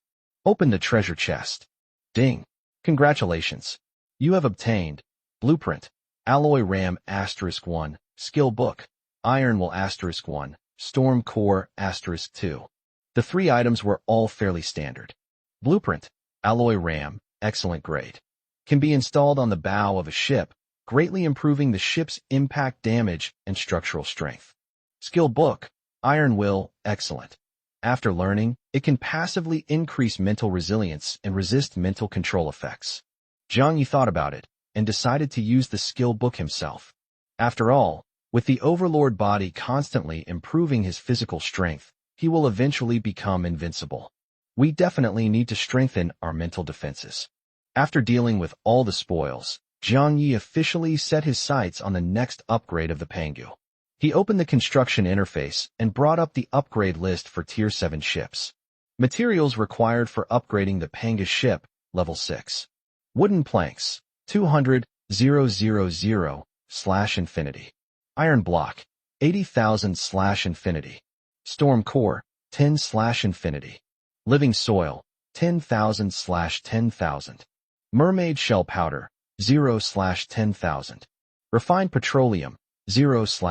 Open the treasure chest. Ding. Congratulations. You have obtained Blueprint, Alloy Ram *1, Skill Book, Iron Will *1, Storm Core *2. The 3 items were all fairly standard. Blueprint, Alloy Ram, excellent grade. Can be installed on the bow of a ship, greatly improving the ship's impact damage and structural strength. Skill Book, Iron Will, excellent. After learning, it can passively increase mental resilience and resist mental control effects. Zhang Yi thought about it and decided to use the skill book himself. After all, with the overlord body constantly improving his physical strength, he will eventually become invincible. We definitely need to strengthen our mental defenses. After dealing with all the spoils, Zhang Yi officially set his sights on the next upgrade of the Pangu. He opened the construction interface and brought up the upgrade list for Tier 7 ships. Materials required for upgrading the Pangu ship, Level 6. Wooden planks, 200,000/infinity. Iron block, 80,000/infinity. Storm core, 10/infinity. Living soil, 10,000/10,000. Mermaid shell powder, 0/10,000. Refined petroleum, 0/